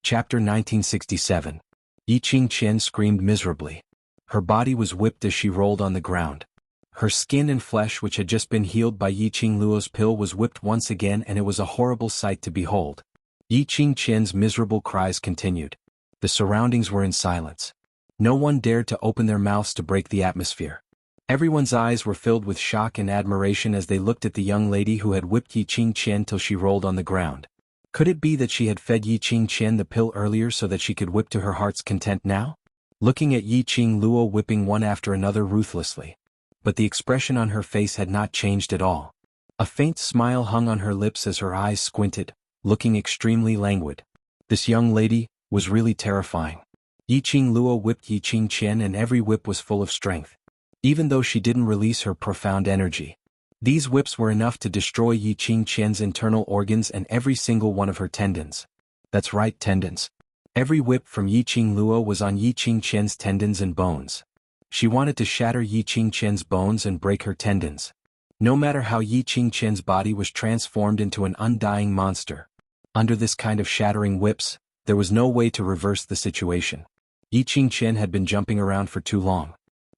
Speaker 1: Chapter 1967. Yi Qingqian screamed miserably. Her body was whipped as she rolled on the ground. Her skin and flesh, which had just been healed by Yi Qingluo's pill, was whipped once again, and it was a horrible sight to behold. Yi Qingqian's miserable cries continued. The surroundings were in silence. No one dared to open their mouths to break the atmosphere. Everyone's eyes were filled with shock and admiration as they looked at the young lady who had whipped Yi Qingqian till she rolled on the ground. Could it be that she had fed Yi Qingqian the pill earlier so that she could whip to her heart's content now? Looking at Yi Qingluo whipping one after another ruthlessly. But the expression on her face had not changed at all. A faint smile hung on her lips as her eyes squinted, looking extremely languid. This young lady was really terrifying. Yi Qingluo whipped Yi Qingqian and every whip was full of strength. Even though she didn't release her profound energy, these whips were enough to destroy Yi Qingqian's internal organs and every single one of her tendons. That's right, tendons. Every whip from Yi Qingluo was on Yi Qingqian's tendons and bones. She wanted to shatter Yi Qingqian's bones and break her tendons. No matter how Yi Qingqian's body was transformed into an undying monster. Under this kind of shattering whips, there was no way to reverse the situation. Yi Qingqian had been jumping around for too long.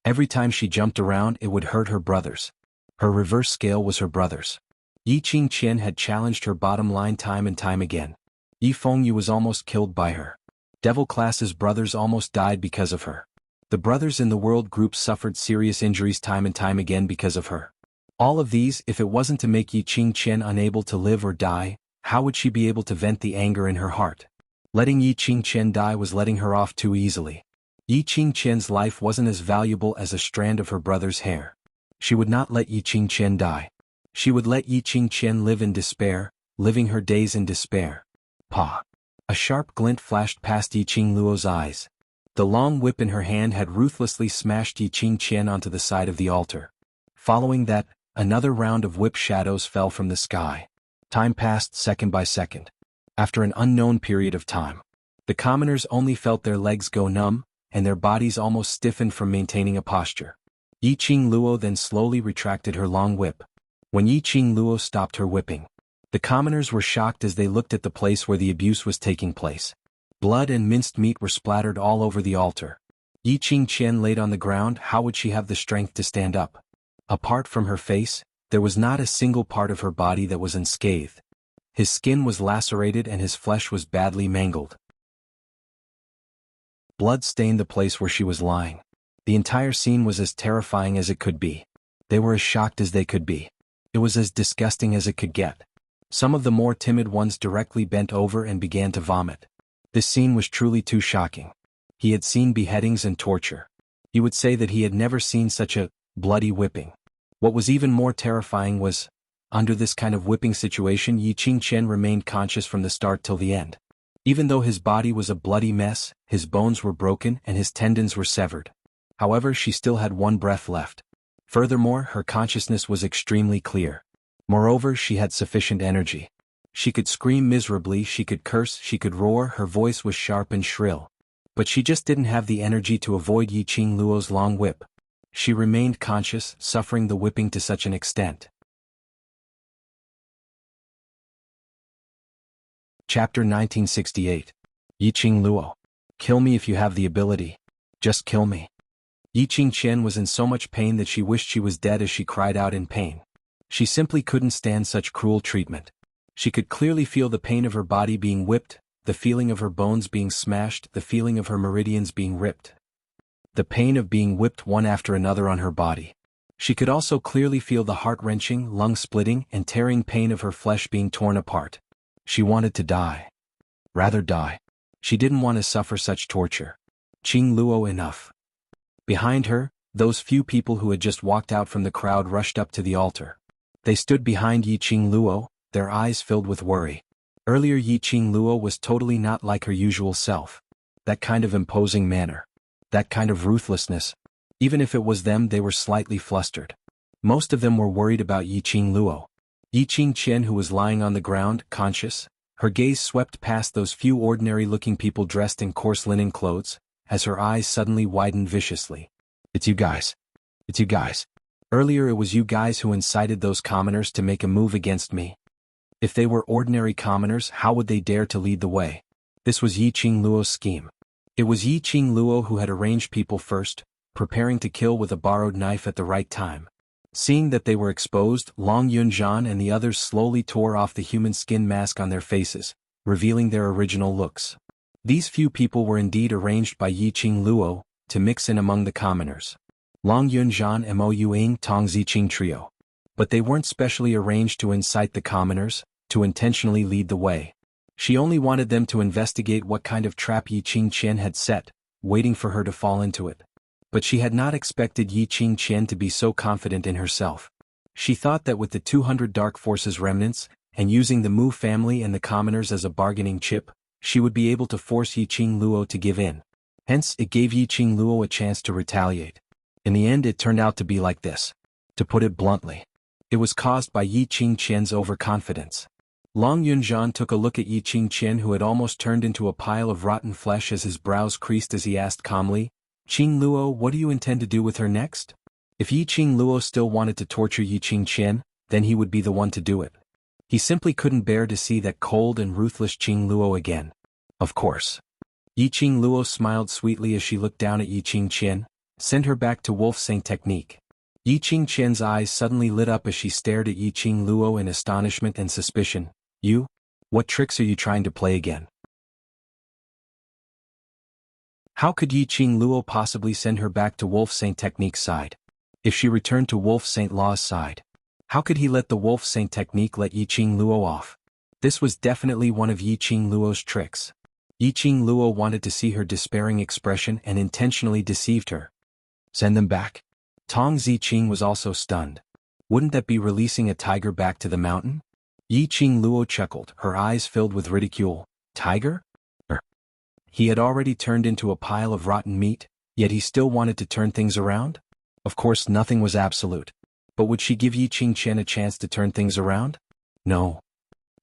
Speaker 1: Every time she jumped around, it would hurt her brothers. Her reverse scale was her brothers. Yi Qingqian had challenged her bottom line time and time again. Yi Fengyu was almost killed by her. Devil Class's brothers almost died because of her. The brothers in the world group suffered serious injuries time and time again because of her. All of these, if it wasn't to make Yi Qingqian unable to live or die, how would she be able to vent the anger in her heart? Letting Yi Qingqian die was letting her off too easily. Yi Qingqian's life wasn't as valuable as a strand of her brother's hair. She would not let Yi Qingqian die. She would let Yi Qingqian live in despair, living her days in despair. Pa. A sharp glint flashed past Yi Qingluo's eyes. The long whip in her hand had ruthlessly smashed Yi Qingqian onto the side of the altar. Following that, another round of whip shadows fell from the sky. Time passed second by second. After an unknown period of time, the commoners only felt their legs go numb, and their bodies almost stiffened from maintaining a posture. Yi Qing Luo then slowly retracted her long whip. When Yi Qing Luo stopped her whipping, the commoners were shocked as they looked at the place where the abuse was taking place. Blood and minced meat were splattered all over the altar. Yi Qing Qian laid on the ground. How would she have the strength to stand up? Apart from her face, there was not a single part of her body that was unscathed. His skin was lacerated and his flesh was badly mangled. Blood stained the place where she was lying. The entire scene was as terrifying as it could be. They were as shocked as they could be. It was as disgusting as it could get. Some of the more timid ones directly bent over and began to vomit. This scene was truly too shocking. He had seen beheadings and torture. He would say that he had never seen such a bloody whipping. What was even more terrifying was, under this kind of whipping situation, Yi Qing Qian remained conscious from the start till the end. Even though his body was a bloody mess, his bones were broken and his tendons were severed. However, she still had one breath left. Furthermore, her consciousness was extremely clear. Moreover, she had sufficient energy. She could scream miserably, she could curse, she could roar, her voice was sharp and shrill. But she just didn't have the energy to avoid Yi Qing Luo's long whip. She remained conscious, suffering the whipping to such an extent. Chapter 1968. Yi Qing Luo. Kill me if you have the ability. Just kill me. Yi Qing Qian was in so much pain that she wished she was dead as she cried out in pain. She simply couldn't stand such cruel treatment. She could clearly feel the pain of her body being whipped, the feeling of her bones being smashed, the feeling of her meridians being ripped. The pain of being whipped one after another on her body. She could also clearly feel the heart-wrenching, lung-splitting, and tearing pain of her flesh being torn apart. She wanted to die. Rather die. She didn't want to suffer such torture. Qing Luo, enough. Behind her, those few people who had just walked out from the crowd rushed up to the altar. They stood behind Yi Qing Luo, their eyes filled with worry. Earlier Yi Qing Luo was totally not like her usual self. That kind of imposing manner. That kind of ruthlessness. Even if it was them, they were slightly flustered. Most of them were worried about Yi Qing Luo. Yi Qing Qian, who was lying on the ground, conscious, her gaze swept past those few ordinary-looking people dressed in coarse linen clothes, as her eyes suddenly widened viciously. It's you guys. It's you guys. Earlier it was you guys who incited those commoners to make a move against me. If they were ordinary commoners, how would they dare to lead the way? This was Yi Qing Luo's scheme. It was Yi Qing Luo who had arranged people first, preparing to kill with a borrowed knife at the right time. Seeing that they were exposed, Long Yunzhan and the others slowly tore off the human skin mask on their faces, revealing their original looks. These few people were indeed arranged by Yi Qing Luo to mix in among the commoners. Long Yunzhan Mo Yuing Tong Ziqing Trio. But they weren't specially arranged to incite the commoners, to intentionally lead the way. She only wanted them to investigate what kind of trap Yi Qing Qian had set, waiting for her to fall into it. But she had not expected Yi Qing Qian to be so confident in herself. She thought that with the 200 Dark Forces remnants, and using the Mu family and the commoners as a bargaining chip, she would be able to force Yi Qing Luo to give in. Hence, it gave Yi Qing Luo a chance to retaliate. In the end, it turned out to be like this. To put it bluntly, it was caused by Yi Qing Qian's overconfidence. Long Yunzhan took a look at Yi Qing Qian, who had almost turned into a pile of rotten flesh, as his brows creased as he asked calmly, "Qing Luo, what do you intend to do with her next?" If Yi Qing Luo still wanted to torture Yi Qing Qian, then he would be the one to do it. He simply couldn't bear to see that cold and ruthless Qing Luo again. Of course. Yi Qing Luo smiled sweetly as she looked down at Yi Qing Qian, sent her back to Wolf Saint technique. Yi Qing Qian's eyes suddenly lit up as she stared at Yi Qing Luo in astonishment and suspicion. "You? What tricks are you trying to play again?" How could Yi Qing Luo possibly send her back to Wolf Saint technique's side? If she returned to Wolf Saint Law's side, how could he let the Wolf Saint technique let Yi Qing Luo off? This was definitely one of Yi Qing Luo's tricks. Yi Qing Luo wanted to see her despairing expression and intentionally deceived her. Send them back? Tong Ziqing was also stunned. Wouldn't that be releasing a tiger back to the mountain? Yi Qing Luo chuckled, her eyes filled with ridicule. Tiger? He had already turned into a pile of rotten meat, yet he still wanted to turn things around? Of course, nothing was absolute. But would she give Yi Qing Qian a chance to turn things around? No.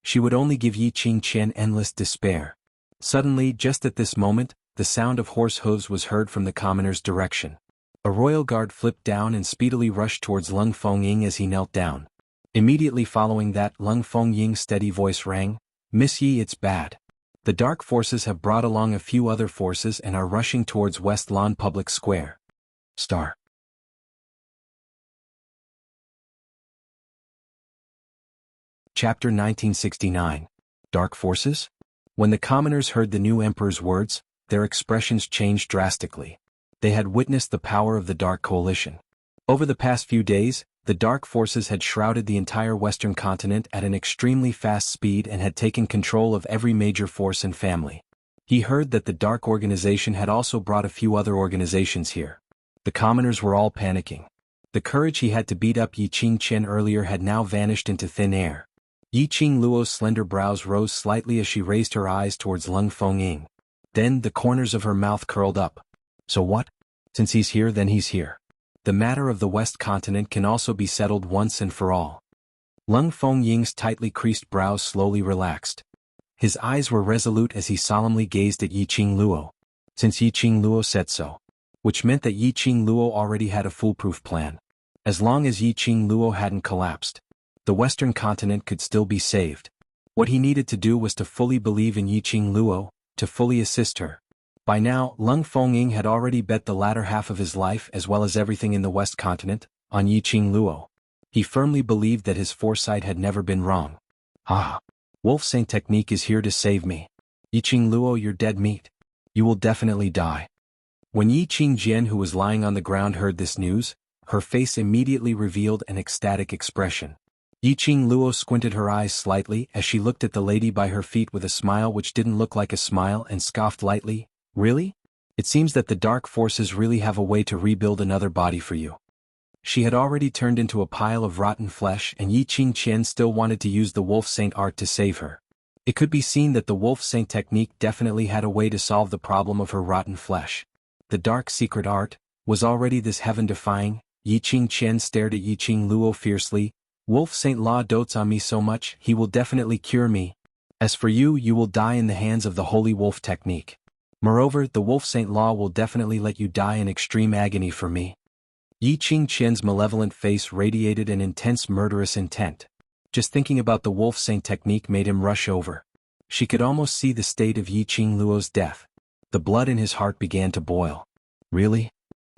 Speaker 1: She would only give Yi Qing Qian endless despair. Suddenly, just at this moment, the sound of horse hooves was heard from the commoner's direction. A royal guard flipped down and speedily rushed towards Lung Fengying as he knelt down. Immediately following that, Lung Fengying's steady voice rang, "Miss Yi, it's bad. The dark forces have brought along a few other forces and are rushing towards West Lawn Public Square." Star. Chapter 1969. Dark Forces? When the commoners heard the new emperor's words, their expressions changed drastically. They had witnessed the power of the Dark Coalition. Over the past few days, the Dark Forces had shrouded the entire Western continent at an extremely fast speed and had taken control of every major force and family. He heard that the Dark Organization had also brought a few other organizations here. The commoners were all panicking. The courage he had to beat up Yi Qingqian earlier had now vanished into thin air. Yi Qingluo's slender brows rose slightly as she raised her eyes towards Lung Fengying. Then the corners of her mouth curled up. So what? Since he's here, then he's here. The matter of the West Continent can also be settled once and for all. Lung Fengying's tightly creased brows slowly relaxed. His eyes were resolute as he solemnly gazed at Yi Qingluo. Since Yi Qingluo said so. Which meant that Yi Qingluo already had a foolproof plan. As long as Yi Qingluo hadn't collapsed, the Western continent could still be saved. What he needed to do was to fully believe in Yi Qingluo, to fully assist her. By now, Lung Fengying had already bet the latter half of his life as well as everything in the West continent, on Yi Qingluo. He firmly believed that his foresight had never been wrong. Ah! Wolf Saint technique is here to save me. Yi Qingluo, you're dead meat. You will definitely die. When Yi Qingjian, who was lying on the ground, heard this news, her face immediately revealed an ecstatic expression. Yi Qingluo squinted her eyes slightly as she looked at the lady by her feet with a smile which didn't look like a smile and scoffed lightly. Really? It seems that the dark forces really have a way to rebuild another body for you. She had already turned into a pile of rotten flesh and Yi Qingqian still wanted to use the Wolf Saint art to save her. It could be seen that the Wolf Saint technique definitely had a way to solve the problem of her rotten flesh. The dark secret art was already this heaven-defying. Yi Qingqian stared at Yi Qingluo fiercely. Wolf Saint Law dotes on me so much, he will definitely cure me. As for you, you will die in the hands of the Holy Wolf technique. Moreover, the Wolf Saint Law will definitely let you die in extreme agony for me. Yi Qingqian's malevolent face radiated an intense murderous intent. Just thinking about the Wolf Saint technique made him rush over. She could almost see the state of Yi Qingluo's death. The blood in his heart began to boil. Really?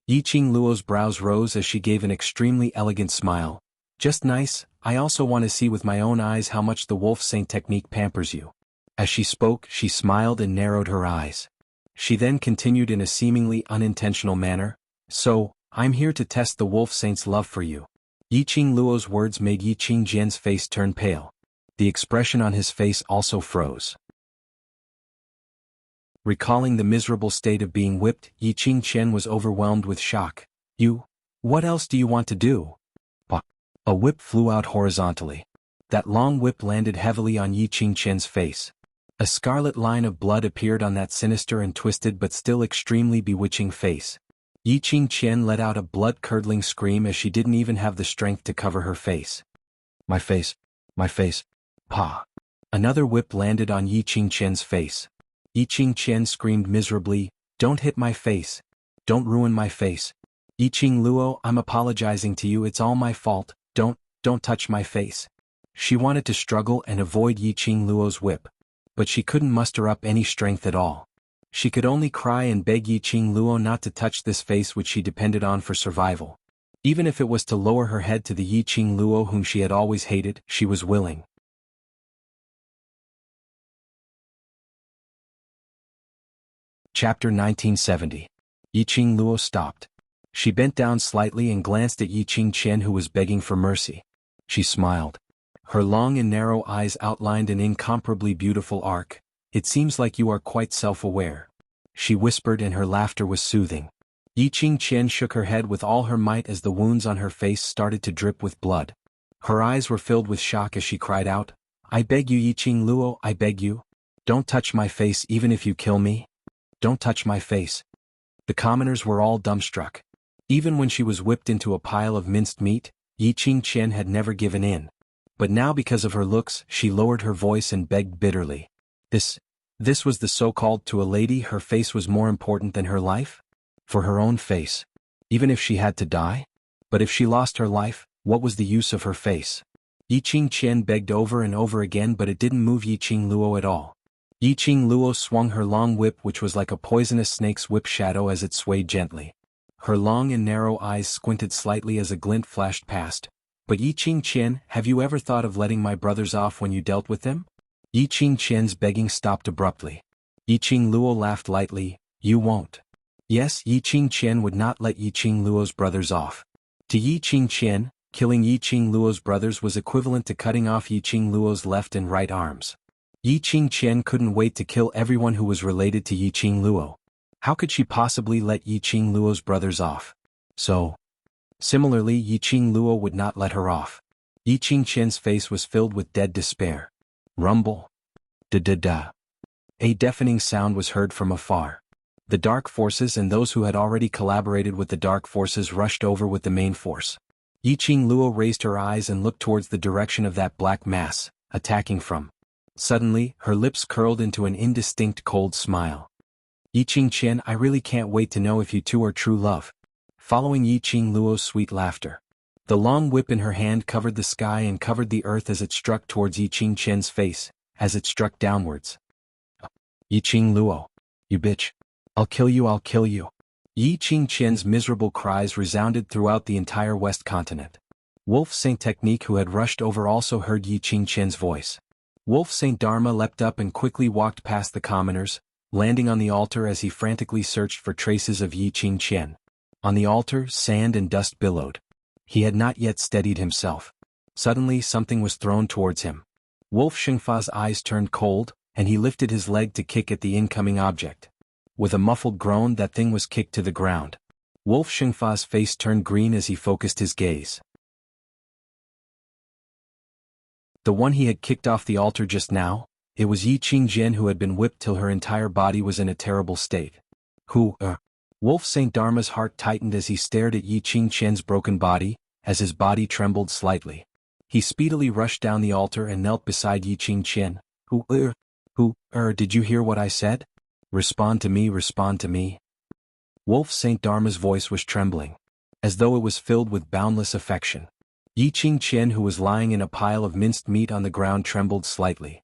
Speaker 1: Yi Qingluo's brows rose as she gave an extremely elegant smile. Just nice. I also want to see with my own eyes how much the Wolf Saint technique pampers you. As she spoke, she smiled and narrowed her eyes. She then continued in a seemingly unintentional manner. So, I'm here to test the Wolf Saint's love for you. Yi Qingluo's words made Yi Qingjian's face turn pale. The expression on his face also froze. Recalling the miserable state of being whipped, Yi Qingqian was overwhelmed with shock. You? What else do you want to do? A whip flew out horizontally. That long whip landed heavily on Yi Qingqian's face. A scarlet line of blood appeared on that sinister and twisted but still extremely bewitching face. Yi Qingqian let out a blood-curdling scream as she didn't even have the strength to cover her face. My face. My face. Pa! Another whip landed on Yi Qingqian's face. Yi Qingqian screamed miserably, "Don't hit my face. Don't ruin my face. Yi Qingluo, I'm apologizing to you, it's all my fault. Don't touch my face." She wanted to struggle and avoid Yi Qingluo's whip, but she couldn't muster up any strength at all. She could only cry and beg Yi Qingluo not to touch this face which she depended on for survival. Even if it was to lower her head to the Yi Qingluo whom she had always hated, she was willing. Chapter 1970. Yi Qingluo stopped. She bent down slightly and glanced at Yi Qingqian, who was begging for mercy. She smiled. Her long and narrow eyes outlined an incomparably beautiful arc. "It seems like you are quite self-aware," she whispered, and her laughter was soothing. Yi Qingqian shook her head with all her might as the wounds on her face started to drip with blood. Her eyes were filled with shock as she cried out, "I beg you, Yi Qingluo, I beg you. Don't touch my face even if you kill me. Don't touch my face." The commoners were all dumbstruck. Even when she was whipped into a pile of minced meat, Yi Qingqian had never given in. But now, because of her looks, she lowered her voice and begged bitterly. This was the so-called to a lady her face was more important than her life? For her own face. Even if she had to die? But if she lost her life, what was the use of her face? Yiqing Qian begged over and over again, but it didn't move Yiqing Luo at all. Yiqing Luo swung her long whip, which was like a poisonous snake's whip shadow as it swayed gently. Her long and narrow eyes squinted slightly as a glint flashed past. But Yiqing Qian, have you ever thought of letting my brothers off when you dealt with them? Yiqing Qian's begging stopped abruptly. Yiqing Luo laughed lightly. You won't. Yes, Yiqing Qian would not let Yiqing Luo's brothers off. To Yiqing Qian, killing Yiqing Luo's brothers was equivalent to cutting off Yiqing Luo's left and right arms. Yiqing Qian couldn't wait to kill everyone who was related to Yiqing Luo. How could she possibly let Yiqing Luo's brothers off? Similarly, Yiqing Luo would not let her off. Yiqing Qian's face was filled with dead despair. Rumble. Da-da-da. A deafening sound was heard from afar. The dark forces and those who had already collaborated with the dark forces rushed over with the main force. Yiqing Luo raised her eyes and looked towards the direction of that black mass, attacking from. Suddenly, her lips curled into an indistinct cold smile. Yiqing Qian, I really can't wait to know if you two are true love. Following Yiqing Luo's sweet laughter. The long whip in her hand covered the sky and covered the earth as it struck towards Yiqing Qian's face, as it struck downwards. Yiqing Luo. You bitch. I'll kill you, I'll kill you. Yiqing Qian's miserable cries resounded throughout the entire West continent. Wolf Saint Technique, who had rushed over, also heard Yiqing Qian's voice. Wolf Saint Dharma leapt up and quickly walked past the commoners, landing on the altar as he frantically searched for traces of Yiqing Qian. On the altar, sand and dust billowed. He had not yet steadied himself. Suddenly something was thrown towards him. Wolf Shengfa's eyes turned cold, and he lifted his leg to kick at the incoming object. With a muffled groan, that thing was kicked to the ground. Wolf Shengfa's face turned green as he focused his gaze. The one he had kicked off the altar just now? It was Yiqing Qian, who had been whipped till her entire body was in a terrible state. Wolf Saint Dharma's heart tightened as he stared at Yiqing Qian's broken body, as his body trembled slightly. He speedily rushed down the altar and knelt beside Yiqing Qian. Did you hear what I said? Respond to me, respond to me. Wolf Saint Dharma's voice was trembling, as though it was filled with boundless affection. Yiqing Qian, who was lying in a pile of minced meat on the ground, trembled slightly.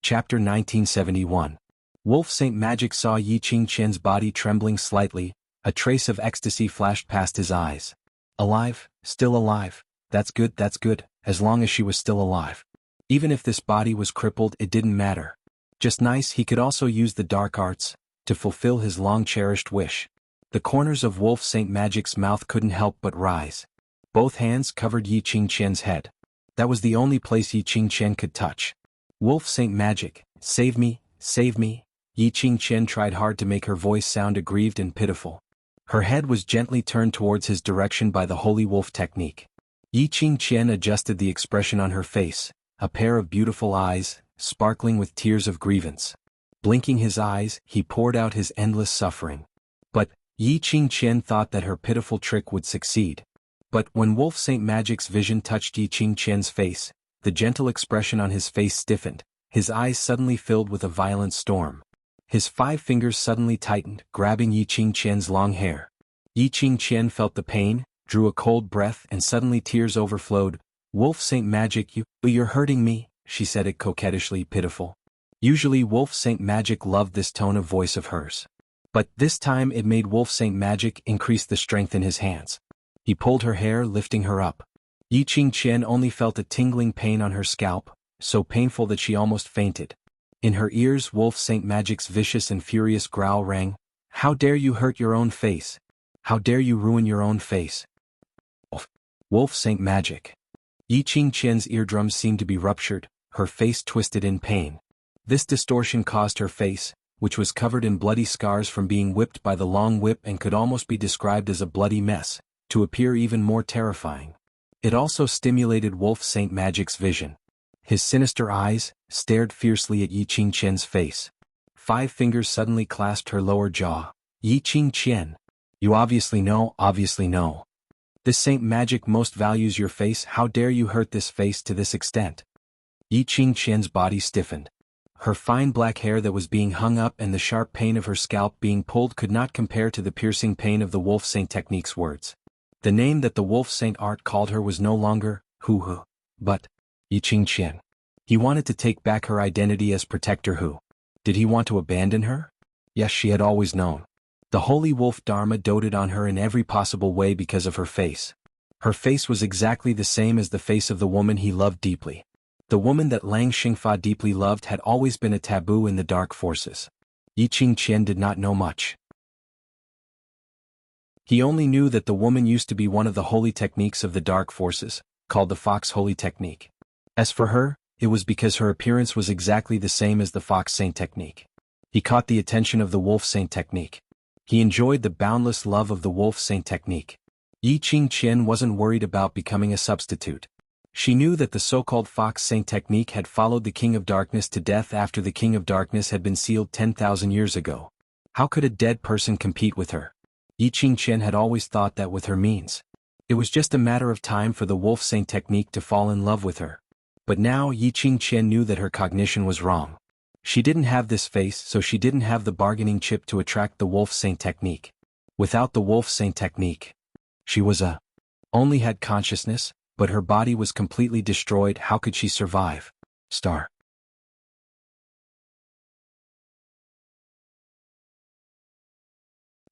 Speaker 1: Chapter 1971. Wolf Saint Magic saw Yiqing Qian's body trembling slightly. A trace of ecstasy flashed past his eyes. Alive, still alive. That's good, as long as she was still alive. Even if this body was crippled, it didn't matter. Just nice, he could also use the dark arts to fulfill his long-cherished wish. The corners of Wolf Saint Magic's mouth couldn't help but rise. Both hands covered Yiqing Qian's head. That was the only place Yiqing Qian could touch. Wolf Saint Magic, save me, save me. Yiqing Qian tried hard to make her voice sound aggrieved and pitiful. Her head was gently turned towards his direction by the Holy Wolf Technique. Yiqing Qian adjusted the expression on her face, a pair of beautiful eyes, sparkling with tears of grievance. Blinking his eyes, he poured out his endless suffering. But Yiqing Qian thought that her pitiful trick would succeed. But when Wolf Saint Magic's vision touched Yiqing Qian's face, the gentle expression on his face stiffened, his eyes suddenly filled with a violent storm. His 5 fingers suddenly tightened, grabbing Yiqing Qian's long hair. Yiqing Qian felt the pain, drew a cold breath, and suddenly tears overflowed. Wolf Saint Magic, you're hurting me, she said it coquettishly, pitiful. Usually Wolf Saint Magic loved this tone of voice of hers. But this time it made Wolf Saint Magic increase the strength in his hands. He pulled her hair, lifting her up. Yiqing Qian only felt a tingling pain on her scalp, so painful that she almost fainted. In her ears Wolf Saint Magic's vicious and furious growl rang. How dare you hurt your own face? How dare you ruin your own face? Wolf Saint Magic. Yiqing Qian's eardrums seemed to be ruptured, her face twisted in pain. This distortion caused her face, which was covered in bloody scars from being whipped by the long whip and could almost be described as a bloody mess, to appear even more terrifying. It also stimulated Wolf Saint Magic's vision. His sinister eyes stared fiercely at Yiqing Qian's face. 5 fingers suddenly clasped her lower jaw. Yiqing Qian. You obviously know. This Saint Magic most values your face. How dare you hurt this face to this extent? Yi Qingqian's body stiffened. Her fine black hair that was being hung up and the sharp pain of her scalp being pulled could not compare to the piercing pain of the Wolf Saint Technique's words. The name that the Wolf Saint Art called her was no longer Hu, but Yi Qingqian. He wanted to take back her identity as Protector Hu. Did he want to abandon her? Yes, she had always known. The Holy Wolf Dharma doted on her in every possible way because of her face. Her face was exactly the same as the face of the woman he loved deeply. The woman that Lang Xingfa deeply loved had always been a taboo in the dark forces. Yi Qingqian did not know much. He only knew that the woman used to be one of the holy techniques of the dark forces, called the Fox Holy Technique. As for her, it was because her appearance was exactly the same as the Fox Saint Technique. He caught the attention of the Wolf Saint Technique. He enjoyed the boundless love of the Wolf Saint Technique. Yi Qingqian wasn't worried about becoming a substitute. She knew that the so-called Fox Saint Technique had followed the King of Darkness to death after the King of Darkness had been sealed 10,000 years ago. How could a dead person compete with her? Yi Qingqian had always thought that with her means, it was just a matter of time for the Wolf Saint Technique to fall in love with her. But now Yi Qingqian knew that her cognition was wrong. She didn't have this face, so she didn't have the bargaining chip to attract the Wolf Saint Technique. Without the Wolf Saint Technique, she was only had consciousness, but her body was completely destroyed. How could she survive? Star.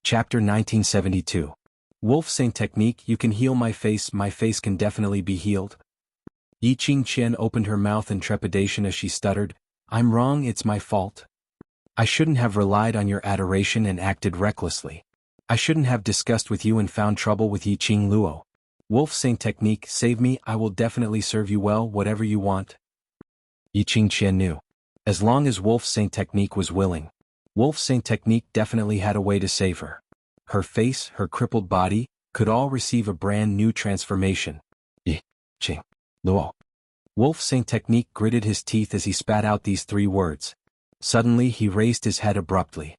Speaker 1: Chapter 1972. Wolf Saint Technique. You can heal my face can definitely be healed. Yi Qingqian opened her mouth in trepidation as she stuttered, I'm wrong, it's my fault. I shouldn't have relied on your adoration and acted recklessly. I shouldn't have discussed with you and found trouble with Yi Qing Luo. Wolf Saint Technique, save me, I will definitely serve you well, whatever you want. Yi Qingqian knew. As long as Wolf Saint Technique was willing, Wolf Saint Technique definitely had a way to save her. Her face, her crippled body, could all receive a brand new transformation. Yi Qing Luo. Wolf Saint Technique gritted his teeth as he spat out these three words. Suddenly he raised his head abruptly.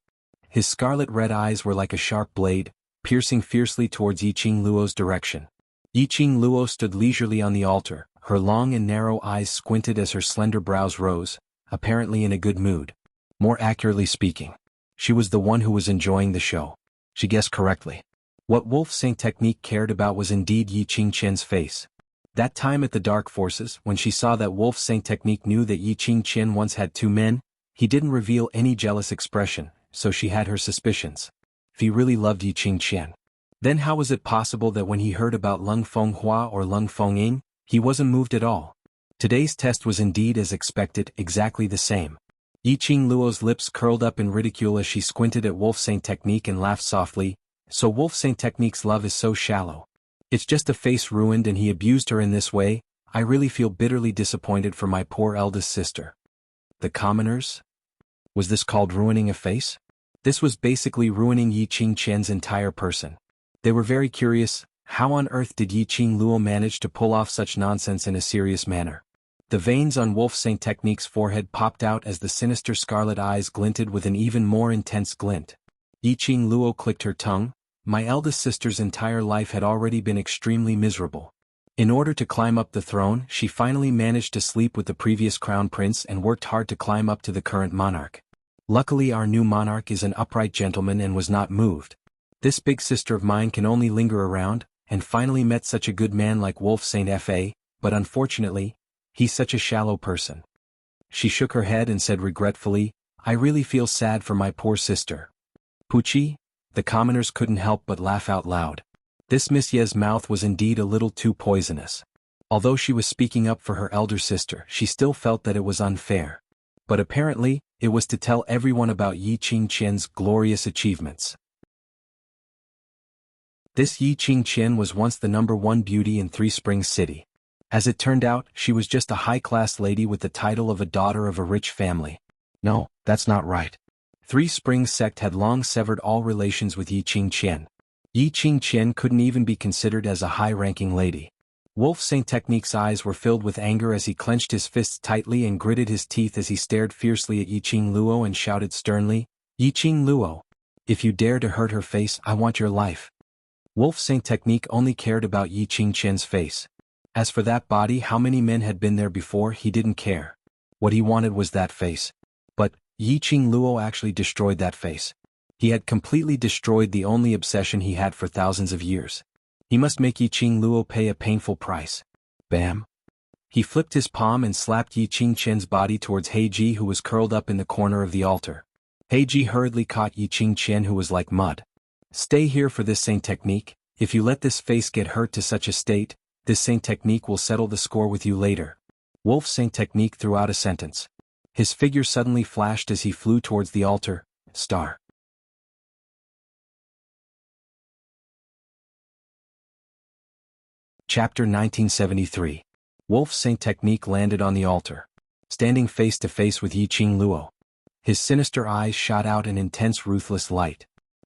Speaker 1: His scarlet-red eyes were like a sharp blade, piercing fiercely towards Yi Qing Luo's direction. Yi Qing Luo stood leisurely on the altar, her long and narrow eyes squinted as her slender brows rose, apparently in a good mood. More accurately speaking, she was the one who was enjoying the show. She guessed correctly. What Wolf Saint Technique cared about was indeed Yi Qingqian's face. That time at the Dark Forces, when she saw that Wolf Saint Technique knew that Yi Qingqian once had two men, he didn't reveal any jealous expression, so she had her suspicions. If he really loved Yi Qingqian, then how was it possible that when he heard about Lung Fenghua or Lung Fengying, he wasn't moved at all? Today's test was indeed as expected, exactly the same. Yi Qing Luo's lips curled up in ridicule as she squinted at Wolf Saint Technique and laughed softly. So Wolf Saint Technique's love is so shallow. It's just a face ruined and he abused her in this way. I really feel bitterly disappointed for my poor eldest sister. The commoners? Was this called ruining a face? This was basically ruining Yi Qingqian's entire person. They were very curious, how on earth did Yi Qing Luo manage to pull off such nonsense in a serious manner? The veins on Wolf Saint Technique's forehead popped out as the sinister scarlet eyes glinted with an even more intense glint. Yi Qing Luo clicked her tongue. My eldest sister's entire life had already been extremely miserable. In order to climb up the throne, she finally managed to sleep with the previous crown prince and worked hard to climb up to the current monarch. Luckily our new monarch is an upright gentleman and was not moved. This big sister of mine can only linger around, and finally met such a good man like Wolf Saint Fa, but unfortunately, he's such a shallow person. She shook her head and said regretfully, I really feel sad for my poor sister. Pucci? The commoners couldn't help but laugh out loud. This Miss Ye's mouth was indeed a little too poisonous. Although she was speaking up for her elder sister, she still felt that it was unfair. But apparently, it was to tell everyone about Yi Qingqian's glorious achievements. This Yi Qingqian was once the #1 beauty in Three Springs City. As it turned out, she was just a high-class lady with the title of a daughter of a rich family. No, that's not right. Three Springs sect had long severed all relations with Yi Qingqian. Yi Qingqian couldn't even be considered as a high-ranking lady. Wolf Saint Technique's eyes were filled with anger as he clenched his fists tightly and gritted his teeth as he stared fiercely at Yi Qing Luo and shouted sternly, Yi Qing Luo, if you dare to hurt her face, I want your life. Wolf Saint Technique only cared about Yi Qingqian's face. As for that body, how many men had been there before, he didn't care. What he wanted was that face. But Yi Qing Luo actually destroyed that face. He had completely destroyed the only obsession he had for thousands of years. He must make Yi Qing Luo pay a painful price. Bam! He flipped his palm and slapped Yi Qingqian's body towards Heiji, who was curled up in the corner of the altar. Heiji hurriedly caught Yi Qingqian, who was like mud. Stay here for this Saint Technique. If you let this face get hurt to such a state, this Saint Technique will settle the score with you later. Wolf Saint Technique threw out a sentence. His figure suddenly flashed as he flew towards the altar. Star. Chapter 1973. Wolf Saint Technique landed on the altar, standing face to face with Yi Qing Luo. His sinister eyes shot out an intense ruthless light.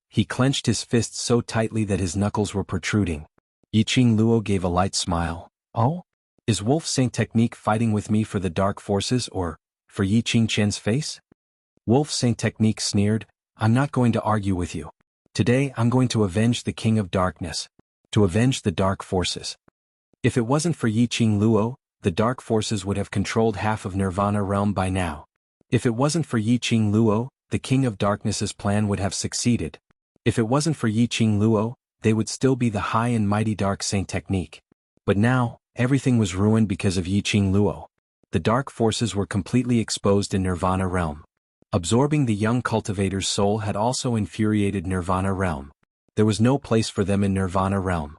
Speaker 1: He clenched his fists so tightly that his knuckles were protruding. Yi Qing Luo gave a light smile. Oh? Is Wolf Saint Technique fighting with me for the dark forces or for Yi Qingqian's face? Wolf Saint Technique sneered. I'm not going to argue with you. Today I'm going to avenge the King of Darkness. To avenge the dark forces. If it wasn't for Yi Qing Luo, the dark forces would have controlled half of Nirvana realm by now. If it wasn't for Yi Qing Luo, the King of Darkness's plan would have succeeded. If it wasn't for Yi Qing Luo, they would still be the high and mighty Dark Saint Technique. But now, everything was ruined because of Yi Qing Luo. The dark forces were completely exposed in Nirvana realm. Absorbing the young cultivator's soul had also infuriated Nirvana realm. There was no place for them in Nirvana realm.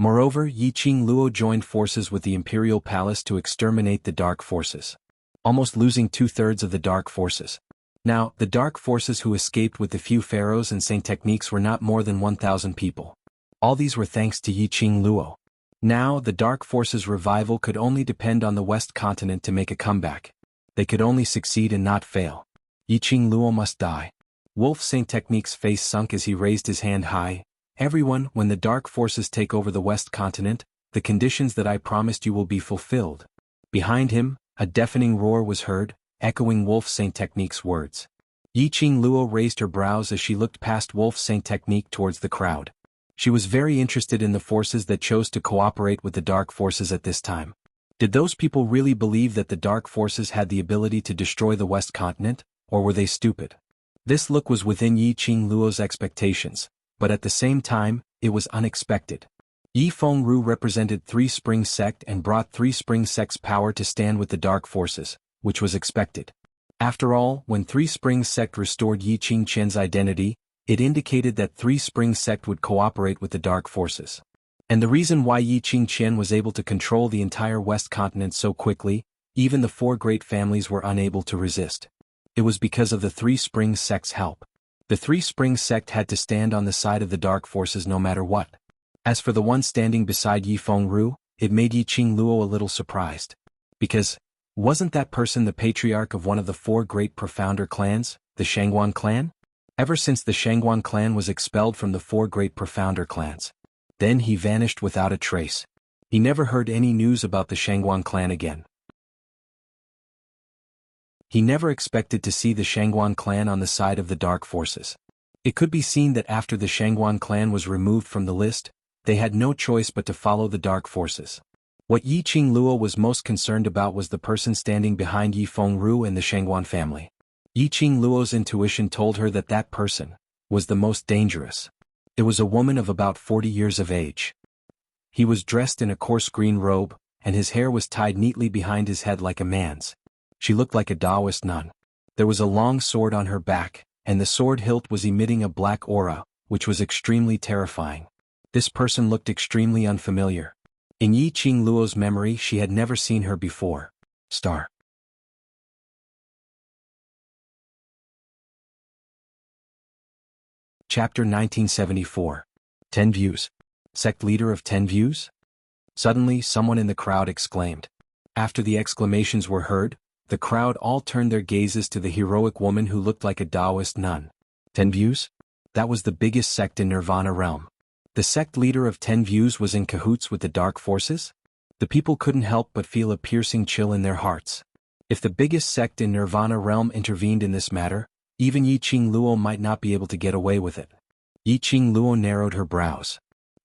Speaker 1: Moreover, Yi Qing Luo joined forces with the Imperial Palace to exterminate the dark forces, almost losing 2/3 of the dark forces. Now, the dark forces who escaped with the few pharaohs and Saint Techniques were not more than 1,000 people. All these were thanks to Yi Qing Luo. Now, the dark forces' revival could only depend on the West Continent to make a comeback. They could only succeed and not fail. Yi Qing Luo must die. Wolf Saint Technique's face sunk as he raised his hand high. Everyone, when the dark forces take over the West Continent, the conditions that I promised you will be fulfilled. Behind him, a deafening roar was heard, echoing Wolf Saint Technique's words. Yi Qing Luo raised her brows as she looked past Wolf Saint Technique towards the crowd. She was very interested in the forces that chose to cooperate with the dark forces at this time. Did those people really believe that the dark forces had the ability to destroy the West Continent, or were they stupid? This look was within Yi Qing Luo's expectations. But at the same time, it was unexpected. Yi Fengru represented Three Spring Sect and brought Three Spring Sect's power to stand with the dark forces, which was expected. After all, when Three Spring Sect restored Yi Qingqian's identity, it indicated that Three Spring Sect would cooperate with the dark forces. And the reason why Yi Qingqian was able to control the entire West Continent so quickly, even the four great families were unable to resist. It was because of the Three Spring Sect's help. The Three Spring Sect had to stand on the side of the dark forces no matter what. As for the one standing beside Yi Fengru, it made Yi Qing Luo a little surprised. Because, wasn't that person the patriarch of one of the four great profounder clans, the Shangguan clan? Ever since the Shangguan clan was expelled from the four great profounder clans. Then he vanished without a trace. He never heard any news about the Shangguan clan again. He never expected to see the Shangguan clan on the side of the dark forces. It could be seen that after the Shangguan clan was removed from the list, they had no choice but to follow the dark forces. What Yi Qing Luo was most concerned about was the person standing behind Yi Fengru and the Shangguan family. Yi Qing Luo's intuition told her that that person was the most dangerous. It was a woman of about 40 years of age. He was dressed in a coarse green robe, and his hair was tied neatly behind his head like a man's. She looked like a Taoist nun. There was a long sword on her back, and the sword hilt was emitting a black aura, which was extremely terrifying. This person looked extremely unfamiliar. In Yi Qing Luo's memory, she had never seen her before. Star. Chapter 1974. 10 Views. Sect leader of 10 Views? Suddenly, someone in the crowd exclaimed. After the exclamations were heard, the crowd all turned their gazes to the heroic woman who looked like a Taoist nun. 10 Views? That was the biggest sect in Nirvana realm. The sect leader of 10 Views was in cahoots with the dark forces? The people couldn't help but feel a piercing chill in their hearts. If the biggest sect in Nirvana realm intervened in this matter, even Yi Qing Luo might not be able to get away with it. Yi Qing Luo narrowed her brows.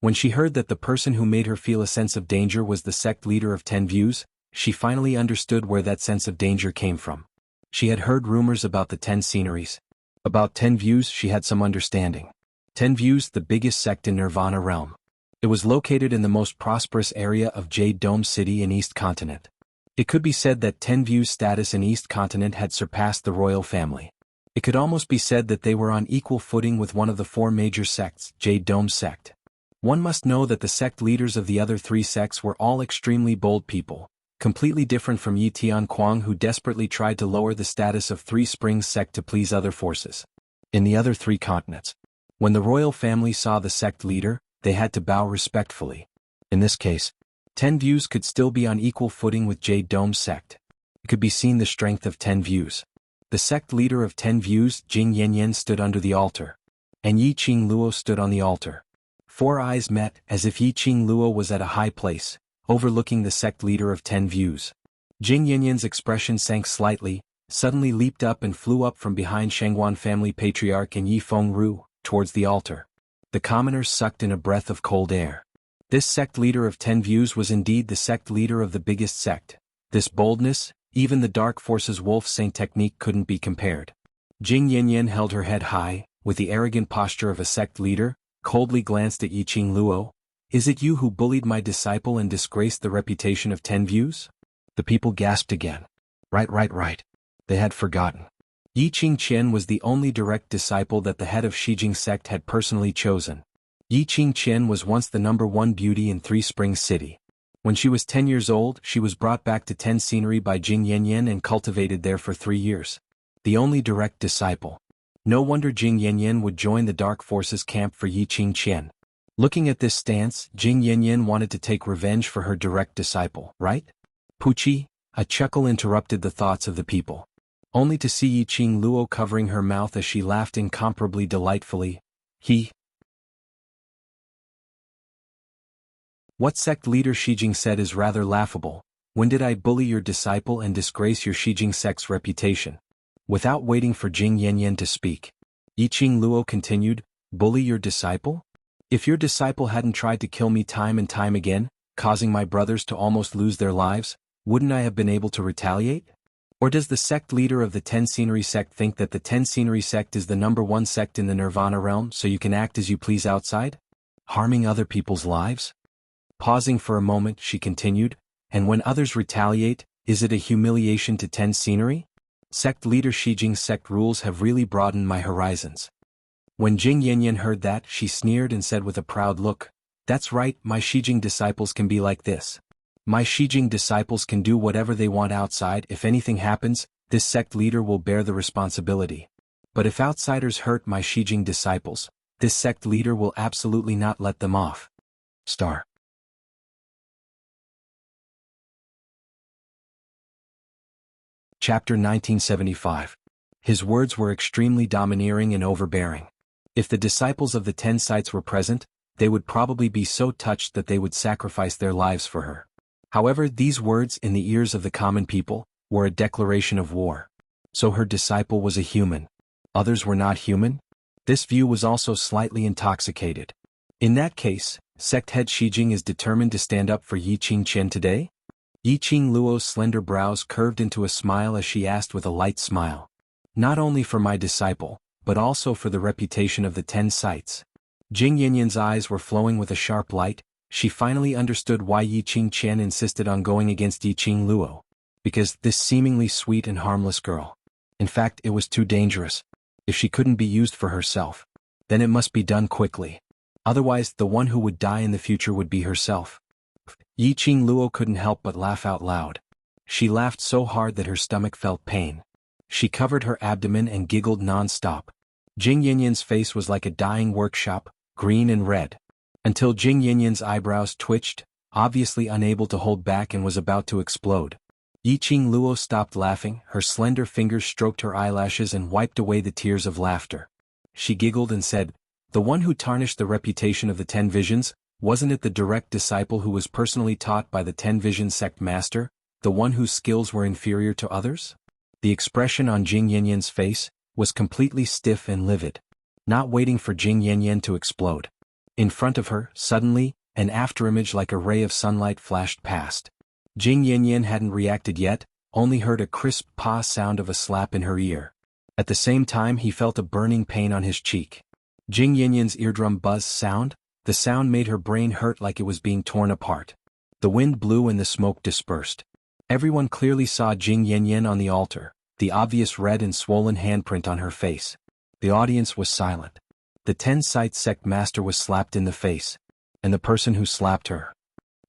Speaker 1: When she heard that the person who made her feel a sense of danger was the sect leader of 10 Views, she finally understood where that sense of danger came from. She had heard rumors about the 10 sceneries. About 10 Views she had some understanding. 10 Views, the biggest sect in Nirvana realm. It was located in the most prosperous area of Jade Dome City in East Continent. It could be said that 10 Views' status in East Continent had surpassed the royal family. It could almost be said that they were on equal footing with one of the 4 major sects, Jade Dome sect. One must know that the sect leaders of the other 3 sects were all extremely bold people, completely different from Yi Tianquang, who desperately tried to lower the status of 3 Springs sect to please other forces in the other 3 continents. When the royal family saw the sect leader, they had to bow respectfully. In this case, 10 Views could still be on equal footing with Jade Dome sect. It could be seen the strength of 10 Views. The sect leader of 10 Views, Jing Yanyan, stood under the altar, and Yi Qing Luo stood on the altar. 4 eyes met, as if Yi Qing Luo was at a high place, overlooking the sect leader of 10 Views. Jing Yanyan's expression sank slightly, suddenly leaped up and flew up from behind Shangguan family patriarch and Yi Fengru, towards the altar. The commoners sucked in a breath of cold air. This sect leader of 10 Views was indeed the sect leader of the biggest sect. This boldness, even the Dark Force's Wolf Saint technique couldn't be compared. Jing Yanyan held her head high, with the arrogant posture of a sect leader, coldly glanced at Yi Qing Luo. Is it you who bullied my disciple and disgraced the reputation of 10 Views? The people gasped again. Right. They had forgotten. Yi Qing Qian was the only direct disciple that the head of Shijing sect had personally chosen. Yi Qing Qian was once the #1 beauty in 3 Springs City. When she was 10 years old, she was brought back to 10 Scenery by Jing Yanyan and cultivated there for 3 years. The only direct disciple. No wonder Jing Yanyan would join the Dark Forces camp for Yi Qing Qian. Looking at this stance, Jing Yanyan wanted to take revenge for her direct disciple, right? Puchi, a chuckle interrupted the thoughts of the people. Only to see Yi Qing Luo covering her mouth as she laughed incomparably delightfully. What sect leader Shijing said is rather laughable. When did I bully your disciple and disgrace your Shijing sect's reputation? Without waiting for Jing Yanyan to speak, Yi Qing Luo continued, bully your disciple? If your disciple hadn't tried to kill me time and time again, causing my brothers to almost lose their lives, wouldn't I have been able to retaliate? Or does the sect leader of the 10 Scenery sect think that the 10 Scenery sect is the #1 sect in the Nirvana realm so you can act as you please outside? Harming other people's lives? Pausing for a moment, she continued, and when others retaliate, is it a humiliation to 10 Scenery? Sect leader Shijing's sect rules have really broadened my horizons. When Jing Yanyan heard that, she sneered and said with a proud look, that's right, my Shijing disciples can be like this. My Shijing disciples can do whatever they want outside. If anything happens, this sect leader will bear the responsibility. But if outsiders hurt my Shijing disciples, this sect leader will absolutely not let them off. Chapter 1975. His words were extremely domineering and overbearing. If the disciples of the 10 sites were present, they would probably be so touched that they would sacrifice their lives for her. However, these words in the ears of the common people were a declaration of war. So her disciple was a human. Others were not human? This view was also slightly intoxicated. In that case, sect head Shijing is determined to stand up for Yi Qing Qian today? Yi Qing Luo's slender brows curved into a smile as she asked with a light smile. Not only for my disciple, but also for the reputation of the 10 sites. Jing Yanyan's eyes were flowing with a sharp light. She finally understood why Yi Qing Qian insisted on going against Yi Qing Luo. Because this seemingly sweet and harmless girl. In fact, it was too dangerous. If she couldn't be used for herself, then it must be done quickly. Otherwise, the one who would die in the future would be herself. Yi Qing Luo couldn't help but laugh out loud. She laughed so hard that her stomach felt pain. She covered her abdomen and giggled non-stop. Jing Yanyan's face was like a dying workshop, green and red. Until Jing Yanyan's eyebrows twitched, obviously unable to hold back and was about to explode. Yi Qing Luo stopped laughing, her slender fingers stroked her eyelashes and wiped away the tears of laughter. She giggled and said, the one who tarnished the reputation of the 10 Visions, wasn't it the direct disciple who was personally taught by the 10 Vision sect master, the one whose skills were inferior to others? The expression on Jing Yanyan's face was completely stiff and livid. Not waiting for Jing Yanyan to explode, In front of her, suddenly, an afterimage like a ray of sunlight flashed past. Jing Yanyan hadn't reacted yet, only heard a crisp pa sound of a slap in her ear. At the same time he felt a burning pain on his cheek. Jing Yanyan's eardrum buzzed sound, the sound made her brain hurt like it was being torn apart. The wind blew and the smoke dispersed. Everyone clearly saw Jing Yanyan on the altar, the obvious red and swollen handprint on her face. The audience was silent. The 10-site sect master was slapped in the face. And the person who slapped her.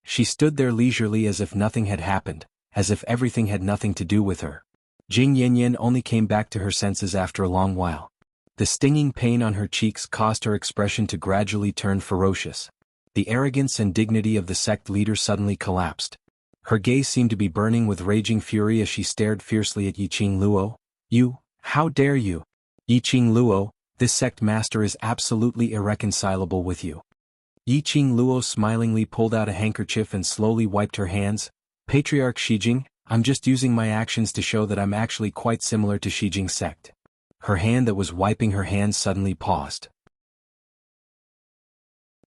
Speaker 1: She stood there leisurely as if nothing had happened, as if everything had nothing to do with her. Jing Yanyan only came back to her senses after a long while. The stinging pain on her cheeks caused her expression to gradually turn ferocious. The arrogance and dignity of the sect leader suddenly collapsed. Her gaze seemed to be burning with raging fury as she stared fiercely at Yiqing Luo. "You, how dare you? Yiqing Luo, this sect master is absolutely irreconcilable with you." Yiqing Luo smilingly pulled out a handkerchief and slowly wiped her hands. "Patriarch Shijing, I'm just using my actions to show that I'm actually quite similar to Shijing's sect." Her hand that was wiping her hands suddenly paused.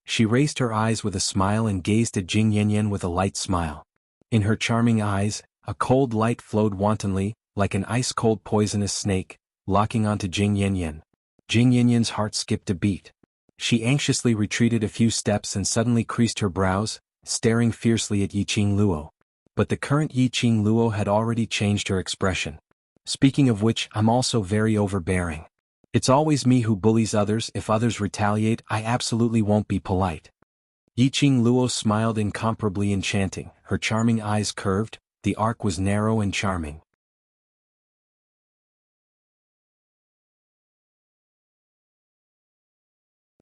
Speaker 1: She raised her eyes with a smile and gazed at Jing Yanyan with a light smile. In her charming eyes, a cold light flowed wantonly, like an ice-cold poisonous snake, locking onto Jing Yanyan. Jing Yanyan's heart skipped a beat. She anxiously retreated a few steps and suddenly creased her brows, staring fiercely at Yiqing Luo. But the current Yiqing Luo had already changed her expression. "Speaking of which, I'm also very overbearing. It's always me who bullies others. If others retaliate, I absolutely won't be polite." Yiqing Luo smiled incomparably enchanting, her charming eyes curved, the arc was narrow and charming.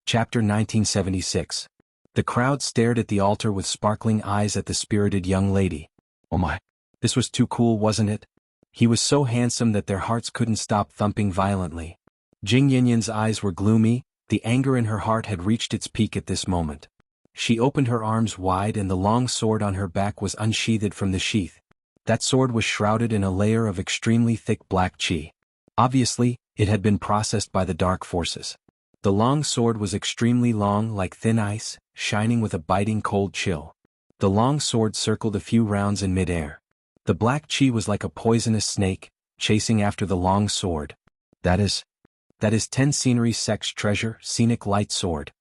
Speaker 1: Chapter 1976. The crowd stared at the altar with sparkling eyes at the spirited young lady. Oh my! This was too cool, wasn't it? He was so handsome that their hearts couldn't stop thumping violently. Jing Yanyan's eyes were gloomy, the anger in her heart had reached its peak at this moment. She opened her arms wide and the long sword on her back was unsheathed from the sheath. That sword was shrouded in a layer of extremely thick black qi. Obviously, it had been processed by the dark forces. The long sword was extremely long, like thin ice, shining with a biting cold chill. The long sword circled a few rounds in midair. The black qi was like a poisonous snake, chasing after the long sword. That is 10 Scenery Sect's treasure, Scenic Light Sword.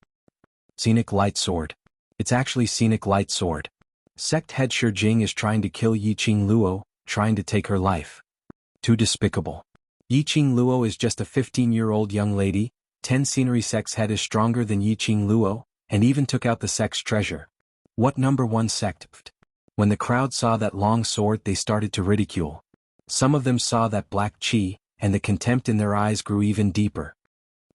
Speaker 1: Scenic Light Sword. It's actually Scenic Light Sword. Sect head Shijing is trying to kill Yiqing Luo, trying to take her life. Too despicable. Yiqing Luo is just a 15-year-old young lady. 10 Scenery Sect's head is stronger than Yiqing Luo, and even took out the sect's treasure. What number 1 sect? When the crowd saw that long sword, they started to ridicule. Some of them saw that black qi, and the contempt in their eyes grew even deeper.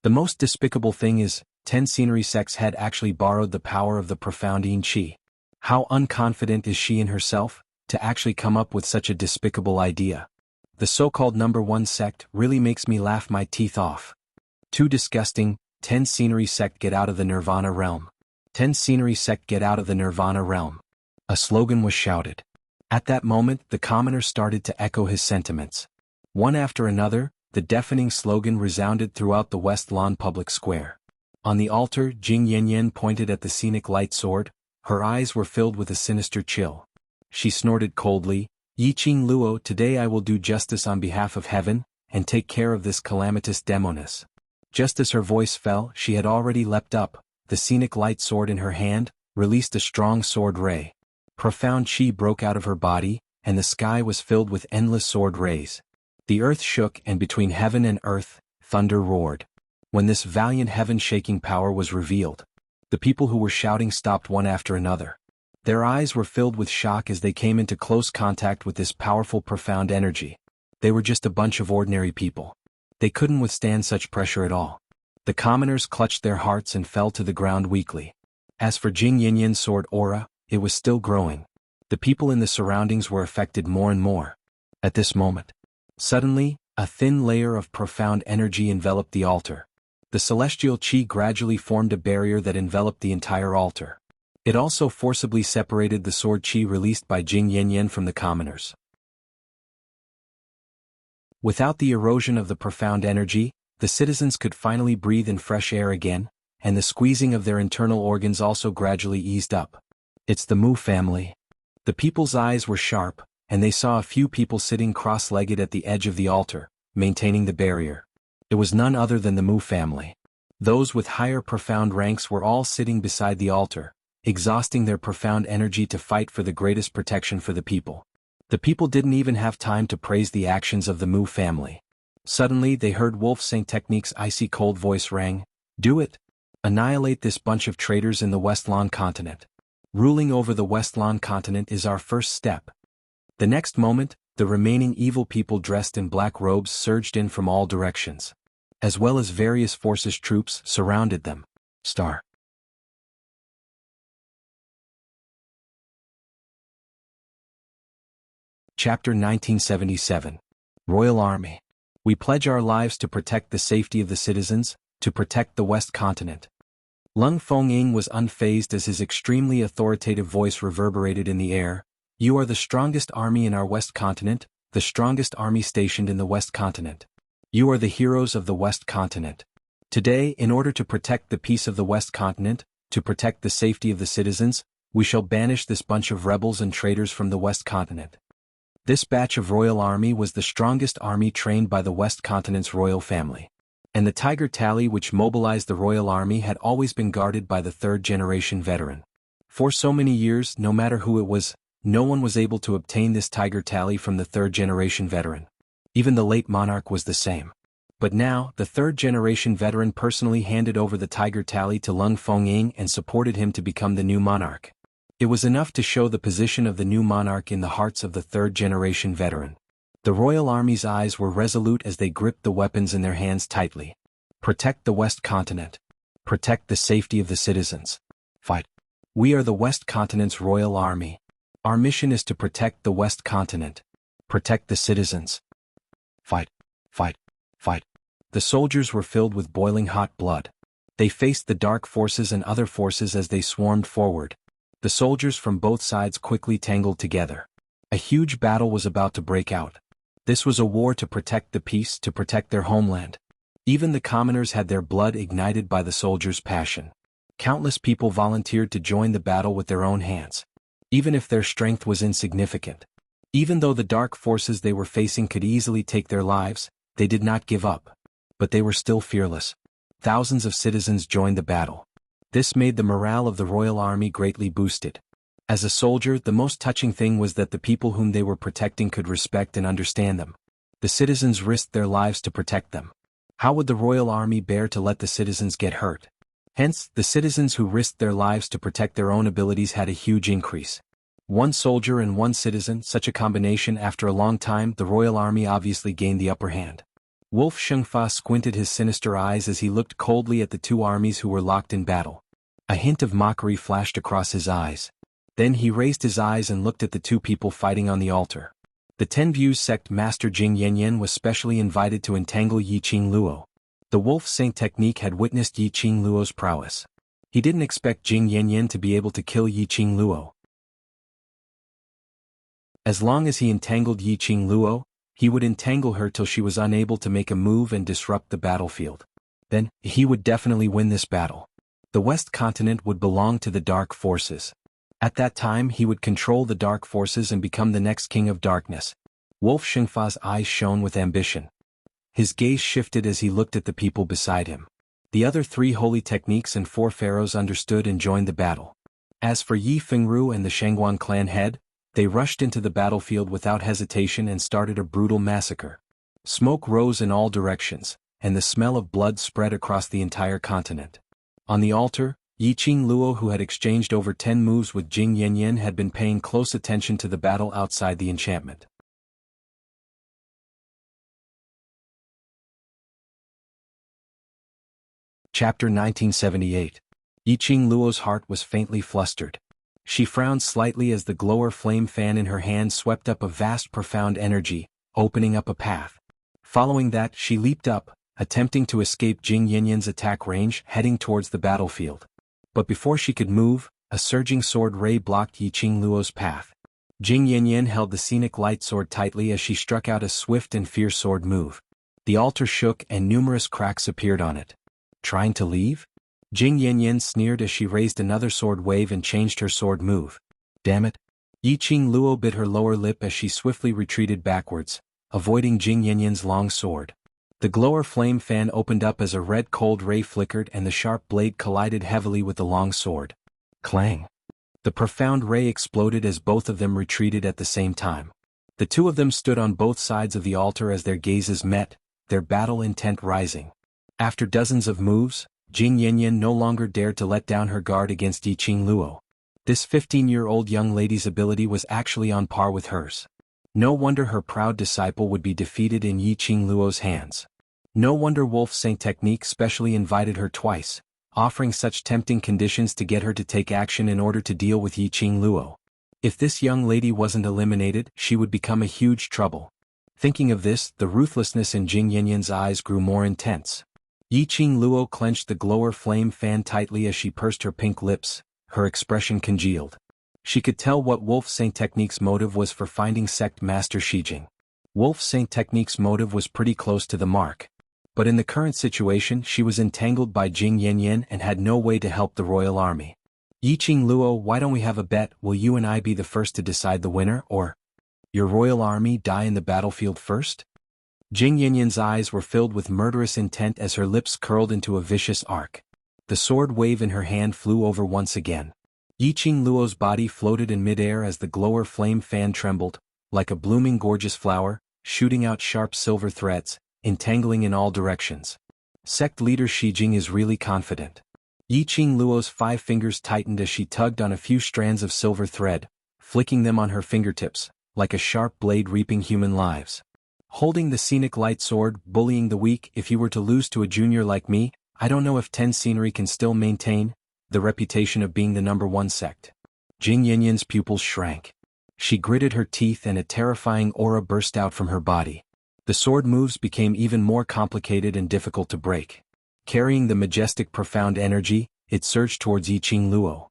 Speaker 1: The most despicable thing is, 10 Scenery Sect's head actually borrowed the power of the profound Yin Qi. How unconfident is she in herself, to actually come up with such a despicable idea? The so-called number 1 sect really makes me laugh my teeth off. Too disgusting. 10 Scenery Sect, get out of the Nirvana realm. 10 Scenery Sect, get out of the Nirvana realm. A slogan was shouted. At that moment, the commoners started to echo his sentiments. One after another, the deafening slogan resounded throughout the West Lawn Public Square. On the altar, Jing Yanyan pointed at the Scenic Light Sword. Her eyes were filled with a sinister chill. She snorted coldly, "Yiqing Luo, today I will do justice on behalf of heaven, and take care of this calamitous demoness." Just as her voice fell, she had already leapt up, the Scenic Light Sword in her hand, released a strong sword ray. Profound qi broke out of her body, and the sky was filled with endless sword rays. The earth shook, and between heaven and earth, thunder roared. When this valiant heaven-shaking power was revealed, the people who were shouting stopped one after another. Their eyes were filled with shock as they came into close contact with this powerful, profound energy. They were just a bunch of ordinary people. They couldn't withstand such pressure at all. The commoners clutched their hearts and fell to the ground weakly. As for Jing Yanyan's sword aura, it was still growing. The people in the surroundings were affected more and more. At this moment, suddenly, a thin layer of profound energy enveloped the altar. The celestial qi gradually formed a barrier that enveloped the entire altar. It also forcibly separated the sword qi released by Jing Yanyan from the commoners. Without the erosion of the profound energy, the citizens could finally breathe in fresh air again. and the squeezing of their internal organs also gradually eased up. It's the Mu family. The people's eyes were sharp, and they saw a few people sitting cross-legged at the edge of the altar, maintaining the barrier. It was none other than the Mu family. Those with higher profound ranks were all sitting beside the altar, exhausting their profound energy to fight for the greatest protection for the people. The people didn't even have time to praise the actions of the Mu family. Suddenly they heard Wuxia Technique's icy cold voice rang, "Do it! Annihilate this bunch of traitors in the Westland continent. Ruling over the Westland continent is our first step." The next moment, the remaining evil people dressed in black robes surged in from all directions. As well as various forces troops surrounded them. Star. Chapter 1977. Royal Army. We pledge our lives to protect the safety of the citizens, to protect the West Continent. Lung Fengying was unfazed as his extremely authoritative voice reverberated in the air. "You are the strongest army in our West Continent, the strongest army stationed in the West Continent. You are the heroes of the West Continent. Today, in order to protect the peace of the West Continent, to protect the safety of the citizens, we shall banish this bunch of rebels and traitors from the West Continent." This batch of royal army was the strongest army trained by the West Continent's royal family. And the Tiger Tally which mobilized the royal army had always been guarded by the third-generation veteran. For so many years, no matter who it was, no one was able to obtain this Tiger Tally from the third-generation veteran. Even the late monarch was the same. But now, the third-generation veteran personally handed over the Tiger Tally to Lung Fengying and supported him to become the new monarch. It was enough to show the position of the new monarch in the hearts of the third-generation veteran. The royal army's eyes were resolute as they gripped the weapons in their hands tightly. Protect the West Continent. Protect the safety of the citizens. Fight. We are the West Continent's royal army. Our mission is to protect the West Continent. Protect the citizens. Fight. Fight. Fight. The soldiers were filled with boiling hot blood. They faced the dark forces and other forces as they swarmed forward. The soldiers from both sides quickly tangled together. A huge battle was about to break out. This was a war to protect the peace, to protect their homeland. Even the commoners had their blood ignited by the soldiers' passion. Countless people volunteered to join the battle with their own hands. Even if their strength was insignificant. Even though the dark forces they were facing could easily take their lives, they did not give up. But they were still fearless. Thousands of citizens joined the battle. This made the morale of the royal army greatly boosted. As a soldier, the most touching thing was that the people whom they were protecting could respect and understand them. The citizens risked their lives to protect them. How would the royal army bear to let the citizens get hurt? Hence, the citizens who risked their lives to protect their own abilities had a huge increase. One soldier and one citizen, such a combination. After a long time, the royal army obviously gained the upper hand. Wolf Shengfa squinted his sinister eyes as he looked coldly at the two armies who were locked in battle. A hint of mockery flashed across his eyes. Then he raised his eyes and looked at the two people fighting on the altar. The Ten Views sect master Jing Yanyan was specially invited to entangle Yi Qing Luo. The Wolf Saint technique had witnessed Yi Qing Luo's prowess. He didn't expect Jing Yanyan to be able to kill Yi Qing Luo. As long as he entangled Yi Qing Luo, he would entangle her till she was unable to make a move and disrupt the battlefield. Then, he would definitely win this battle. The West Continent would belong to the Dark Forces. At that time he would control the Dark Forces and become the next King of Darkness. Wolf Shengfa's eyes shone with ambition. His gaze shifted as he looked at the people beside him. The other three holy techniques and four pharaohs understood and joined the battle. As for Yi Fengru and the Shangguan clan head, they rushed into the battlefield without hesitation and started a brutal massacre. Smoke rose in all directions, and the smell of blood spread across the entire continent. On the altar, Yi Qing Luo, who had exchanged over 10 moves with Jing Yanyan, had been paying close attention to the battle outside the enchantment. Chapter 1978. Yi Qing Luo's heart was faintly flustered. She frowned slightly as the glower flame fan in her hand swept up a vast profound energy, opening up a path. Following that, she leaped up, attempting to escape Jing Yanyan's attack range, heading towards the battlefield. But before she could move, a surging sword ray blocked Yi Qing Luo's path. Jing Yanyan held the scenic light sword tightly as she struck out a swift and fierce sword move. The altar shook and numerous cracks appeared on it. Trying to leave? Jing Yanyan sneered as she raised another sword wave and changed her sword move. Damn it. Yi Qing Luo bit her lower lip as she swiftly retreated backwards, avoiding Jing Yanyan's long sword. The glower flame fan opened up as a red cold ray flickered and the sharp blade collided heavily with the long sword. Clang. The profound ray exploded as both of them retreated at the same time. The two of them stood on both sides of the altar as their gazes met, their battle intent rising. After dozens of moves, Jing Yanyan no longer dared to let down her guard against Yi Qing Luo. This 15-year-old young lady's ability was actually on par with hers. No wonder her proud disciple would be defeated in Yi Qing Luo's hands. No wonder Wuxia Technique specially invited her twice, offering such tempting conditions to get her to take action in order to deal with Yi Qing Luo. If this young lady wasn't eliminated, she would become a huge trouble. Thinking of this, the ruthlessness in Jing Yanyan's eyes grew more intense. Yi Qing Luo clenched the glower flame fan tightly as she pursed her pink lips, her expression congealed. She could tell what Wuxia Technique's motive was for finding sect master Shijing. Wuxia Technique's motive was pretty close to the mark. But in the current situation she was entangled by Jing Yanyan and had no way to help the royal army. Yi Qing Luo, why don't we have a bet? Will you and I be the first to decide the winner, or your royal army die in the battlefield first? Jing Yanyan's eyes were filled with murderous intent as her lips curled into a vicious arc. The sword wave in her hand flew over once again. Yi Qing Luo's body floated in midair as the glower flame fan trembled, like a blooming gorgeous flower, shooting out sharp silver threads, entangling in all directions. Sect leader Shijing is really confident. Yi Qing Luo's 5 fingers tightened as she tugged on a few strands of silver thread, flicking them on her fingertips, like a sharp blade reaping human lives. Holding the scenic light sword, bullying the weak. If you were to lose to a junior like me, I don't know if Ten Scenery can still maintain the reputation of being the #1 sect. Jing Yanyan's pupils shrank. She gritted her teeth and a terrifying aura burst out from her body. The sword moves became even more complicated and difficult to break. Carrying the majestic profound energy, it surged towards Yi Qing Luo.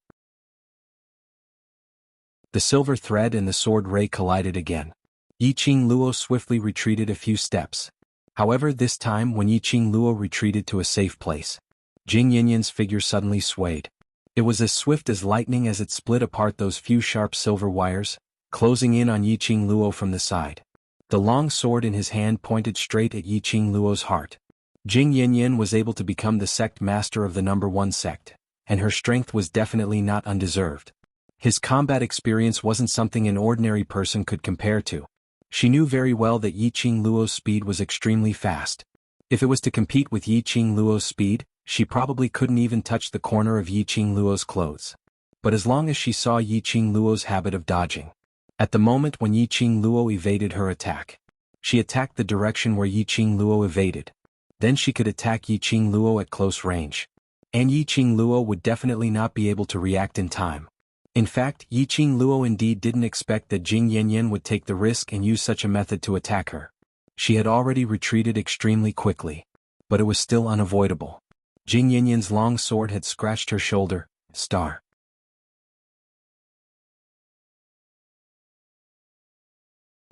Speaker 1: The silver thread and the sword ray collided again. Yi Qing Luo swiftly retreated a few steps. However, this time when Yi Qing Luo retreated to a safe place, Jing Yanyan's figure suddenly swayed. It was as swift as lightning as it split apart those few sharp silver wires, closing in on Yi Qing Luo from the side. The long sword in his hand pointed straight at Yi Qing Luo's heart. Jing Yanyan was able to become the sect master of the #1 sect, and her strength was definitely not undeserved. His combat experience wasn't something an ordinary person could compare to. She knew very well that Yi Qing Luo's speed was extremely fast. If it was to compete with Yi Qing Luo's speed, she probably couldn't even touch the corner of Yi Qing Luo's clothes. But as long as she saw Yi Qing Luo's habit of dodging. At the moment when Yi Qing Luo evaded her attack, she attacked the direction where Yi Qing Luo evaded. Then she could attack Yi Qing Luo at close range. And Yi Qing Luo would definitely not be able to react in time. In fact, Yi Qing Luo indeed didn't expect that Jing Yanyan would take the risk and use such a method to attack her. She had already retreated extremely quickly. But it was still unavoidable. Jing Yanyan's long sword had scratched her shoulder. Star.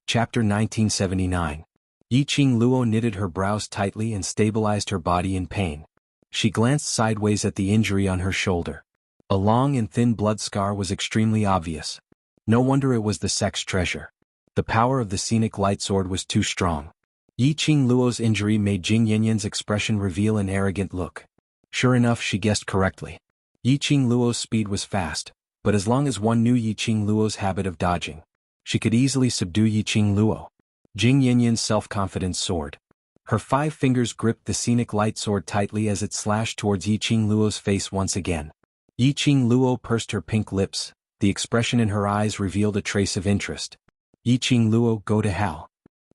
Speaker 1: Chapter 1979. Yi Qing Luo knitted her brows tightly and stabilized her body in pain. She glanced sideways at the injury on her shoulder. A long and thin blood scar was extremely obvious. No wonder it was the sect's treasure. The power of the scenic light sword was too strong. Yi Qing Luo's injury made Jing Yanyan's expression reveal an arrogant look. Sure enough, she guessed correctly. Yi Qing Luo's speed was fast, but as long as one knew Yi Qing Luo's habit of dodging, she could easily subdue Yi Qing Luo. Jing Yanyan's self-confidence soared. Her 5 fingers gripped the scenic light sword tightly as it slashed towards Yi Qing Luo's face once again. Yi Qing Luo pursed her pink lips, the expression in her eyes revealed a trace of interest. Yi Qing Luo, go to hell.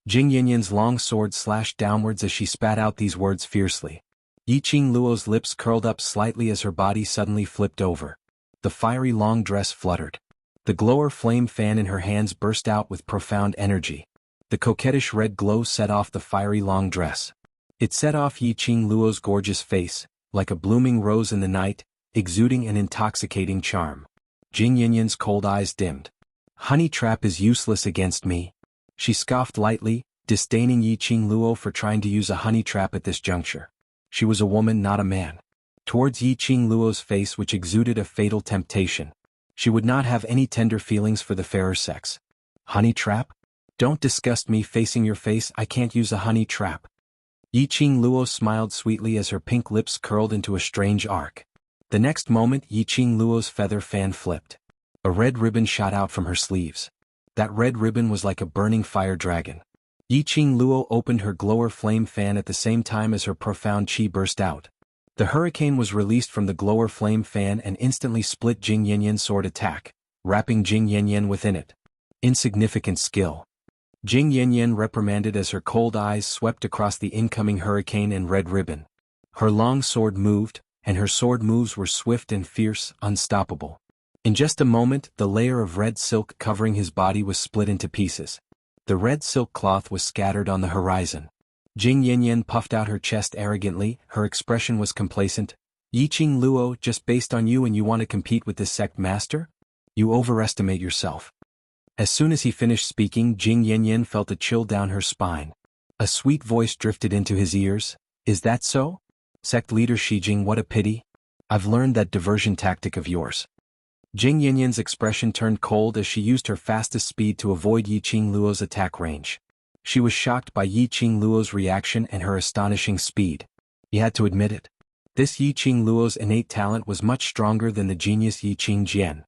Speaker 1: Jing Yanyan's long sword slashed downwards as she spat out these words fiercely. Yi Qing Luo's lips curled up slightly as her body suddenly flipped over. The fiery long dress fluttered. The glower flame fan in her hands burst out with profound energy. The coquettish red glow set off the fiery long dress. It set off Yi Qing Luo's gorgeous face, like a blooming rose in the night, exuding an intoxicating charm. Jing Yanyan's cold eyes dimmed. Honey trap is useless against me. She scoffed lightly, disdaining Yi Qing Luo for trying to use a honey trap at this juncture. She was a woman, not a man. towards Yi Qing Luo's face, which exuded a fatal temptation. She would not have any tender feelings for the fairer sex. Honey trap? Don't disgust me facing your face, I can't use a honey trap. Yi Qing Luo smiled sweetly as her pink lips curled into a strange arc. The next moment Yi Qing Luo's feather fan flipped. A red ribbon shot out from her sleeves. That red ribbon was like a burning fire dragon. Yi Qing Luo opened her glower flame fan at the same time as her profound chi burst out. The hurricane was released from the glower flame fan and instantly split Jing Yanyan's sword attack, wrapping Jing Yanyan within it. Insignificant skill. Jing Yanyan reprimanded as her cold eyes swept across the incoming hurricane and red ribbon. Her long sword moved, and her sword moves were swift and fierce, unstoppable. In just a moment, the layer of red silk covering his body was split into pieces. The red silk cloth was scattered on the horizon. Jing Yanyan puffed out her chest arrogantly, her expression was complacent. Yi Qing Luo, just based on you and you want to compete with this sect master? You overestimate yourself. As soon as he finished speaking, Jing Yanyan felt a chill down her spine. A sweet voice drifted into his ears. Is that so? Sect leader Shijing, what a pity. I've learned that diversion tactic of yours. Jing Yanyan's expression turned cold as she used her fastest speed to avoid Yi Qing Luo's attack range. She was shocked by Yi Qing Luo's reaction and her astonishing speed. He had to admit it. This Yi Qing Luo's innate talent was much stronger than the genius Yi Qing Jian.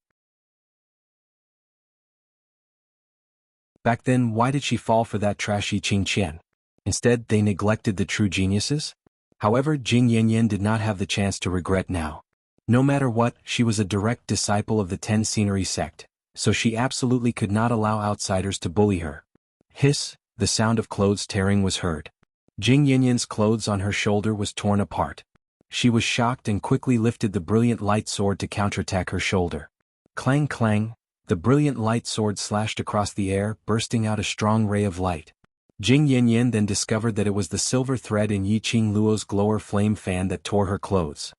Speaker 1: Back then, why did she fall for that trash Yi Qing Qian? Instead, they neglected the true geniuses? However, Jing Yanyan did not have the chance to regret now. No matter what, she was a direct disciple of the Ten Scenery sect, so she absolutely could not allow outsiders to bully her. Hiss, the sound of clothes tearing was heard. Jing Yanyan's clothes on her shoulder was torn apart. She was shocked and quickly lifted the brilliant light sword to counterattack her shoulder. Clang clang, the brilliant light sword slashed across the air, bursting out a strong ray of light. Jing Yanyan then discovered that it was the silver thread in Yi Qing Luo's glower flame fan that tore her clothes.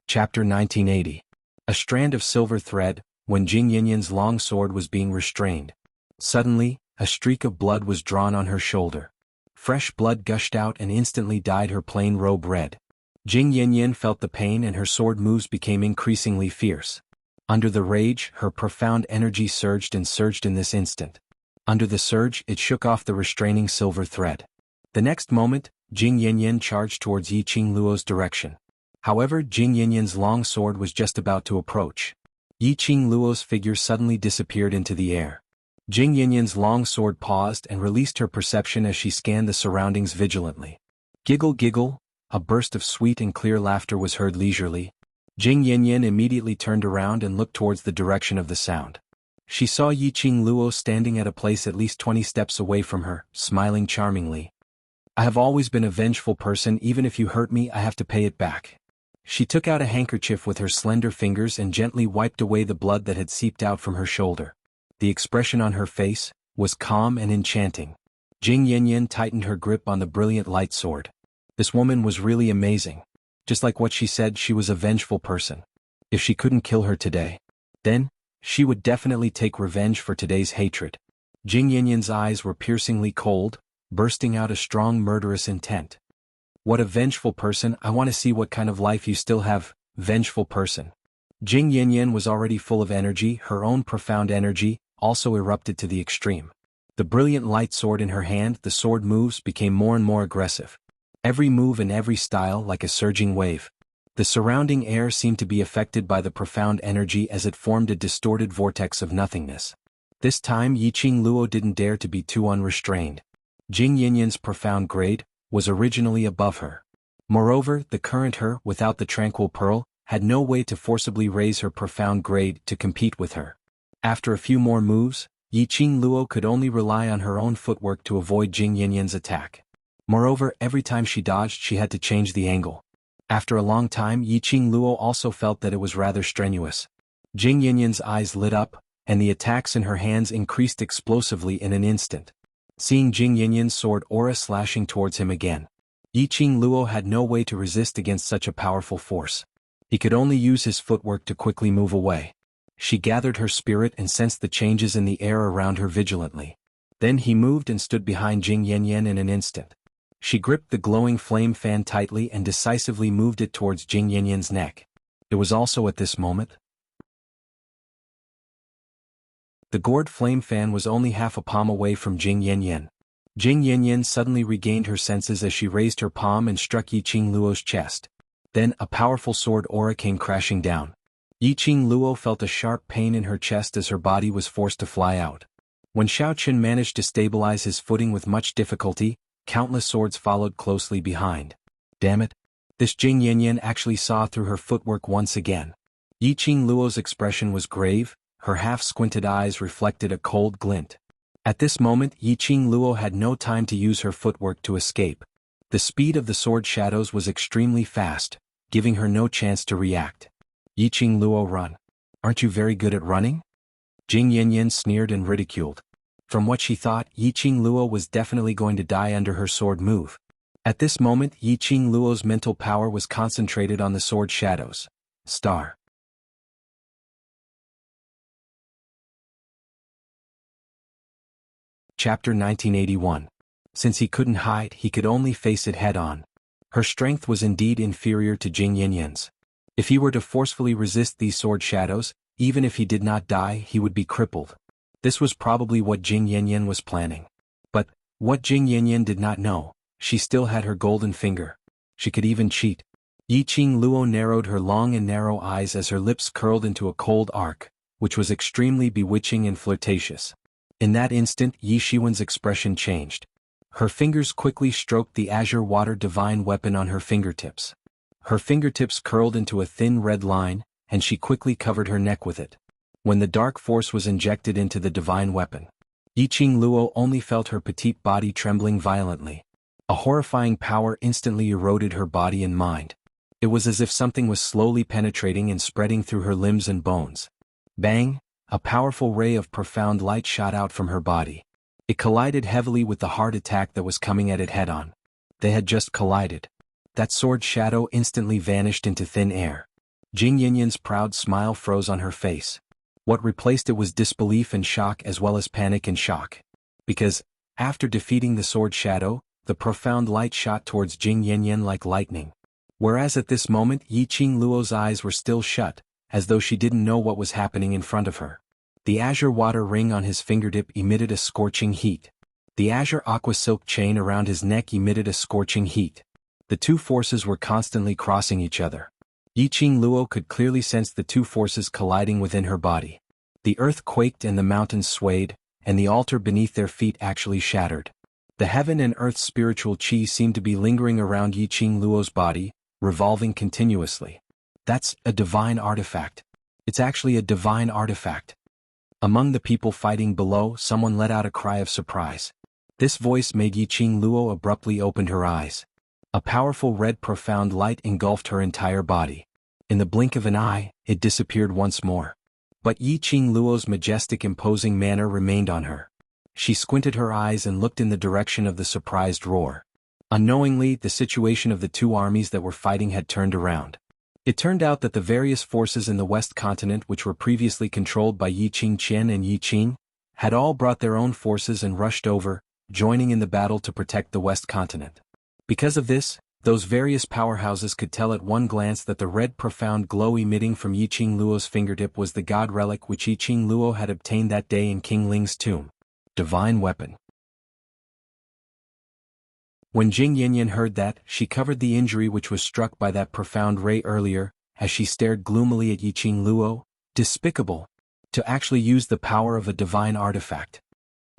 Speaker 1: Chapter 1980. A strand of silver thread, when Jing Yanyan's long sword was being restrained. Suddenly, a streak of blood was drawn on her shoulder. Fresh blood gushed out and instantly dyed her plain robe red. Jing Yanyan felt the pain and her sword moves became increasingly fierce. Under the rage, her profound energy surged in this instant. Under the surge, it shook off the restraining silver thread. The next moment, Jing Yanyan charged towards Yi Qing Luo's direction. However, Jing Yanyan's long sword was just about to approach. Yi Qing Luo's figure suddenly disappeared into the air. Jing Yanyan's long sword paused and released her perception as she scanned the surroundings vigilantly. Giggle giggle, a burst of sweet and clear laughter was heard leisurely. Jing Yanyan immediately turned around and looked towards the direction of the sound. She saw Yi Qing Luo standing at a place at least 20 steps away from her, smiling charmingly. I have always been a vengeful person, even if you hurt me I have to pay it back. She took out a handkerchief with her slender fingers and gently wiped away the blood that had seeped out from her shoulder. The expression on her face was calm and enchanting. Jing Yanyan tightened her grip on the brilliant light sword. This woman was really amazing. Just like what she said, she was a vengeful person. If she couldn't kill her today, then she would definitely take revenge for today's hatred. Jing Yanyan's eyes were piercingly cold, bursting out a strong murderous intent. What a vengeful person, I want to see what kind of life you still have, vengeful person. Jing Yanyan was already full of energy, her own profound energy, also erupted to the extreme. The brilliant light sword in her hand, the sword moves became more and more aggressive. Every move and every style like a surging wave. The surrounding air seemed to be affected by the profound energy as it formed a distorted vortex of nothingness. This time Yi Qing Luo didn't dare to be too unrestrained. Jing Yanyan's profound grade was originally above her. Moreover, the current her, without the tranquil pearl, had no way to forcibly raise her profound grade to compete with her. After a few more moves, Yi Qing Luo could only rely on her own footwork to avoid Jing Yanyan's attack. Moreover, every time she dodged she had to change the angle. After a long time Yi Qing Luo also felt that it was rather strenuous. Jing Yanyan's eyes lit up, and the attacks in her hands increased explosively in an instant. Seeing Jing Yanyan's sword aura slashing towards him again, Yi Qing Luo had no way to resist against such a powerful force. He could only use his footwork to quickly move away. She gathered her spirit and sensed the changes in the air around her vigilantly. Then he moved and stood behind Jing Yanyan in an instant. She gripped the glowing flame fan tightly and decisively moved it towards Jing Yanyan's neck. It was also at this moment. The gourd flame fan was only half a palm away from Jing Yanyan. Jing Yanyan suddenly regained her senses as she raised her palm and struck Yiqing Luo's chest. Then a powerful sword aura came crashing down. Yiqing Luo felt a sharp pain in her chest as her body was forced to fly out. When Xiaoqun managed to stabilize his footing with much difficulty, countless swords followed closely behind. Damn it! This Jing Yanyan actually saw through her footwork once again. Yiqing Luo's expression was grave, her half-squinted eyes reflected a cold glint. At this moment Yiqing Luo had no time to use her footwork to escape. The speed of the sword shadows was extremely fast, giving her no chance to react. Yiqing Luo, run. Aren't you very good at running? Jing Yanyan sneered and ridiculed. From what she thought, Yiqing Luo was definitely going to die under her sword move. At this moment Yiqing Luo's mental power was concentrated on the sword shadows. Star. Chapter 1981. Since he couldn't hide, he could only face it head-on. Her strength was indeed inferior to Jing Yanyan's. If he were to forcefully resist these sword shadows, even if he did not die, he would be crippled. This was probably what Jing Yanyan was planning. But, what Jing Yanyan did not know, she still had her golden finger. She could even cheat. Yiqing Luo narrowed her long and narrow eyes as her lips curled into a cold arc, which was extremely bewitching and flirtatious. In that instant Yi Shiwen's expression changed. Her fingers quickly stroked the azure water divine weapon on her fingertips. Her fingertips curled into a thin red line, and she quickly covered her neck with it. When the dark force was injected into the divine weapon, Yiqing Luo only felt her petite body trembling violently. A horrifying power instantly eroded her body and mind. It was as if something was slowly penetrating and spreading through her limbs and bones. Bang! A powerful ray of profound light shot out from her body. It collided heavily with the hard attack that was coming at it head-on. They had just collided. That sword shadow instantly vanished into thin air. Jing Yanyan's proud smile froze on her face. What replaced it was disbelief and shock as well as panic and shock. Because, after defeating the sword shadow, the profound light shot towards Jing Yanyan like lightning. Whereas at this moment Yiqing Luo's eyes were still shut, as though she didn't know what was happening in front of her. The azure water ring on his fingertip emitted a scorching heat. The azure aqua silk chain around his neck emitted a scorching heat. The two forces were constantly crossing each other. Yiqing Luo could clearly sense the two forces colliding within her body. The earth quaked and the mountains swayed, and the altar beneath their feet actually shattered. The heaven and earth's spiritual chi seemed to be lingering around Yiqing Luo's body, revolving continuously. That's a divine artifact. It's actually a divine artifact. Among the people fighting below, someone let out a cry of surprise. This voice made Yiqing Luo abruptly open her eyes. A powerful red profound light engulfed her entire body. In the blink of an eye, it disappeared once more. But Yiqing Luo's majestic imposing manner remained on her. She squinted her eyes and looked in the direction of the surprised roar. Unknowingly, the situation of the two armies that were fighting had turned around. It turned out that the various forces in the West Continent which were previously controlled by Yiqing Qian and Yiqing, had all brought their own forces and rushed over, joining in the battle to protect the West Continent. Because of this, those various powerhouses could tell at one glance that the red profound glow emitting from Yiqing Luo's fingertip was the god relic which Yiqing Luo had obtained that day in King Ling's tomb. Divine weapon. When Jing Yanyan heard that, she covered the injury which was struck by that profound ray earlier, as she stared gloomily at Yiqing Luo. Despicable! To actually use the power of a divine artifact.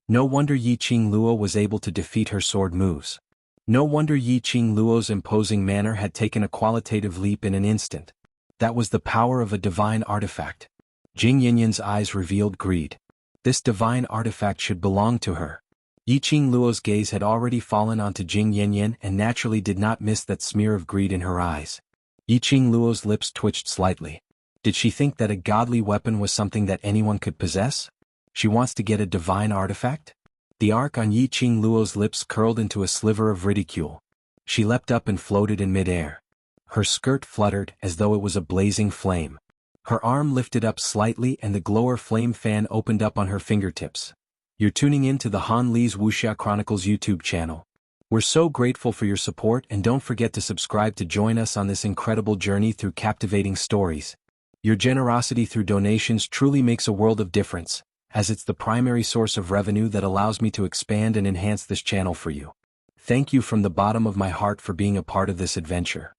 Speaker 1: No wonder Yiqing Luo was able to defeat her sword moves. No wonder Yiqing Luo's imposing manner had taken a qualitative leap in an instant. That was the power of a divine artifact. Jing Yanyan's eyes revealed greed. This divine artifact should belong to her. Yiqing Luo's gaze had already fallen onto Jing Yanyan and naturally did not miss that smear of greed in her eyes. Yiqing Luo's lips twitched slightly. Did she think that a godly weapon was something that anyone could possess? She wants to get a divine artifact? The arc on Yiqing Luo's lips curled into a sliver of ridicule. She leapt up and floated in midair. Her skirt fluttered as though it was a blazing flame. Her arm lifted up slightly and the glower flame fan opened up on her fingertips. You're tuning in to the Han Lee's Wuxia Chronicles YouTube channel. We're so grateful for your support, and don't forget to subscribe to join us on this incredible journey through captivating stories. Your generosity through donations truly makes a world of difference, as it's the primary source of revenue that allows me to expand and enhance this channel for you. Thank you from the bottom of my heart for being a part of this adventure.